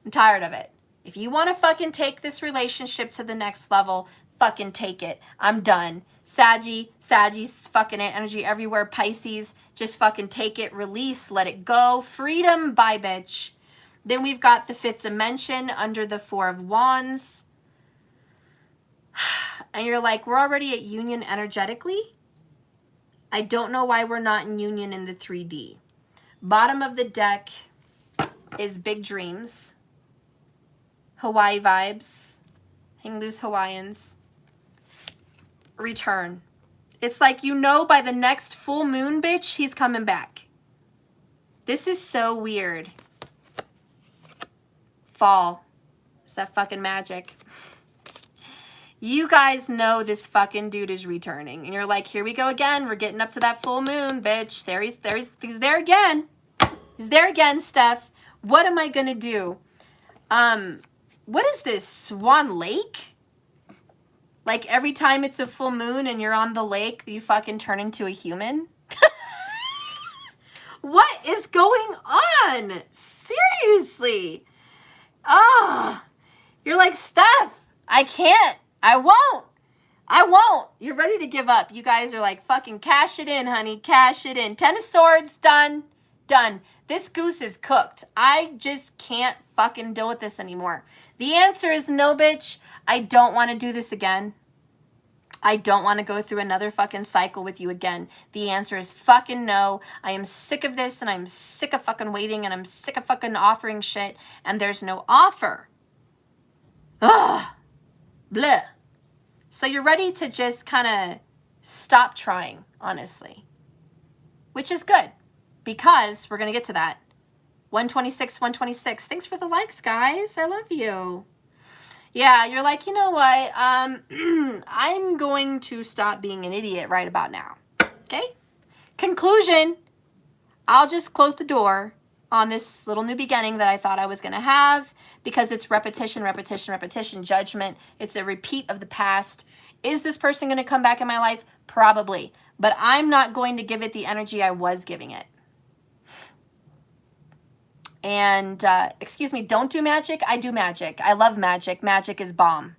I'm tired of it. If you want to fucking take this relationship to the next level, fucking take it. I'm done. Saggy's fucking energy everywhere. Pisces, just fucking take it, release, let it go. Freedom, bye, bitch. Then we've got the 5th dimension under the 4 of Wands. And you're like, we're already at union energetically? I don't know why we're not in union in the 3D. Bottom of the deck is big dreams. Hawaii vibes. Hang loose, Hawaiians. Return. It's like, by the next full moon, bitch, he's coming back. This is so weird. Fall. It's that fucking magic. You guys know this fucking dude is returning. And you're like, here we go again. We're getting up to that full moon, bitch. He's there again. He's there again, Steph. What am I gonna do? What is this? Swan Lake? Like every time it's a full moon and you're on the lake, you fucking turn into a human? What is going on? Seriously. You're like, Steph, I can't. I won't. You're ready to give up. You guys are like, fucking cash it in, honey. Cash it in. 10 of Swords, done. This goose is cooked. I just can't fucking deal with this anymore. The answer is no, bitch. I don't want to do this again. I don't want to go through another fucking cycle with you again. The answer is fucking no. I am sick of this, and I'm sick of fucking waiting, and I'm sick of fucking offering shit, and there's no offer. Ugh. Bleh. So you're ready to just kind of stop trying, honestly. Which is good, because we're going to get to that. 126, 126. Thanks for the likes, guys. I love you. Yeah, you're like, you know what? I'm going to stop being an idiot right about now. Okay? Conclusion. I'll just close the door on this little new beginning that I thought I was going to have, because it's repetition, repetition, repetition, judgment. It's a repeat of the past. Is this person going to come back in my life? Probably. But I'm not going to give it the energy I was giving it. And, excuse me, don't do magic. I do magic. I love magic. Magic is bomb.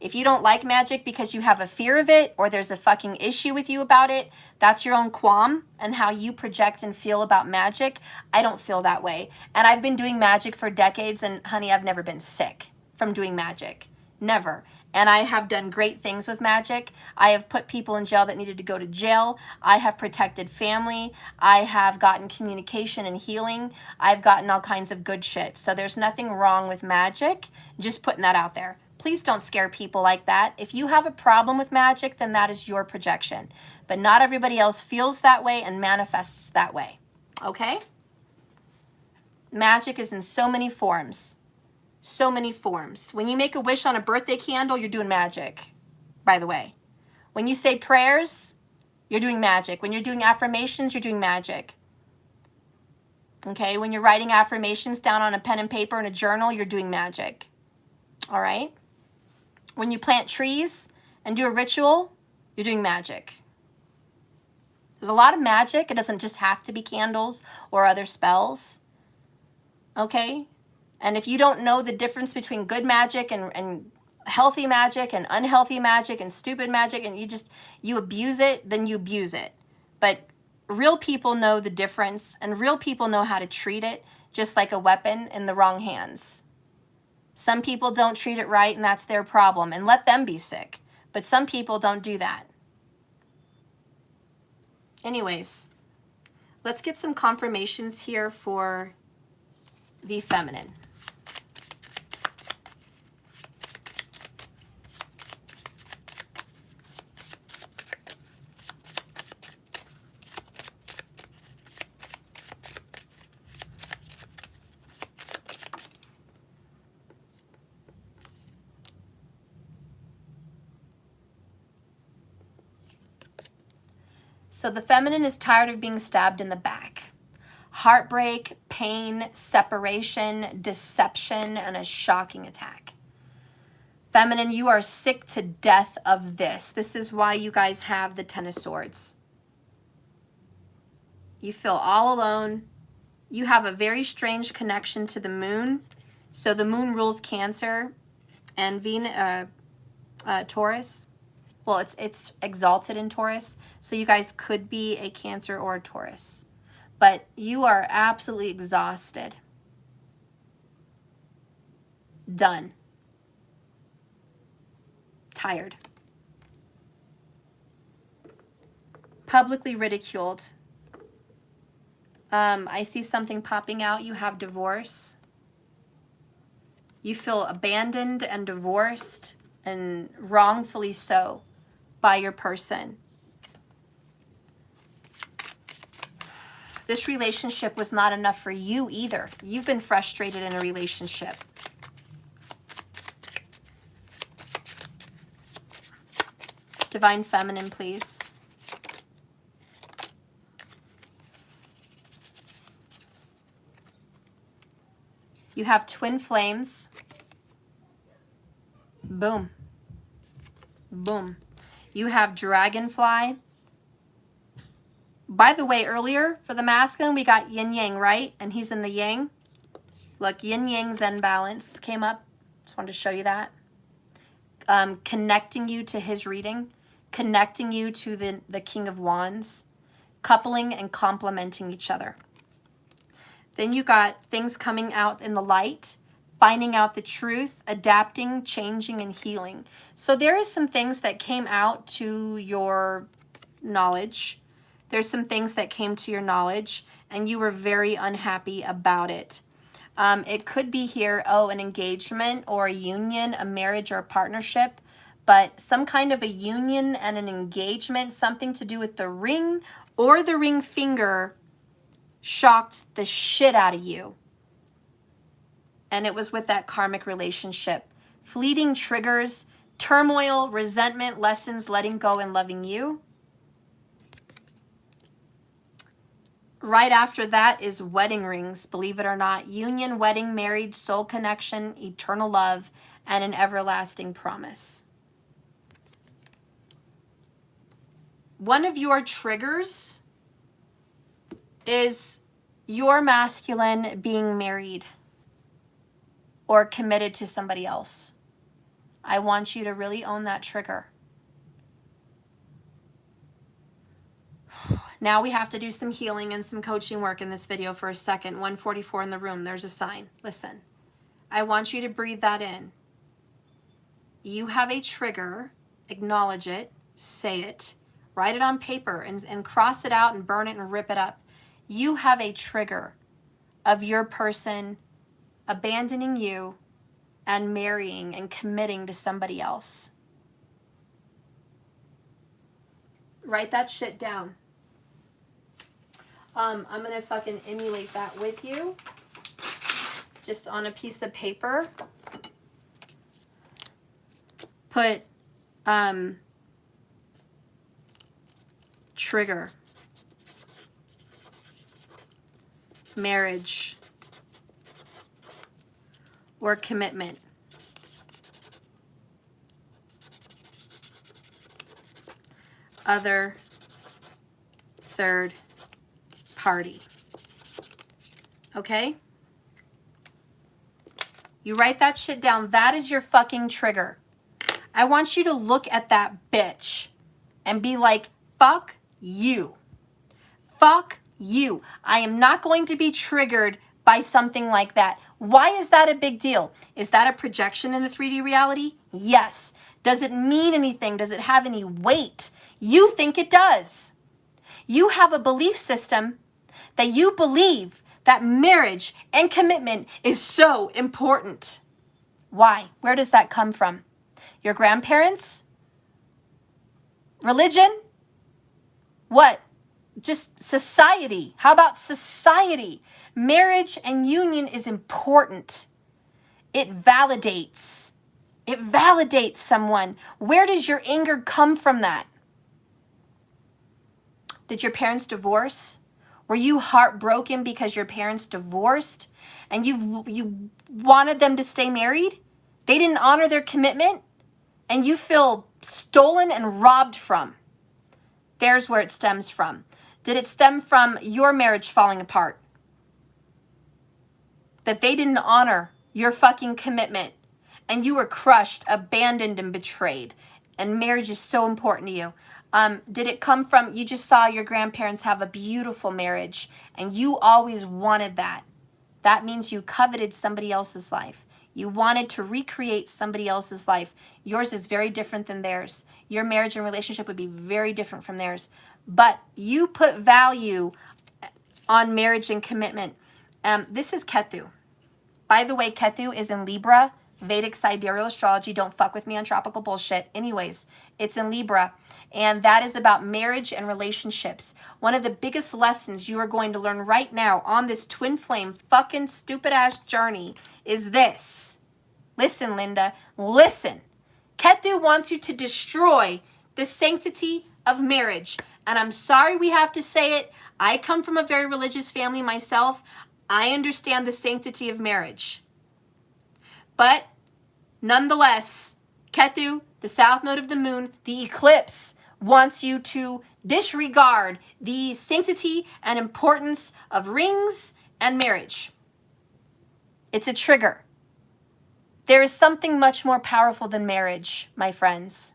If you don't like magic because you have a fear of it, or there's a fucking issue with you about it, that's your own qualm and how you project and feel about magic. I don't feel that way. And I've been doing magic for decades, and honey, I've never been sick from doing magic. Never. And I have done great things with magic. I have put people in jail that needed to go to jail. I have protected family. I have gotten communication and healing. I've gotten all kinds of good shit. So there's nothing wrong with magic. Just putting that out there. Please don't scare people like that. If you have a problem with magic, then that is your projection. But not everybody else feels that way and manifests that way. Okay? Magic is in so many forms. So many forms. When you make a wish on a birthday candle, you're doing magic, by the way. When you say prayers, you're doing magic. When you're doing affirmations, you're doing magic. Okay? When you're writing affirmations down on a pen and paper in a journal, you're doing magic. All right? When you plant trees and do a ritual, you're doing magic. There's a lot of magic. It doesn't just have to be candles or other spells. Okay? And if you don't know the difference between good magic and healthy magic and unhealthy magic and stupid magic, and you abuse it, then you abuse it. But real people know the difference, and real people know how to treat it, just like a weapon in the wrong hands. Some people don't treat it right, and that's their problem, and let them be sick. But some people don't do that. Anyways, let's get some confirmations here for the feminine. So the feminine is tired of being stabbed in the back. Heartbreak, pain, separation, deception, and a shocking attack. Feminine, you are sick to death of this. This is why you guys have the Ten of Swords. You feel all alone. You have a very strange connection to the moon. So the moon rules Cancer and Venus, Taurus. Well, it's exalted in Taurus, so you guys could be a Cancer or a Taurus. But you are absolutely exhausted. Done. Tired. Publicly ridiculed. I see something popping out. You have divorce. You feel abandoned and divorced, and wrongfully so, by your person. This relationship was not enough for you either. You've been frustrated in a relationship. Divine Feminine, please. You have twin flames. Boom. Boom. You have dragonfly. By the way, earlier for the masculine, we got yin yang, right? And he's in the yang. Look, yin yang Zen balance came up. Just wanted to show you that. Connecting you to his reading. Connecting you to the King of Wands. Coupling and complementing each other. Then you got things coming out in the light. finding out the truth, adapting, changing, and healing. So there is some things that came out to your knowledge. There's some things that came to your knowledge, and you were very unhappy about it. It could be here, oh, an engagement or a union, a marriage or a partnership, but some kind of a union and an engagement, something to do with the ring or the ring finger, shocked the shit out of you. And it was with that karmic relationship. Fleeting triggers, turmoil, resentment, lessons, letting go, and loving you. Right after that is wedding rings, believe it or not. Union, wedding, married, soul connection, eternal love, and an everlasting promise. One of your triggers is your masculine being married or committed to somebody else. I want you to really own that trigger. Now we have to do some healing and some coaching work in this video for a second. 144 in the room. There's a sign. Listen, I want you to breathe that in. You have a trigger. Acknowledge it. Say it. Write it on paper and cross it out and burn it and rip it up. You have a trigger of your person abandoning you and marrying and committing to somebody else. Write that shit down. I'm going to fucking emulate that with you. Just on a piece of paper. Put trigger. Marriage. Or commitment. Other. Third party. Okay? You write that shit down. That is your fucking trigger. I want you to look at that bitch and be like, fuck you. Fuck you. I am not going to be triggered by something like that. Why is that a big deal? Is that a projection in the 3D reality? Yes. Does it mean anything? Does it have any weight? You think it does. You have a belief system that you believe that marriage and commitment is so important. Why? Where does that come from? Your grandparents? Religion? What? Just society. How about society? Marriage and union is important. It validates. It validates someone. Where does your anger come from that? Did your parents divorce? Were you heartbroken because your parents divorced and you wanted them to stay married? They didn't honor their commitment and you feel stolen and robbed from. There's where it stems from. Did it stem from your marriage falling apart? That they didn't honor your fucking commitment and you were crushed, abandoned, and betrayed. And marriage is so important to you. Did it come from you just saw your grandparents have a beautiful marriage and you always wanted that? That means you coveted somebody else's life. You wanted to recreate somebody else's life. Yours is very different than theirs. Your marriage and relationship would be very different from theirs. But you put value on marriage and commitment. This is Ketu. By the way, Ketu is in Libra, Vedic sidereal astrology. Don't fuck with me on tropical bullshit. Anyways, it's in Libra. And that is about marriage and relationships. One of the biggest lessons you are going to learn right now on this twin flame fucking stupid ass journey is this. Listen, Linda, listen. Ketu wants you to destroy the sanctity of marriage. And I'm sorry we have to say it. I come from a very religious family myself. I understand the sanctity of marriage. But nonetheless, Ketu, the south node of the moon, the eclipse, wants you to disregard the sanctity and importance of rings and marriage. It's a trigger. There is something much more powerful than marriage, my friends.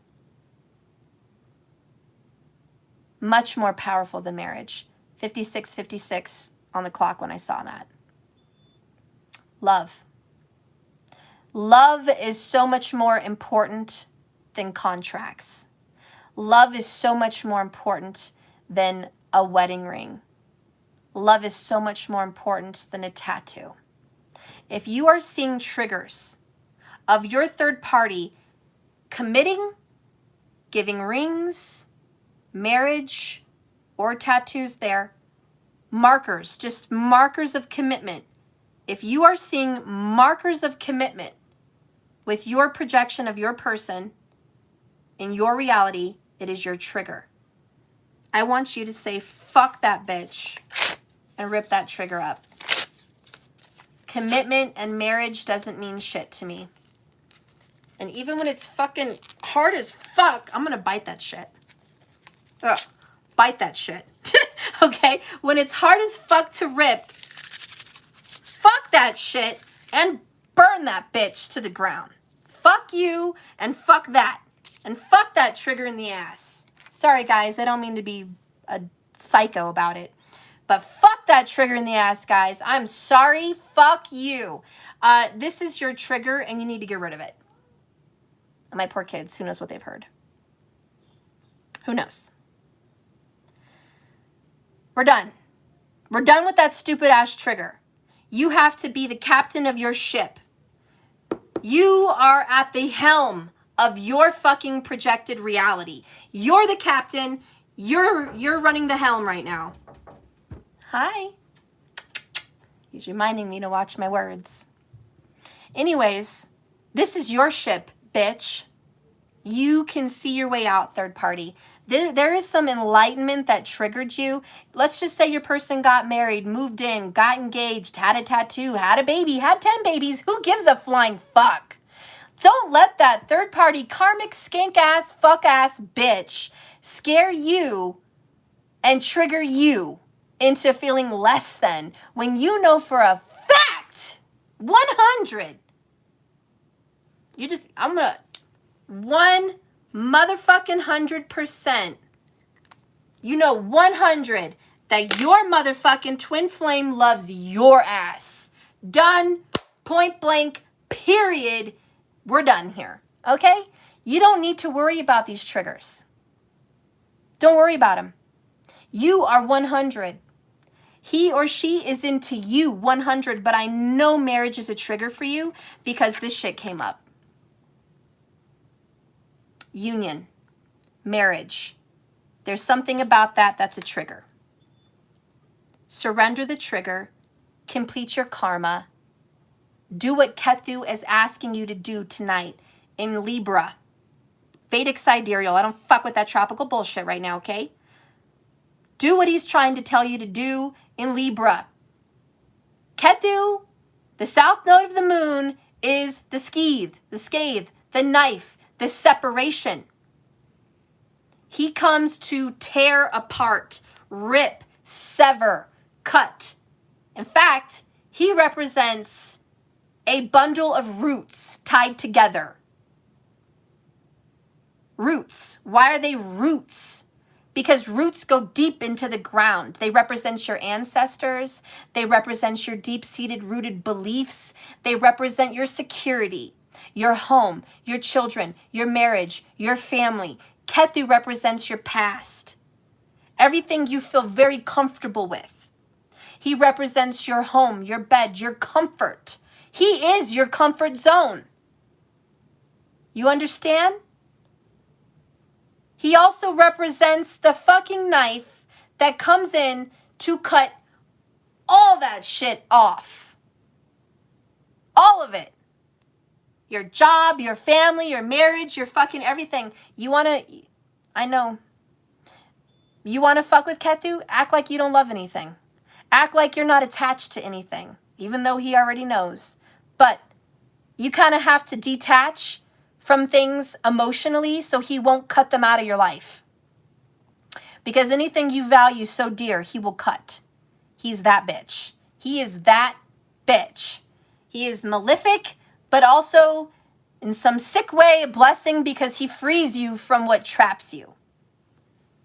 Much more powerful than marriage. 56:56 on the clock when I saw that. Love. Love is so much more important than contracts. Love is so much more important than a wedding ring. Love is so much more important than a tattoo. If you are seeing triggers of your third party committing, giving rings, marriage, or tattoos there, markers, just markers of commitment. If you are seeing markers of commitment with your projection of your person in your reality, it is your trigger. I want you to say, fuck that bitch, and rip that trigger up. Commitment and marriage doesn't mean shit to me. And even when it's fucking hard as fuck, I'm gonna bite that shit. Ugh, bite that shit. Okay? When it's hard as fuck to rip, fuck that shit and burn that bitch to the ground. Fuck you and fuck that. And fuck that trigger in the ass. Sorry, guys, I don't mean to be a psycho about it. But fuck that trigger in the ass, guys. I'm sorry. Fuck you. This is your trigger, and you need to get rid of it. And my poor kids, who knows what they've heard? Who knows? We're done. We're done with that stupid ass trigger. You have to be the captain of your ship. You are at the helm of your fucking projected reality. You're the captain. You're running the helm right now. Hi. He's reminding me to watch my words. Anyways, this is your ship, bitch. You can see your way out, third party. There is some enlightenment that triggered you. Let's just say your person got married, moved in, got engaged, had a tattoo, had a baby, had 10 babies. Who gives a flying fuck? Don't let that third party karmic skank ass, fuck ass bitch scare you and trigger you into feeling less than when you know for a fact, 100, I'm gonna, 1 motherfucking 100%, you know 100 that your motherfucking twin flame loves your ass. Done, point blank, period. We're done here, okay? You don't need to worry about these triggers. Don't worry about them. You are 100. He or she is into you 100, but I know marriage is a trigger for you because this shit came up. Union, marriage. There's something about that that's a trigger. Surrender the trigger, complete your karma, do what Kethu is asking you to do tonight in Libra. Vedic sidereal. I don't fuck with that tropical bullshit right now, okay? Do what he's trying to tell you to do in Libra. Kethu, the south node of the moon, is the scathe, the knife, the separation. He comes to tear apart, rip, sever, cut. In fact, he represents a bundle of roots tied together. Roots. Why are they roots? Because roots go deep into the ground. They represent your ancestors. They represent your deep-seated rooted beliefs. They represent your security, your home, your children, your marriage, your family. Kethu represents your past. Everything you feel very comfortable with. He represents your home, your bed, your comfort. He is your comfort zone. You understand? He also represents the fucking knife that comes in to cut all that shit off. All of it. Your job, your family, your marriage, your fucking everything. I know. You want to fuck with Kethu? Act like you don't love anything. Act like you're not attached to anything, even though he already knows. But you kind of have to detach from things emotionally so he won't cut them out of your life. Because anything you value so dear, he will cut. He's that bitch. He is that bitch. He is malefic, but also in some sick way a blessing because he frees you from what traps you.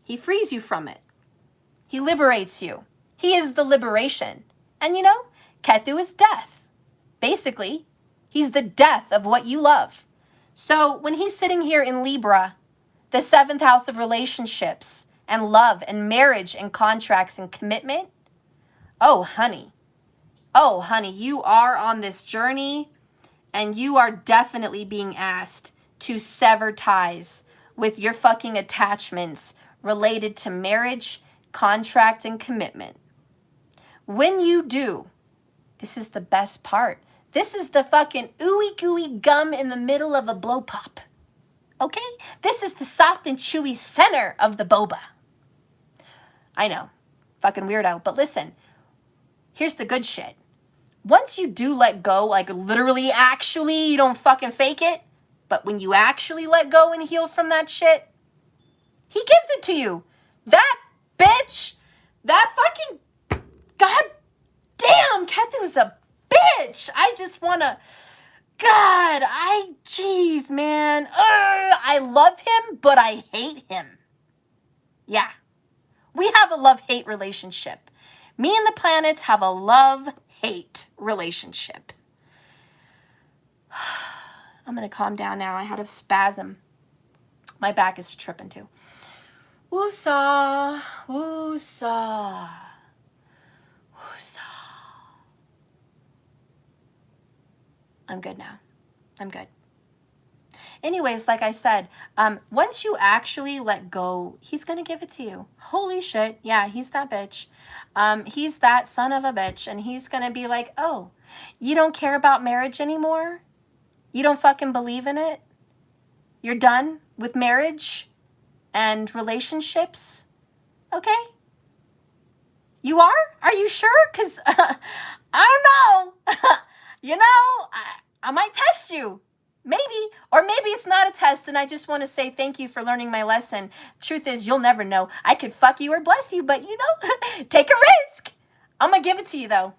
He frees you from it. He liberates you. He is the liberation. And you know, Kethu is death. Basically, He's the death of what you love. So when he's sitting here in Libra, the 7th house of relationships and love and marriage and contracts and commitment, oh, honey, you are on this journey and you are definitely being asked to sever ties with your fucking attachments related to marriage, contract, and commitment. When you do, this is the best part. This is the fucking ooey gooey gum in the middle of a blow pop. Okay? This is the soft and chewy center of the boba. I know. Fucking weirdo. But listen, here's the good shit. Once you do let go, like literally, actually, you don't fucking fake it, but when you actually let go and heal from that shit, he gives it to you. That bitch, that fucking, god damn, Kethu's a bitch. I just want to, jeez, man. I love him, but I hate him. Yeah. We have a love-hate relationship. Me and the planets have a love-hate relationship. I'm going to calm down now. I had a spasm. My back is tripping too. Woosah, woosah, woosah. I'm good now. I'm good. Anyways, like I said, once you actually let go, he's going to give it to you. Holy shit. Yeah, he's that bitch. He's that son of a bitch. And he's going to be like, oh, you don't care about marriage anymore? You don't fucking believe in it? You're done with marriage and relationships? Okay. You are? Are you sure? Because I don't know. I might test you. Maybe. Or maybe it's not a test and I just want to say thank you for learning my lesson. Truth is, you'll never know. I could fuck you or bless you, but take a risk. I'm going to give it to you, though.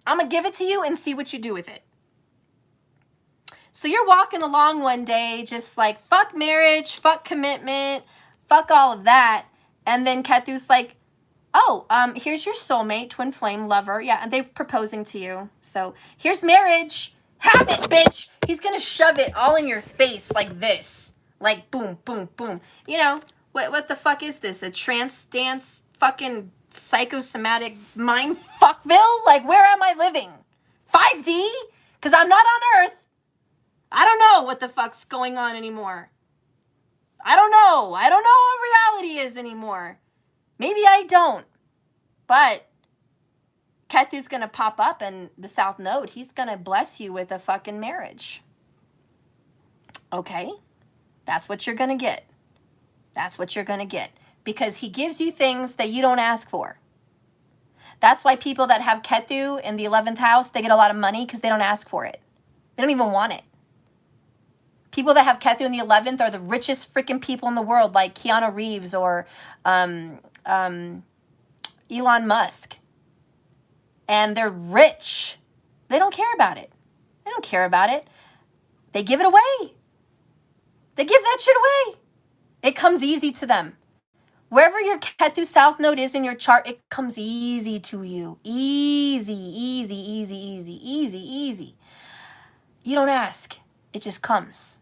I'm going to give it to you and see what you do with it. So you're walking along one day just like, fuck marriage, fuck commitment, fuck all of that. And then Kethu's like, oh, here's your soulmate, twin flame lover. Yeah, and they're proposing to you. So here's marriage. Have it, bitch. He's going to shove it all in your face like this. Like boom, boom, boom. What the fuck is this? A trance dance fucking psychosomatic mind fuckville? Like, where am I living? 5D? Because I'm not on Earth. I don't know what the fuck's going on anymore. I don't know what reality is anymore. Maybe I don't. But Kethu's going to pop up in the South Node. He's going to bless you with a fucking marriage. Okay? That's what you're going to get. That's what you're going to get. Because he gives you things that you don't ask for. That's why people that have Kethu in the 11th house, they get a lot of money because they don't ask for it. They don't even want it. People that have Kethu in the 11th are the richest freaking people in the world, like Keanu Reeves or Elon Musk. And they're rich. They don't care about it. They don't care about it. They give it away. They give that shit away. It comes easy to them. Wherever your Kethu South Node is in your chart, it comes easy to you. Easy, easy, easy, easy, easy, easy. You don't ask. It just comes.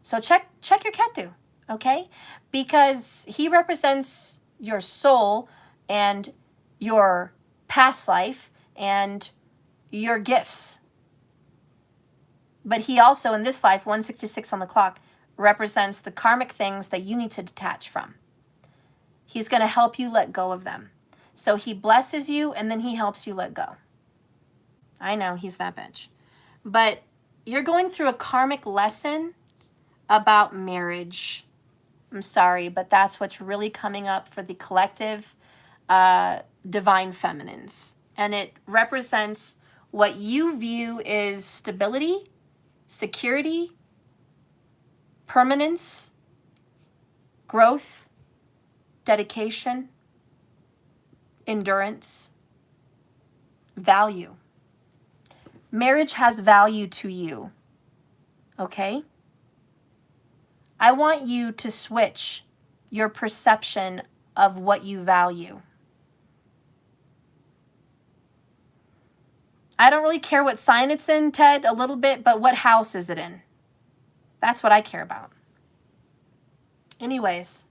So check your Kethu, okay? Because he represents your soul and your past life and your gifts. But he also, in this life, 166 on the clock, represents the karmic things that you need to detach from. He's going to help you let go of them. So he blesses you and then he helps you let go. I know, he's that bitch. But you're going through a karmic lesson about marriage. I'm sorry, but that's what's really coming up for the collective divine feminines. And it represents what you view is stability, security, permanence, growth, dedication, endurance, value. Marriage has value to you, okay? I want you to switch your perception of what you value. I don't really care what sign it's in, Ted, a little bit, but what house is it in? That's what I care about. Anyways,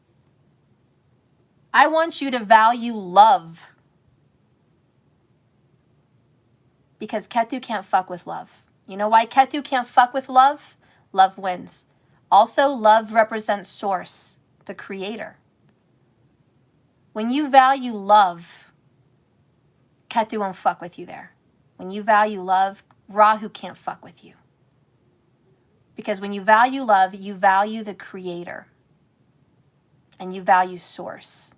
I want you to value love. Because Ketu can't fuck with love. You know why Ketu can't fuck with love? Love wins. Also, love represents source, the creator. When you value love, Ketu won't fuck with you there. When you value love, Rahu can't fuck with you. Because when you value love, you value the creator. And you value source.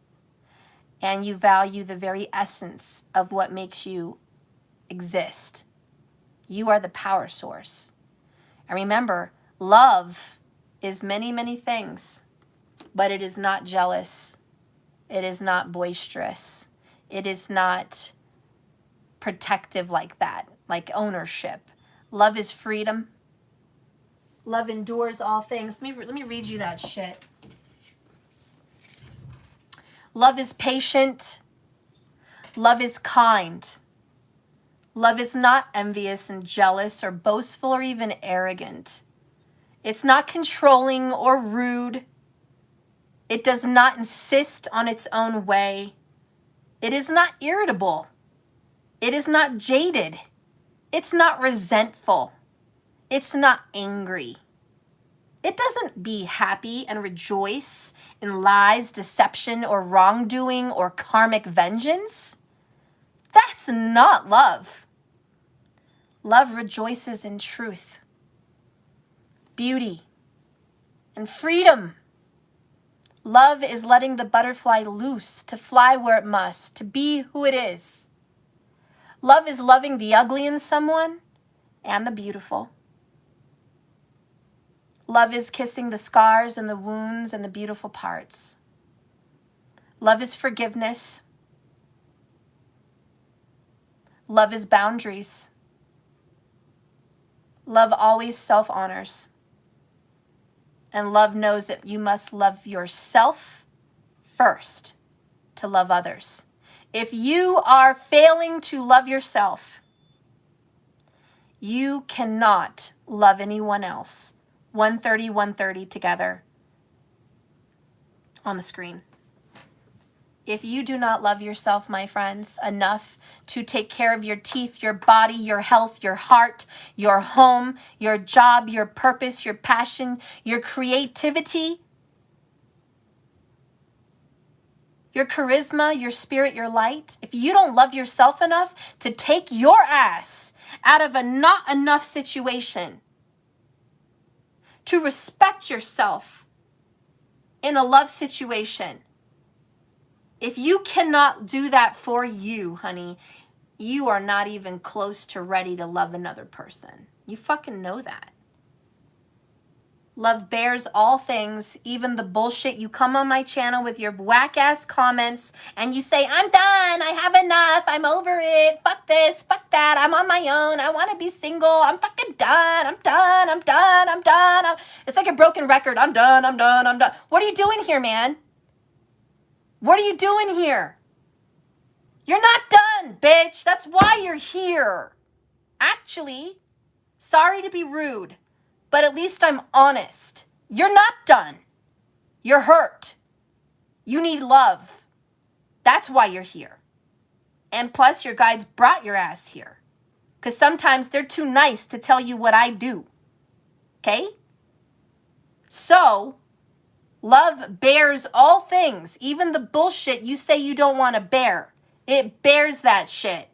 And you value the very essence of what makes you exist. You are the power source. And remember, love is many, many things, but it is not jealous. It is not boisterous. It is not protective like that, like ownership. Love is freedom. Love endures all things. Let me read you that shit. Love is patient. Love is kind. Love is not envious and jealous or boastful or even arrogant. It's not controlling or rude. It does not insist on its own way. It is not irritable. It is not jaded. It's not resentful. It's not angry. It doesn't be happy and rejoice in lies, deception, or wrongdoing or karmic vengeance. That's not love. Love rejoices in truth, beauty, and freedom. Love is letting the butterfly loose to fly where it must, to be who it is. Love is loving the ugly in someone and the beautiful. Love is kissing the scars and the wounds and the beautiful parts. Love is forgiveness. Love is boundaries. Love always self-honors. And love knows that you must love yourself first to love others. If you are failing to love yourself, you cannot love anyone else. 130, 130 together on the screen. If you do not love yourself, my friends, enough to take care of your teeth, your body, your health, your heart, your home, your job, your purpose, your passion, your creativity, your charisma, your spirit, your light, if you don't love yourself enough to take your ass out of a not enough situation, to respect yourself in a love situation, if you cannot do that for you, honey, you are not even close to ready to love another person. You fucking know that. Love bears all things, even the bullshit. You come on my channel with your whack-ass comments and you say, I'm done, I have enough, I'm over it, fuck this, fuck that, I'm on my own, I want to be single, I'm fucking done, I'm done, I'm done, I'm done. It's like a broken record, I'm done, I'm done, I'm done. What are you doing here, man? What are you doing here? You're not done, bitch. That's why you're here. Actually, sorry to be rude, but at least I'm honest. You're not done. You're hurt. You need love. That's why you're here. And plus, your guides brought your ass here. Because sometimes they're too nice to tell you what I do. Okay? So, love bears all things, even the bullshit you say you don't want to bear. It bears that shit.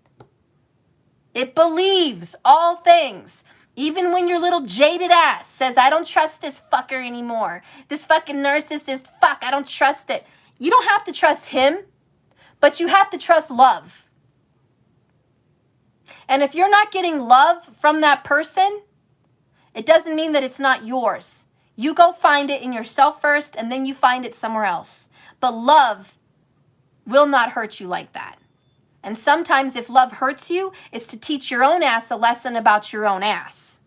It believes all things. Even when your little jaded ass says, I don't trust this fucker anymore. This fucking narcissist, fuck, I don't trust it. You don't have to trust him, but you have to trust love. And if you're not getting love from that person, it doesn't mean that it's not yours. You go find it in yourself first, and then you find it somewhere else. But love will not hurt you like that. And sometimes if love hurts you, it's to teach your own ass a lesson about your own ass.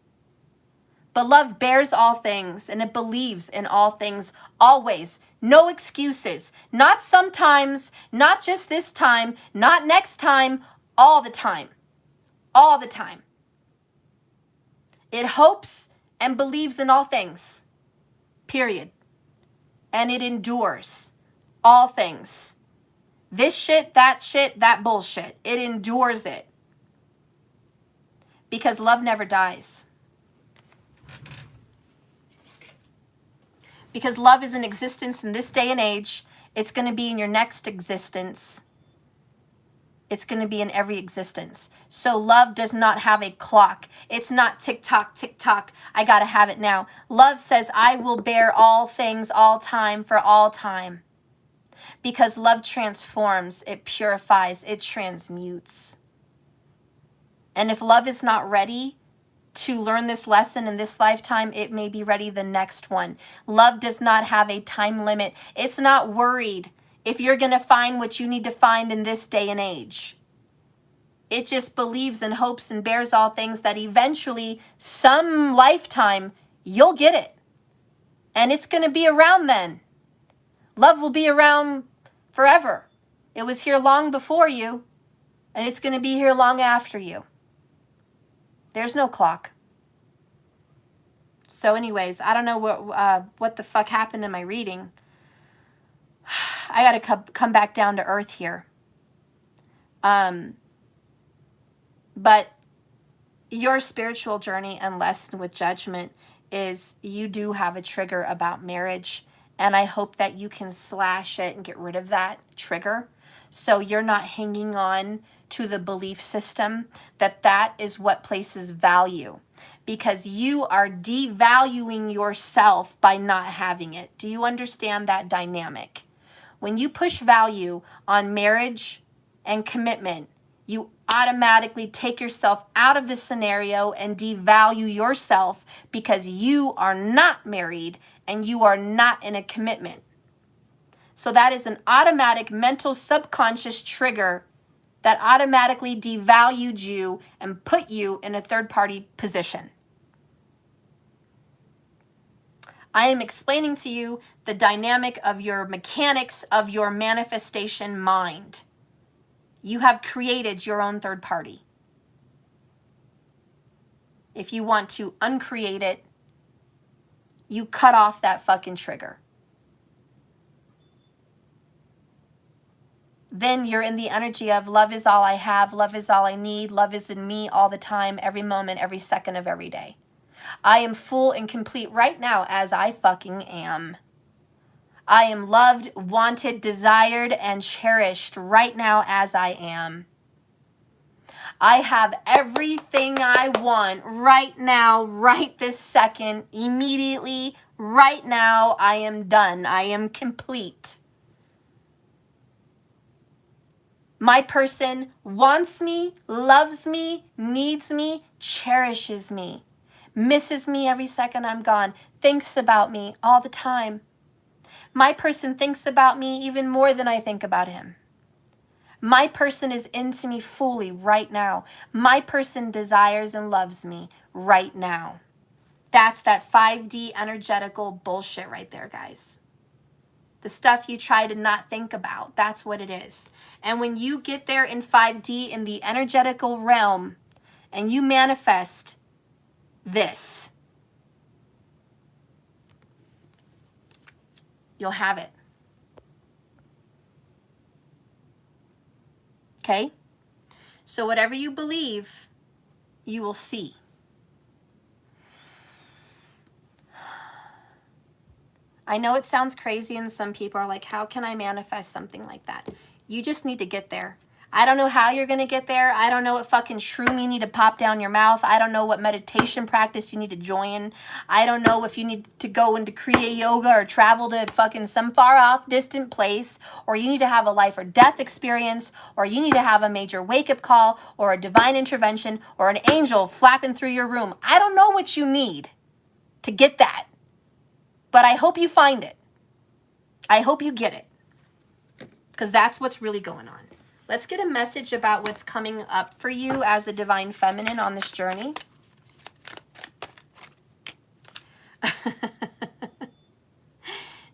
But love bears all things, and it believes in all things, always. No excuses. Not sometimes, not just this time, not next time, all the time. all the time. It hopes and believes in all things, period. And it endures all things. This shit, that bullshit. It endures it. Because love never dies. Because love is in existence in this day and age. It's going to be in your next existence. It's going to be in every existence. So love does not have a clock. It's not tick tock, tick tock. I got to have it now. Love says, I will bear all things, all time, for all time. Because love transforms, it purifies, it transmutes. And if love is not ready to learn this lesson in this lifetime, it may be ready the next one. Love does not have a time limit. It's not worried if you're going to find what you need to find in this day and age. It just believes and hopes and bears all things that eventually, some lifetime, you'll get it. And it's going to be around then. Love will be around forever. It was here long before you, and it's going to be here long after you. There's no clock. So anyways, I don't know what the fuck happened in my reading. I got to come back down to earth here. But your spiritual journey and lesson with judgment is you do have a trigger about marriage. And I hope that you can slash it and get rid of that trigger. So you're not hanging on to the belief system that is what places value. Because you are devaluing yourself by not having it. Do you understand that dynamic? When you push value on marriage and commitment, you automatically take yourself out of the scenario and devalue yourself because you are not married and you are not in a commitment. So that is an automatic mental subconscious trigger that automatically devalued you and put you in a third-party position. I am explaining to you the dynamic of your mechanics of your manifestation mind. You have created your own third party. If you want to uncreate it, you cut off that fucking trigger. Then you're in the energy of love is all I have, love is all I need, love is in me all the time, every moment, every second of every day. I am full and complete right now as I fucking am. I am loved, wanted, desired, and cherished right now as I am. I have everything I want right now, right this second, immediately, right now. I am done. I am complete. My person wants me, loves me, needs me, cherishes me, misses me every second I'm gone, thinks about me all the time. My person thinks about me even more than I think about him. My person is into me fully right now. My person desires and loves me right now. That's that 5D energetical bullshit right there, guys. The stuff you try to not think about, that's what it is. And when you get there in 5D in the energetical realm and you manifest this, you'll have it. Okay? So whatever you believe, you will see. I know it sounds crazy and some people are like, how can I manifest something like that? You just need to get there. I don't know how you're going to get there. I don't know what fucking shroom you need to pop down your mouth. I don't know what meditation practice you need to join. I don't know if you need to go into Kriya Yoga or travel to fucking some far off distant place, or you need to have a life or death experience, or you need to have a major wake-up call or a divine intervention or an angel flapping through your room. I don't know what you need to get that, but I hope you find it. I hope you get it, because that's what's really going on. Let's get a message about what's coming up for you as a divine feminine on this journey.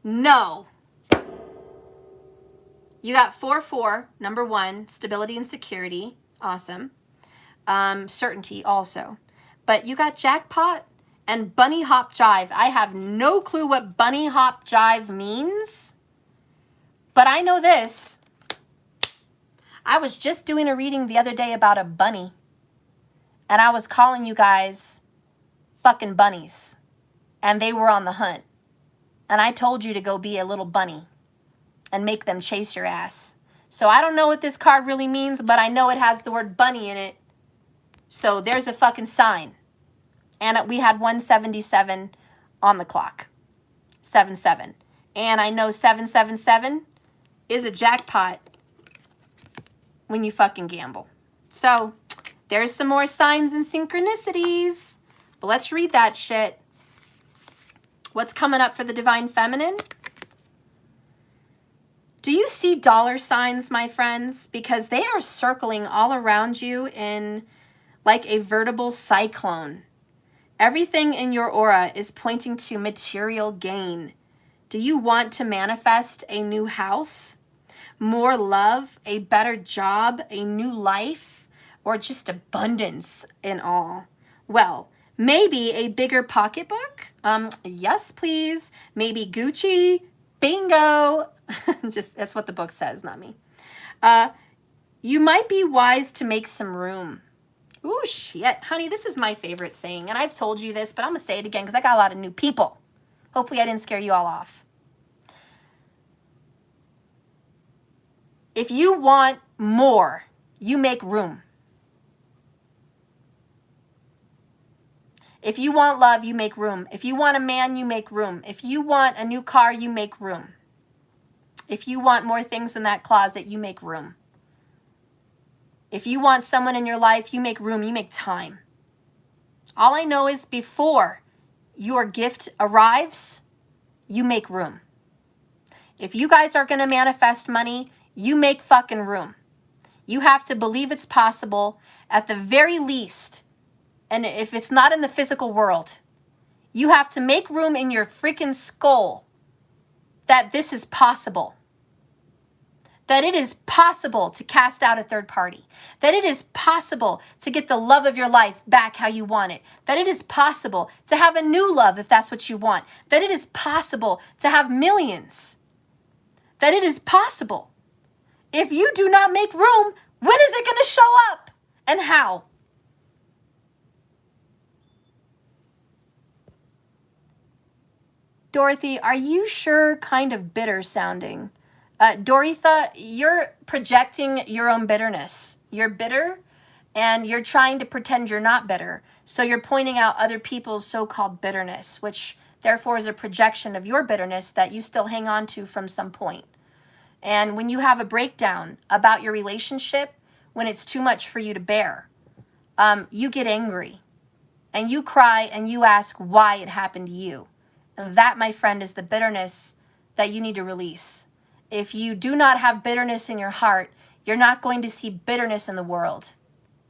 No. You got 4-4, number 1, stability and security. Awesome. certainty also. But you got jackpot and bunny hop jive. I have no clue what bunny hop jive means, but I know this. I was just doing a reading the other day about a bunny, and I was calling you guys fucking bunnies, and they were on the hunt. And I told you to go be a little bunny and make them chase your ass. So I don't know what this card really means, but I know it has the word bunny in it. So there's a fucking sign. And we had 177 on the clock. 77. And I know 777 is a jackpot when you fucking gamble. So there's some more signs and synchronicities. But let's read that shit. What's coming up for the Divine Feminine? Do you see dollar signs, my friends? Because they are circling all around you in like a veritable cyclone. Everything in your aura is pointing to material gain. Do you want to manifest a new house, more love, a better job, a new life, or just abundance in all? Well, maybe a bigger pocketbook? Yes, please. Maybe Gucci. Bingo. Just that's what the book says, not me. You might be wise to make some room. Ooh, shit. Honey, this is my favorite saying. And I've told you this, but I'm going to say it again because I got a lot of new people. Hopefully I didn't scare you all off. If you want more, you make room. If you want love, you make room. If you want a man, you make room. If you want a new car, you make room. If you want more things in that closet, you make room. If you want someone in your life, you make room, you make time. All I know is before your gift arrives, you make room. If you guys are going to manifest money, you make fucking room. You have to believe it's possible at the very least. And if it's not in the physical world, you have to make room in your freaking skull that this is possible. That it is possible to cast out a third party. That it is possible to get the love of your life back how you want it. That it is possible to have a new love if that's what you want. That it is possible to have millions. That it is possible. If you do not make room, when is it going to show up? And how? Dorothy, are you sure kind of bitter sounding? Doritha, you're projecting your own bitterness. You're bitter and you're trying to pretend you're not bitter. So you're pointing out other people's so-called bitterness, which therefore is a projection of your bitterness that you still hang on to from some point. And when you have a breakdown about your relationship, when it's too much for you to bear, you get angry and you cry and you ask why it happened to you. And that, my friend, is the bitterness that you need to release. If you do not have bitterness in your heart, you're not going to see bitterness in the world.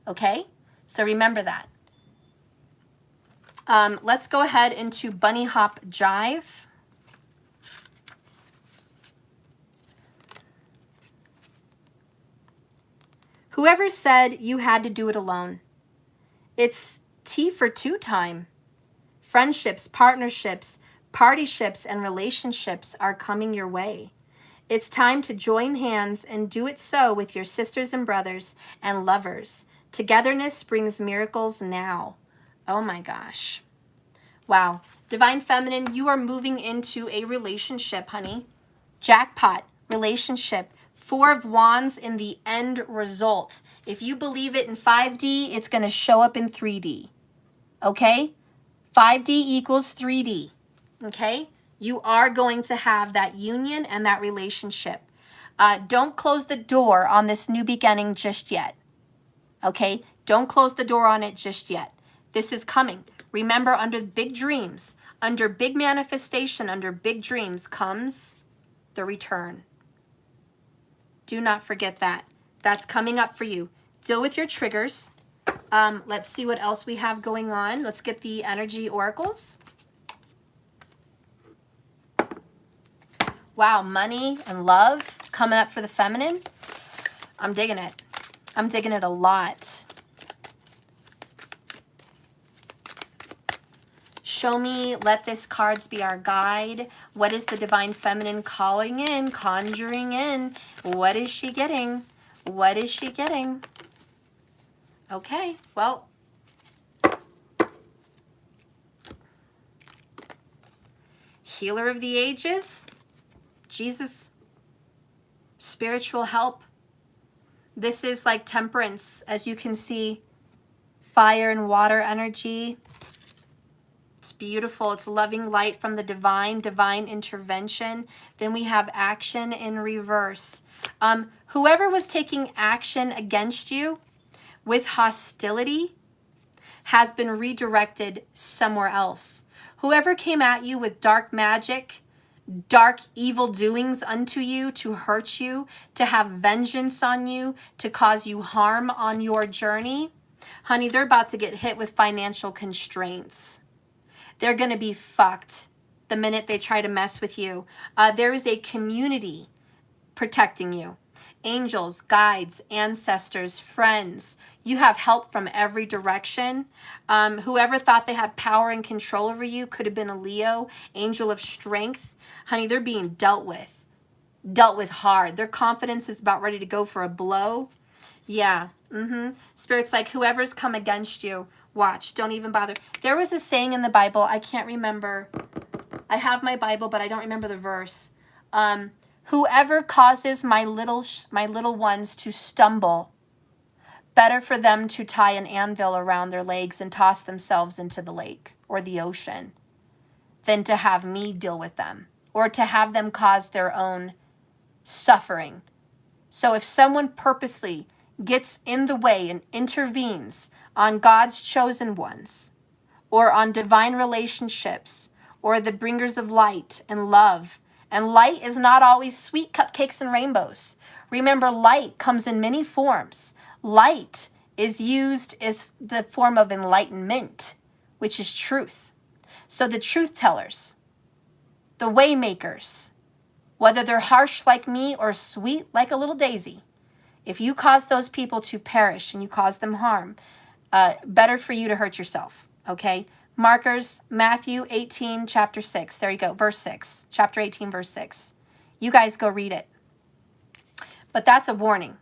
Okay? So remember that. Let's go ahead into Bunny Hop Jive. Whoever said you had to do it alone? It's tea for two time. Friendships, partnerships, partyships, and relationships are coming your way. It's time to join hands and do it so with your sisters and brothers and lovers. Togetherness brings miracles now. Oh my gosh. Wow. Divine Feminine, you are moving into a relationship, honey. Jackpot. Relationship. 4 of Wands in the end result. If you believe it in 5D, it's going to show up in 3D. Okay? 5D equals 3D. Okay? You are going to have that union and that relationship. Don't close the door on this new beginning just yet. Okay? Don't close the door on it just yet. This is coming. Remember, under big dreams, under big manifestation, under big dreams comes the return. Do not forget that. That's coming up for you. Deal with your triggers. Let's see what else we have going on. Let's get the energy oracles. Wow, money and love coming up for the feminine. I'm digging it. I'm digging it a lot. Show me, let this cards be our guide. What is the divine feminine calling in, conjuring in? What is she getting? What is she getting? Okay, well. Healer of the ages, Jesus, spiritual help. This is like temperance, as you can see, fire and water energy. It's beautiful. It's loving light from the divine intervention. Then we have action in reverse. Whoever was taking action against you with hostility has been redirected somewhere else. Whoever came at you with dark magic, dark evil doings unto you to hurt you, to have vengeance on you, to cause you harm on your journey, honey, they're about to get hit with financial constraints. They're going to be fucked the minute they try to mess with you. There is a community protecting you. Angels, guides, ancestors, friends. You have help from every direction. Whoever thought they had power and control over you could have been a Leo, angel of strength. Honey, they're being dealt with hard. Their confidence is about ready to go for a blow. Yeah. Spirit's like, whoever's come against you, watch, don't even bother. There was a saying in the Bible, I can't remember. I have my Bible, but I don't remember the verse. Whoever causes my little ones to stumble, better for them to tie an anvil around their legs and toss themselves into the lake or the ocean than to have me deal with them or to have them cause their own suffering. So if someone purposely gets in the way and intervenes on God's chosen ones or on divine relationships or the bringers of light and love, and light is not always sweet cupcakes and rainbows. Remember, light comes in many forms. Light is used as the form of enlightenment, which is truth. So the truth tellers, the way makers, whether they're harsh like me or sweet like a little daisy, if you cause those people to perish and you cause them harm, better for you to hurt yourself, okay? Markers, Matthew 18, chapter 6. There you go, verse 6. Chapter 18, verse 6. You guys go read it. But that's a warning.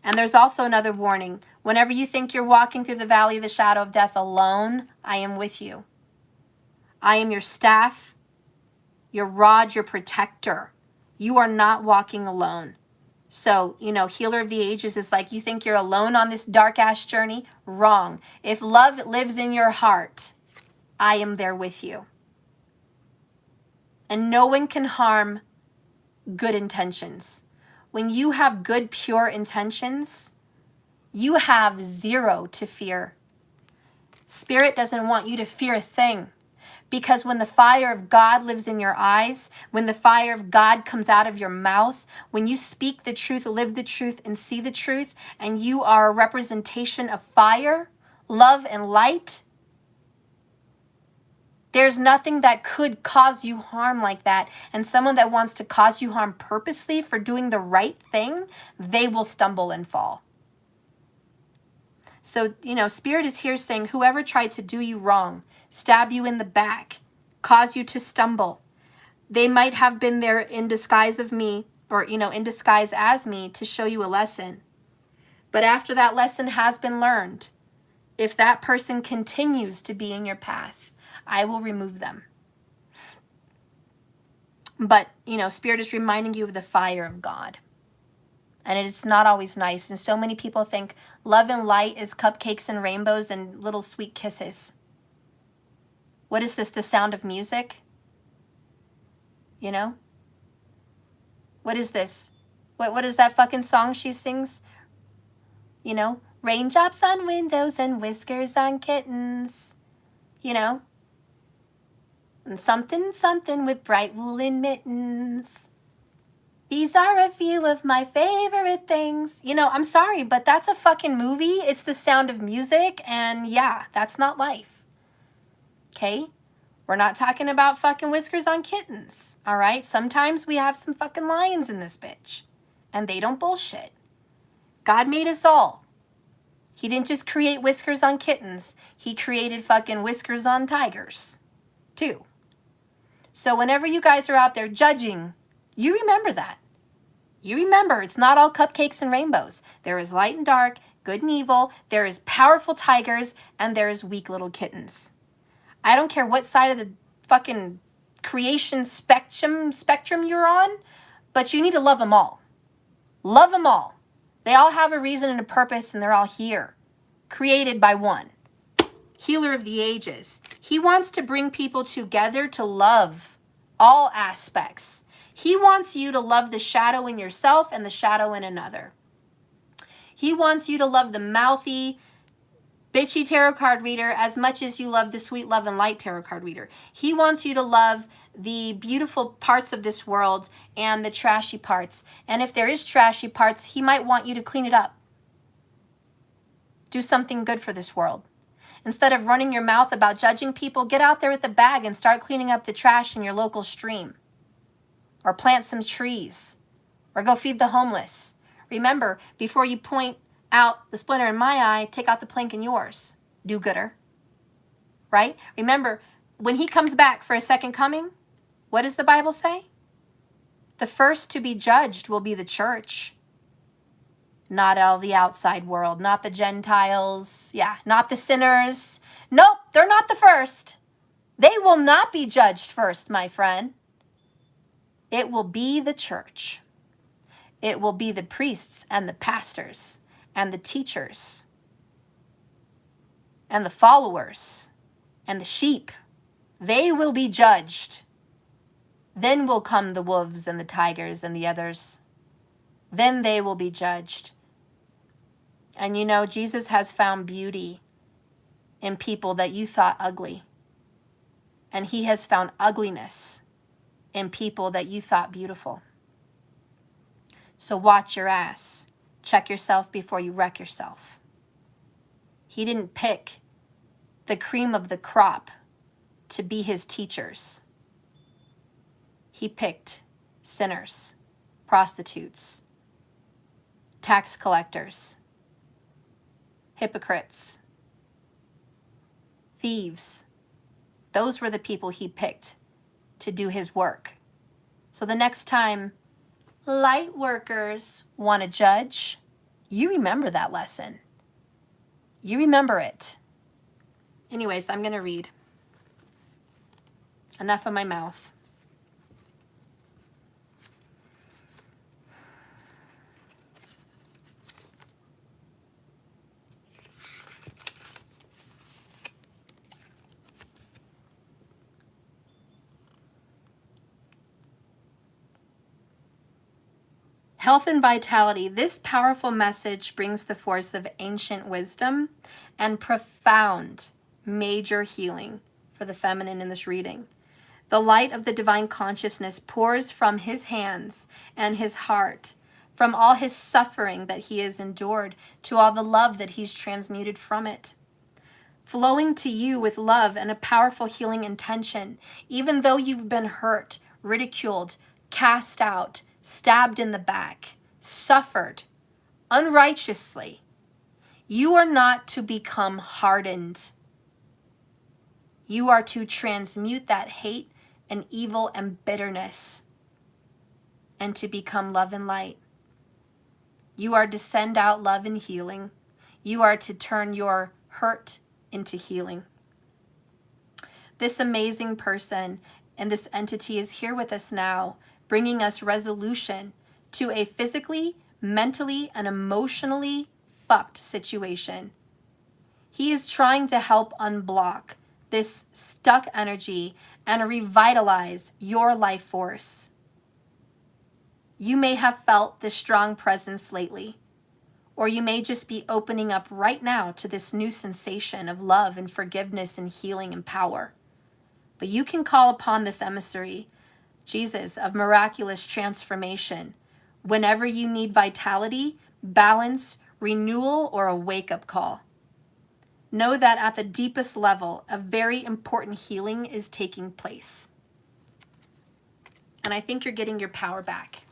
And there's also another warning. Whenever you think you're walking through the valley of the shadow of death alone, I am with you. I am your staff, your rod, your protector. You are not walking alone. So, healer of the ages is like, you think you're alone on this dark-ass journey? Wrong. If love lives in your heart, I am there with you. And no one can harm good intentions. When you have good, pure intentions, you have zero to fear. Spirit doesn't want you to fear a thing. Because when the fire of God lives in your eyes, when the fire of God comes out of your mouth, when you speak the truth, live the truth, and see the truth, and you are a representation of fire, love, and light, there's nothing that could cause you harm like that. And someone that wants to cause you harm purposely for doing the right thing, they will stumble and fall. So, Spirit is here saying, whoever tried to do you wrong, stab you in the back, cause you to stumble, they might have been there in disguise of me or, in disguise as me to show you a lesson. But after that lesson has been learned, if that person continues to be in your path, I will remove them. But, Spirit is reminding you of the fire of God. And it's not always nice. And so many people think love and light is cupcakes and rainbows and little sweet kisses. What is this, the sound of music? What is this? What is that fucking song she sings? Raindrops on windows and whiskers on kittens. And something with bright woolen mittens. These are a few of my favorite things. I'm sorry, but that's a fucking movie. It's the sound of music, and yeah, that's not life. Okay? We're not talking about fucking whiskers on kittens, all right? Sometimes we have some fucking lions in this bitch, and they don't bullshit. God made us all. He didn't just create whiskers on kittens. He created fucking whiskers on tigers. too. So whenever you guys are out there judging, you remember that. You remember it's not all cupcakes and rainbows. There is light and dark, good and evil. There is powerful tigers, and there is weak little kittens. I don't care what side of the fucking creation spectrum you're on, but you need to love them all. Love them all. They all have a reason and a purpose, and they're all here, created by one. Healer of the ages. He wants to bring people together to love all aspects. He wants you to love the shadow in yourself and the shadow in another. He wants you to love the mouthy, bitchy tarot card reader as much as you love the sweet love and light tarot card reader. He wants you to love the beautiful parts of this world and the trashy parts. And if there is trashy parts, he might want you to clean it up. Do something good for this world. Instead of running your mouth about judging people, get out there with a bag and start cleaning up the trash in your local stream. Or plant some trees. Or go feed the homeless. Remember, before you point out the splinter in my eye, take out the plank in yours. Do-gooder. Right? Remember, when he comes back for a second coming, what does the Bible say? The first to be judged will be the church. Not all the outside world, not the Gentiles, not the sinners. Nope, they're not the first. They will not be judged first, my friend. It will be the church. It will be the priests and the pastors and the teachers and the followers and the sheep. They will be judged. Then will come the wolves and the tigers and the others. Then they will be judged. And you know, Jesus has found beauty in people that you thought ugly. And he has found ugliness in people that you thought beautiful. So watch your ass. Check yourself before you wreck yourself. He didn't pick the cream of the crop to be his teachers. He picked sinners, prostitutes, tax collectors, hypocrites, thieves. Those were the people he picked to do his work. So the next time light workers want to judge, you remember that lesson. You remember it. Anyways, I'm going to read. Enough of my mouth. Health and vitality. This powerful message brings the force of ancient wisdom and profound major healing for the feminine in this reading. The light of the divine consciousness pours from his hands and his heart, from all his suffering that he has endured to all the love that he's transmuted from it. Flowing to you with love and a powerful healing intention, even though you've been hurt, ridiculed, cast out, stabbed in the back, suffered unrighteously. You are not to become hardened. You are to transmute that hate and evil and bitterness and to become love and light. You are to send out love and healing. You are to turn your hurt into healing. This amazing person and this entity is here with us now, bringing us resolution to a physically, mentally, and emotionally fucked situation. He is trying to help unblock this stuck energy and revitalize your life force. You may have felt this strong presence lately, or you may just be opening up right now to this new sensation of love and forgiveness and healing and power. But you can call upon this emissary, Jesus, of miraculous transformation, whenever you need vitality, balance, renewal, or a wake-up call. Know that at the deepest level, a very important healing is taking place. And I think you're getting your power back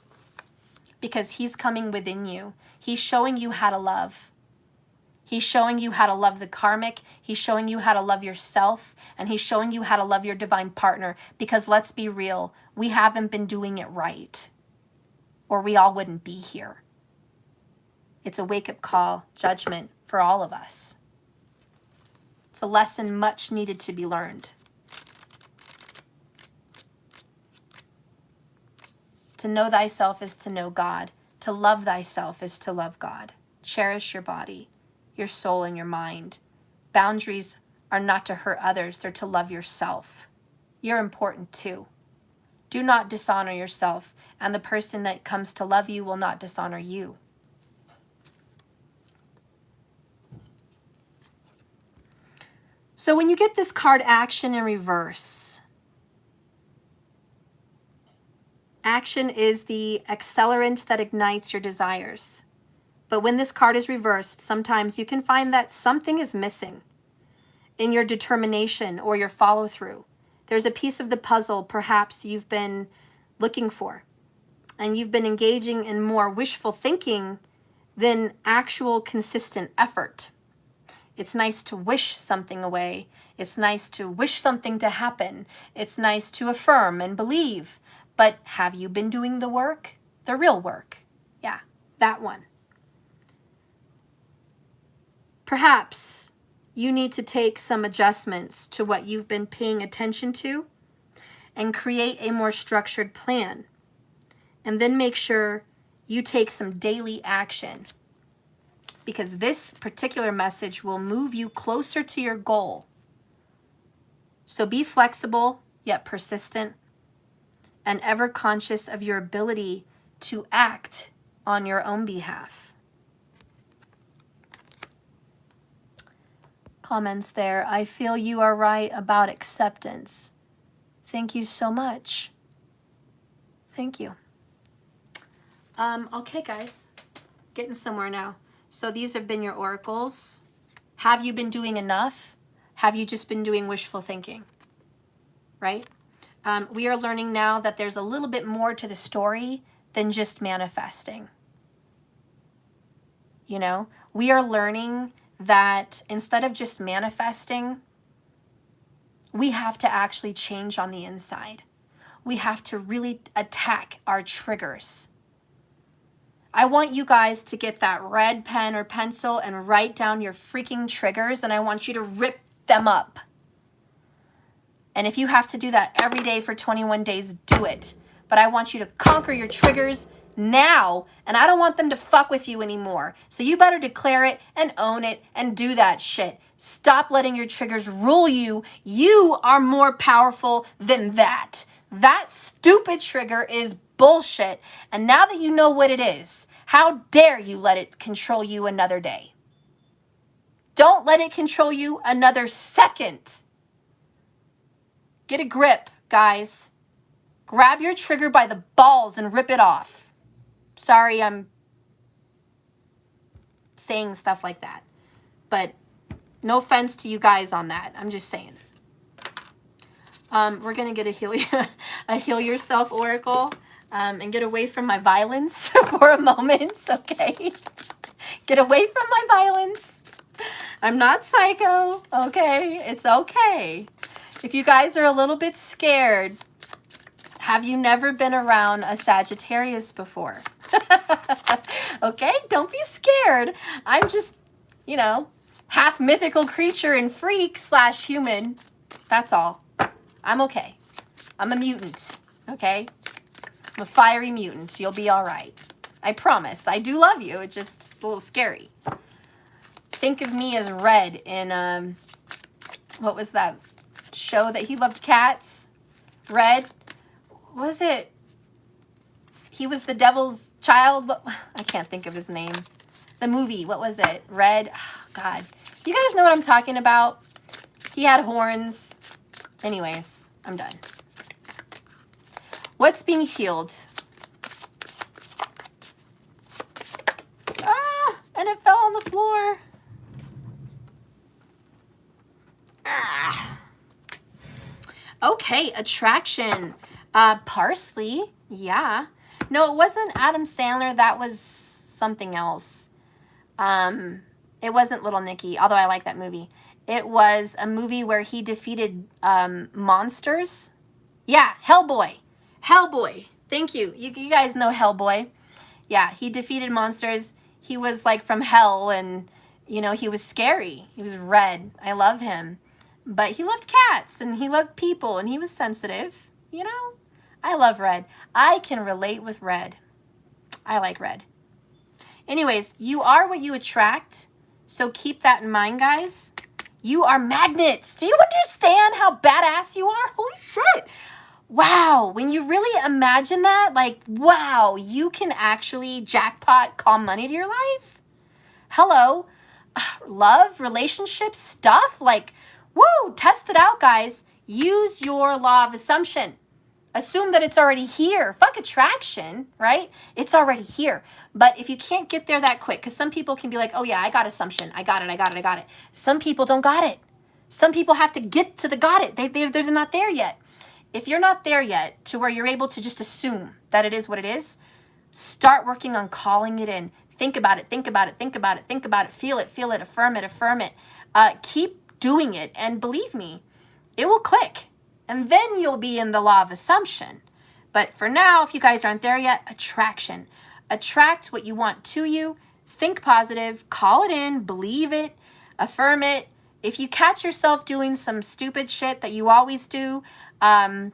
because he's coming within you. He's showing you how to love. He's showing you how to love the karmic. He's showing you how to love yourself. And he's showing you how to love your divine partner. Because let's be real, we haven't been doing it right, or we all wouldn't be here. It's a wake-up call, judgment for all of us. It's a lesson much needed to be learned. To know thyself is to know God. To love thyself is to love God. Cherish your body, your soul, and your mind. Boundaries are not to hurt others. They're to love yourself. You're important too. Do not dishonor yourself, and the person that comes to love you will not dishonor you. So when you get this card action in reverse, action is the accelerant that ignites your desires. But when this card is reversed, sometimes you can find that something is missing in your determination or your follow-through. There's a piece of the puzzle perhaps you've been looking for, and you've been engaging in more wishful thinking than actual consistent effort. It's nice to wish something away. It's nice to wish something to happen. It's nice to affirm and believe. But have you been doing the work? The real work. Yeah, that one. Perhaps you need to take some adjustments to what you've been paying attention to and create a more structured plan. And then make sure you take some daily action, because this particular message will move you closer to your goal. So be flexible yet persistent, and ever conscious of your ability to act on your own behalf. Comments there. I feel you are right about acceptance. Thank you so much. Thank you. Okay, guys. Getting somewhere now. So these have been your oracles. Have you been doing enough? Have you just been doing wishful thinking? Right? We are learning now that there's a little bit more to the story than just manifesting. You know, we are learning that instead of just manifesting, we have to actually change on the inside. We have to really attack our triggers. I want you guys to get that red pen or pencil and write down your freaking triggers, and I want you to rip them up. And if you have to do that every day for 21 days, do it. But I want you to conquer your triggers now, and I don't want them to fuck with you anymore. So you better declare it and own it and do that shit. Stop letting your triggers rule you. You are more powerful than that. That stupid trigger is bullshit. And now that you know what it is, how dare you let it control you another day? Don't let it control you another second. Get a grip, guys. Grab your trigger by the balls and rip it off. Sorry, I'm saying stuff like that. But no offense to you guys on that. I'm just saying. We're going to get a heal yourself oracle and get away from my violence for a moment, okay? Get away from my violence. I'm not psycho, okay? It's okay. If you guys are a little bit scared, have you never been around a Sagittarius before? Okay, don't be scared. I'm just, you know, half mythical creature and freak / human. That's all. I'm okay. I'm a mutant, okay? I'm a fiery mutant. You'll be all right. I promise. I do love you. It's just a little scary. Think of me as Red in, what was that show that he loved cats? Red? What was it? He was the devil's child. I can't think of his name. The movie, what was it? Red? Oh, God. You guys know what I'm talking about? He had horns. Anyways, I'm done. What's being healed? Ah, and it fell on the floor. Ah. Okay, attraction. Parsley, yeah. No, it wasn't Adam Sandler. That was something else. It wasn't Little Nicky, although I like that movie. It was a movie where he defeated monsters. Yeah, Hellboy. Hellboy. Thank you. You guys know Hellboy. Yeah, he defeated monsters. He was like from hell, and you know, he was scary. He was red. I love him. But he loved cats and he loved people and he was sensitive. You know, I love red. I can relate with red. I like red. Anyways, you are what you attract. So keep that in mind, guys. You are magnets. Do you understand how badass you are? Holy shit. Wow. When you really imagine that, like, wow, you can actually jackpot, call money to your life. Hello. Love, relationships, stuff. Like, woo, test it out, guys. Use your law of assumption. Assume that it's already here. Fuck attraction, right? It's already here. But if you can't get there that quick, because some people can be like, oh yeah, I got assumption. I got it. Some people don't got it. Some people have to get to the got it. They're not there yet. If you're not there yet to where you're able to just assume that it is what it is, start working on calling it in. Think about it. Feel it, affirm it. Keep doing it. And believe me, it will click. And then you'll be in the law of assumption. But for now, if you guys aren't there yet, attraction. Attract what you want to you. Think positive. Call it in. Believe it. Affirm it. If you catch yourself doing some stupid shit that you always do, you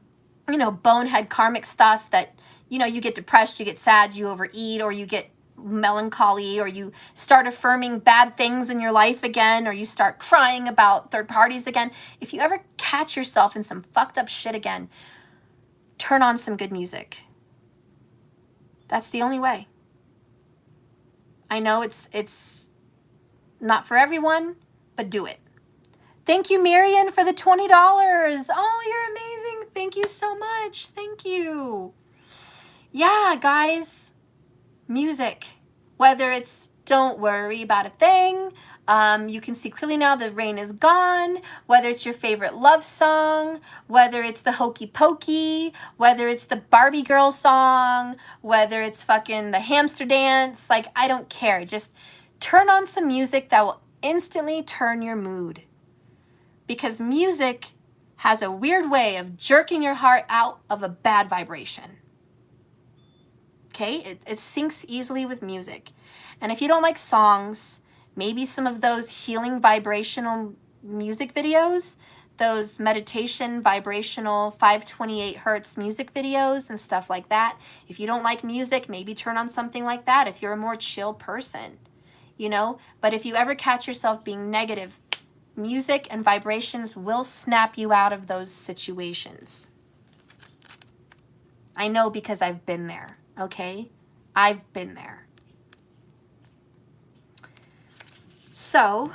know, bonehead karmic stuff that, you know, you get depressed, you get sad, you overeat, or you get melancholy, or you start affirming bad things in your life again, or you start crying about third parties again. If you ever catch yourself in some fucked up shit again, turn on some good music. That's the only way. I know it's not for everyone, but do it. Thank you, Marion, for the $20. Oh, you're amazing. Thank you so much. Thank you. Yeah, guys, music, whether it's Don't Worry About a Thing, you can see clearly now the rain is gone, whether it's your favorite love song, whether it's the Hokey Pokey, whether it's the Barbie girl song, whether it's fucking the hamster dance, like, I don't care. Just turn on some music that will instantly turn your mood. Because music has a weird way of jerking your heart out of a bad vibration. Okay? It syncs easily with music. And if you don't like songs, maybe some of those healing vibrational music videos, those meditation vibrational 528 hertz music videos and stuff like that. If you don't like music, maybe turn on something like that if you're a more chill person, you know? But if you ever catch yourself being negative, music and vibrations will snap you out of those situations. I know because I've been there, okay? I've been there. So,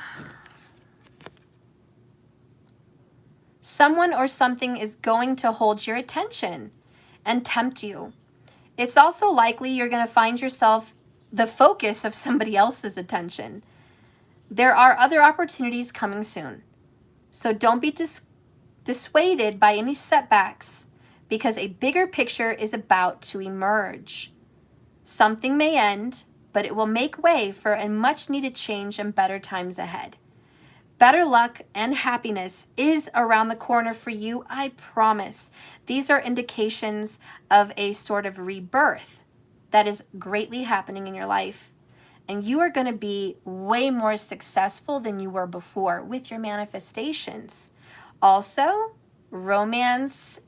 someone or something is going to hold your attention and tempt you. It's also likely you're going to find yourself the focus of somebody else's attention. There are other opportunities coming soon. So don't be dissuaded by any setbacks because a bigger picture is about to emerge. Something may end, but it will make way for a much needed change and better times ahead. Better luck and happiness is around the corner for you, I promise. These are indications of a sort of rebirth that is greatly happening in your life. And you are going to be way more successful than you were before with your manifestations. Also, romance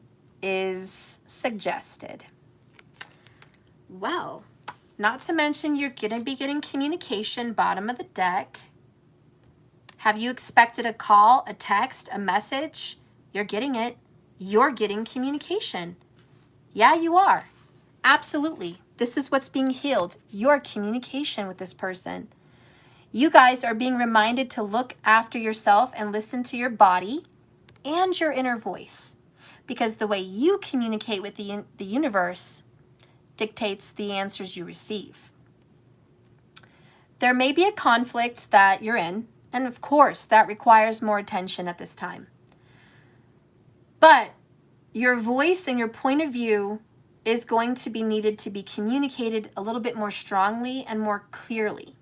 is suggested. Well, not to mention you're going to be getting communication, bottom of the deck. Have you expected a call, a text, a message? You're getting it. You're getting communication. Yeah, you are. Absolutely. This is what's being healed, your communication with this person. You guys are being reminded to look after yourself and listen to your body and your inner voice. Because the way you communicate with the universe dictates the answers you receive. There may be a conflict that you're in, and of course, that requires more attention at this time. But your voice and your point of view is going to be needed to be communicated a little bit more strongly and more clearly.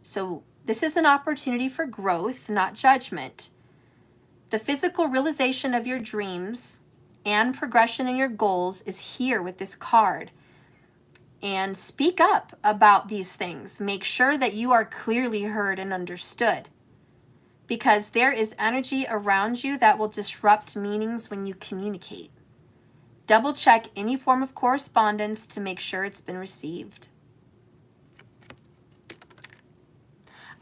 So This is an opportunity for growth, not judgment. The physical realization of your dreams and progression in your goals is here with this card. And speak up about these things. Make sure that you are clearly heard and understood, because there is energy around you that will disrupt meanings when you communicate. Double check any form of correspondence to make sure it's been received.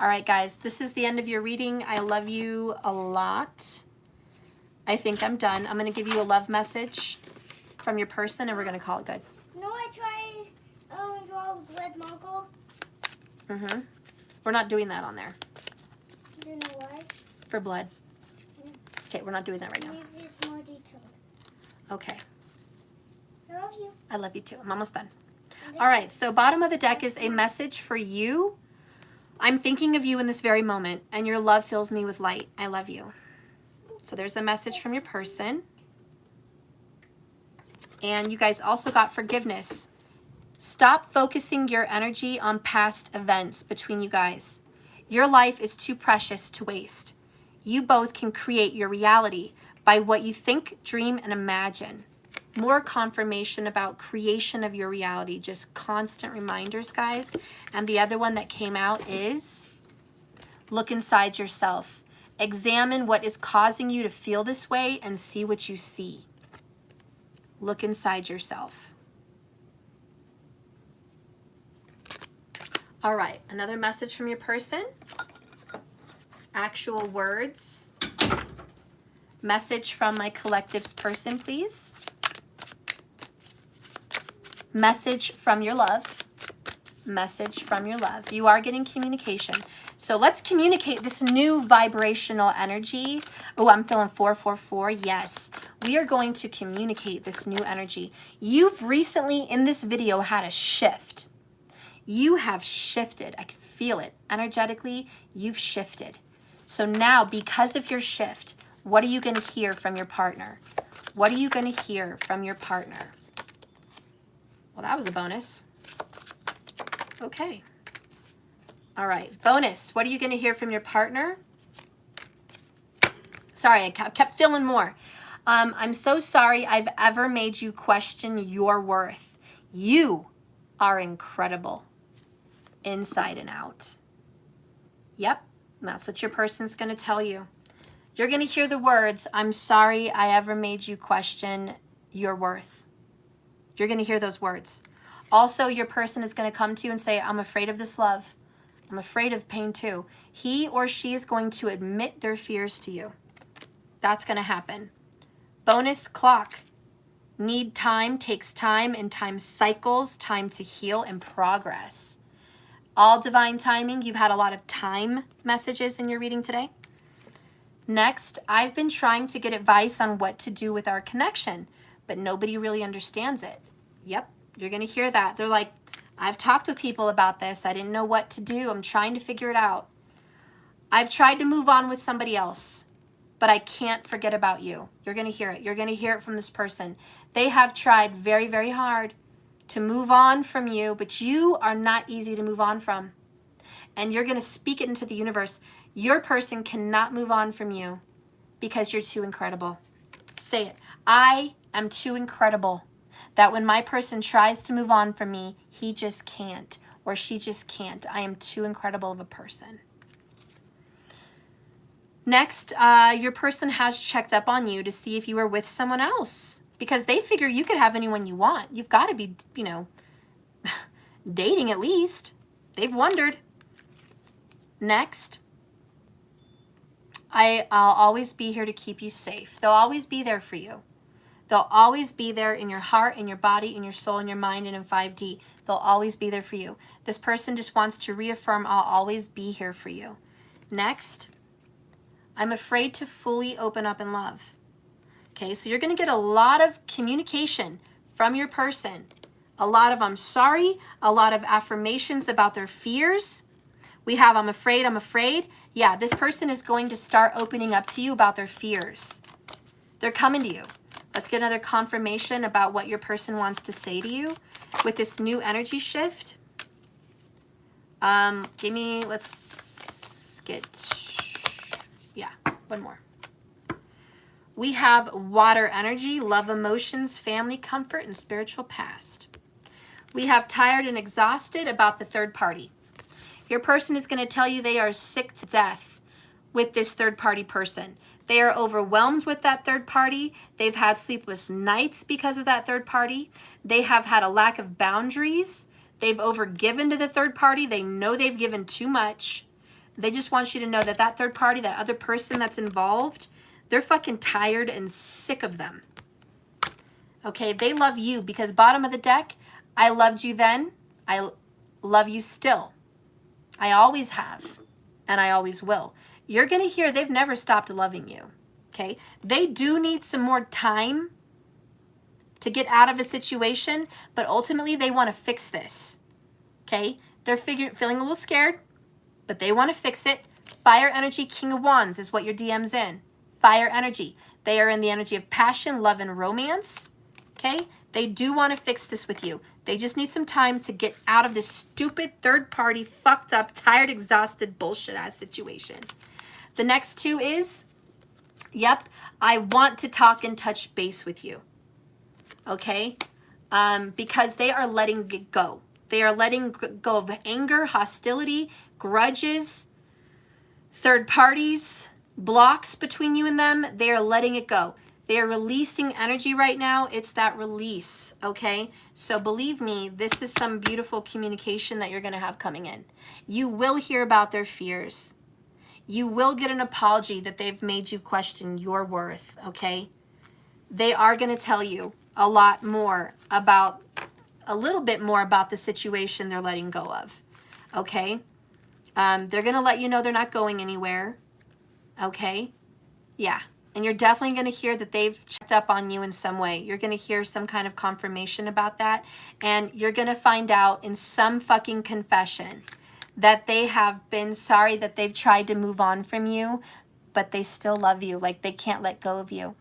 All right, guys, this is the end of your reading. I love you a lot. I think I'm done. I'm going to give you a love message from your person, and we're going to call it good. No, I tried draw blood mogul. Mm-hmm. We're not doing that on there. Do you know why? For blood. Okay, we're not doing that right now. Maybe it's more detailed. Okay. I love you. I love you too. I'm almost done. All right, so bottom of the deck is a message for you. I'm thinking of you in this very moment, and your love fills me with light. I love you. So there's a message from your person. And you guys also got forgiveness. Stop focusing your energy on past events between you guys. Your life is too precious to waste. You both can create your reality by what you think, dream, and imagine. More confirmation about creation of your reality. Just constant reminders, guys. And the other one that came out is look inside yourself. Examine what is causing you to feel this way and see what you see. Look inside yourself. All right, another message from your person. Actual words. Message from my collective's person, please. Message from your love. Message from your love. You are getting communication. So let's communicate this new vibrational energy. Oh, I'm feeling 444. Yes, we are going to communicate this new energy. You've recently in this video had a shift. You have shifted. I can feel it. Energetically, you've shifted. So now, because of your shift, what are you going to hear from your partner? What are you going to hear from your partner? Well, that was a bonus. Okay. All right. Bonus. What are you going to hear from your partner? Sorry, I kept feeling more. I'm so sorry I've ever made you question your worth. You are incredible. Inside and out. Yep, that's what your person's going to tell you. You're going to hear the words, I'm sorry I ever made you question your worth. You're going to hear those words. Also, your person is going to come to you and say, I'm afraid of this love. I'm afraid of pain too. He or she is going to admit their fears to you. That's going to happen. Bonus clock. Need time, takes time, and time cycles, time to heal and progress. All divine timing. You've had a lot of time messages in your reading today. Next, I've been trying to get advice on what to do with our connection, but nobody really understands it. Yep, you're going to hear that. They're like, I've talked with people about this. I didn't know what to do. I'm trying to figure it out. I've tried to move on with somebody else, but I can't forget about you. You're going to hear it. You're going to hear it from this person. They have tried very, very hard to move on from you, but you are not easy to move on from. And you're going to speak it into the universe. Your person cannot move on from you because you're too incredible. Say it. I am too incredible that when my person tries to move on from me, he just can't or she just can't. I am too incredible of a person. Next, your person has checked up on you to see if you were with someone else, because they figure you could have anyone you want. You've got to be, you know, dating at least. They've wondered. Next, I'll always be here to keep you safe. They'll always be there for you. They'll always be there in your heart, in your body, in your soul, in your mind, and in 5D. They'll always be there for you. This person just wants to reaffirm, I'll always be here for you. Next, I'm afraid to fully open up in love. Okay, so you're going to get a lot of communication from your person. A lot of I'm sorry, a lot of affirmations about their fears. We have I'm afraid, I'm afraid. Yeah, this person is going to start opening up to you about their fears. They're coming to you. Let's get another confirmation about what your person wants to say to you with this new energy shift. Let's get, yeah, one more. We have water energy, love emotions, family comfort, and spiritual past. We have tired and exhausted about the third party. Your person is going to tell you they are sick to death with this third party person. They are overwhelmed with that third party. They've had sleepless nights because of that third party. They have had a lack of boundaries. They've overgiven to the third party. They know they've given too much. They just want you to know that that third party, that other person that's involved, they're fucking tired and sick of them. Okay, they love you because bottom of the deck, I loved you then. I love you still. I always have, and I always will. You're going to hear they've never stopped loving you. Okay, they do need some more time to get out of a situation, but ultimately they want to fix this. Okay, they're feeling a little scared, but they want to fix it. Fire energy, King of Wands is what your DM's in. Fire energy. They are in the energy of passion, love, and romance. Okay, they do want to fix this with you. They just need some time to get out of this stupid third party, fucked up, tired, exhausted, bullshit ass situation. The next two is, yep, I want to talk and touch base with you. Okay, because they are letting it go. They are letting go of anger, hostility, grudges, third parties, blocks between you and them. They are letting it go. They are releasing energy right now. It's that release, okay? So believe me, this is some beautiful communication that you're going to have coming in. You will hear about their fears. You will get an apology that they've made you question your worth, okay? They are going to tell you a lot more about, a little bit more about the situation they're letting go of, okay? They're going to let you know they're not going anywhere, okay? Yeah. And you're definitely going to hear that they've checked up on you in some way. You're going to hear some kind of confirmation about that. And you're going to find out in some fucking confession that they have been sorry that they've tried to move on from you, but they still love you. Like they can't let go of you.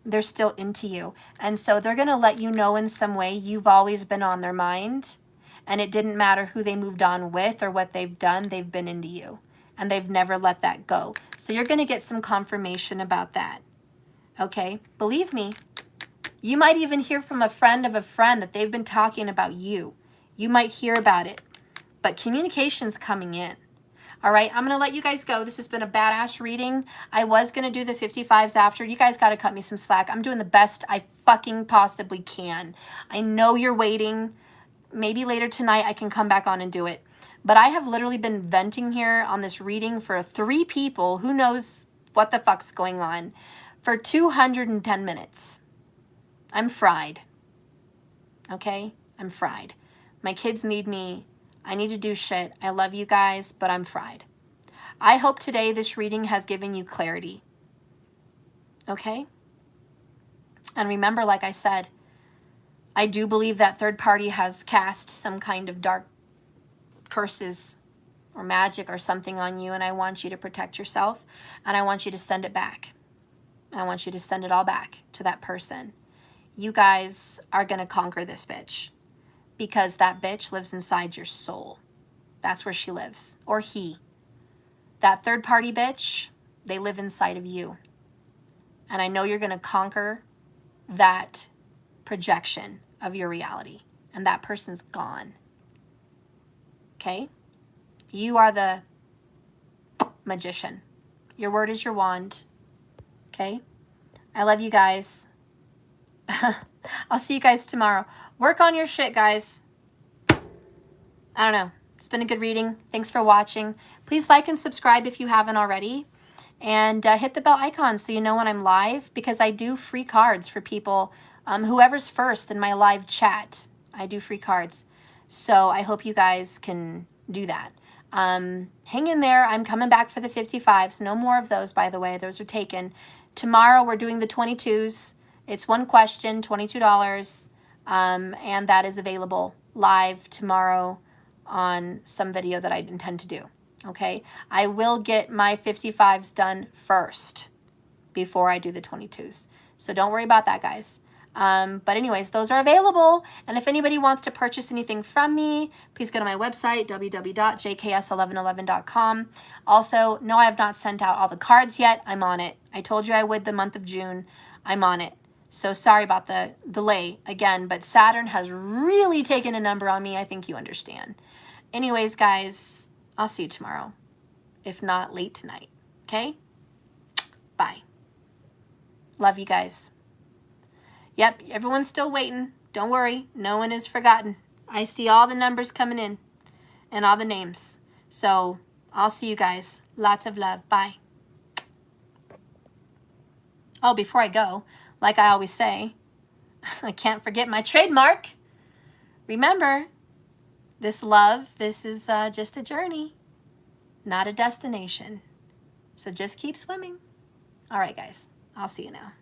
They're still into you. And so they're going to let you know in some way you've always been on their mind. And it didn't matter who they moved on with or what they've done. They've been into you. And they've never let that go. So you're going to get some confirmation about that. Okay? Believe me. You might even hear from a friend of a friend that they've been talking about you. You might hear about it. But communication's coming in. All right? I'm going to let you guys go. This has been a badass reading. I was going to do the 55s after. You guys got to cut me some slack. I'm doing the best I fucking possibly can. I know you're waiting. Maybe later tonight I can come back on and do it. But I have literally been venting here on this reading for 3 people, who knows what the fuck's going on, for 210 minutes. I'm fried. Okay? I'm fried. My kids need me. I need to do shit. I love you guys, but I'm fried. I hope today this reading has given you clarity. Okay? And remember, like I said, I do believe that third party has cast some kind of dark curses or magic or something on you, and I want you to protect yourself, and I want you to send it back. I want you to send it all back to that person. You guys are going to conquer this bitch because that bitch lives inside your soul. That's where she lives, or he. That third party bitch, they live inside of you. And I know you're going to conquer that projection of your reality, and that person's gone. Okay? You are the magician. Your word is your wand. Okay? I love you guys. I'll see you guys tomorrow. Work on your shit, guys. I don't know. It's been a good reading. Thanks for watching. Please like and subscribe if you haven't already. And hit the bell icon so you know when I'm live, because I do free cards for people. Whoever's first in my live chat, I do free cards. So I hope you guys can do that. Hang in there. I'm coming back for the 55s. No more of those, by the way. Those are taken. Tomorrow we're doing the 22s. It's one question, $22. And that is available live tomorrow on some video that I intend to do. Okay? I will get my 55s done first before I do the 22s. So don't worry about that, guys. But anyways, those are available. And if anybody wants to purchase anything from me, please go to my website, www.jks1111.com. Also, no, I have not sent out all the cards yet. I'm on it. I told you I would the month of June. I'm on it. So sorry about the delay again, but Saturn has really taken a number on me. I think you understand. Anyways, guys, I'll see you tomorrow. If not, late tonight. Okay? Bye. Love you guys. Yep, everyone's still waiting. Don't worry. No one is forgotten. I see all the numbers coming in and all the names. So I'll see you guys. Lots of love. Bye. Oh, before I go, like I always say, I can't forget my trademark. Remember, this love, this is just a journey, not a destination. So just keep swimming. All right, guys. I'll see you now.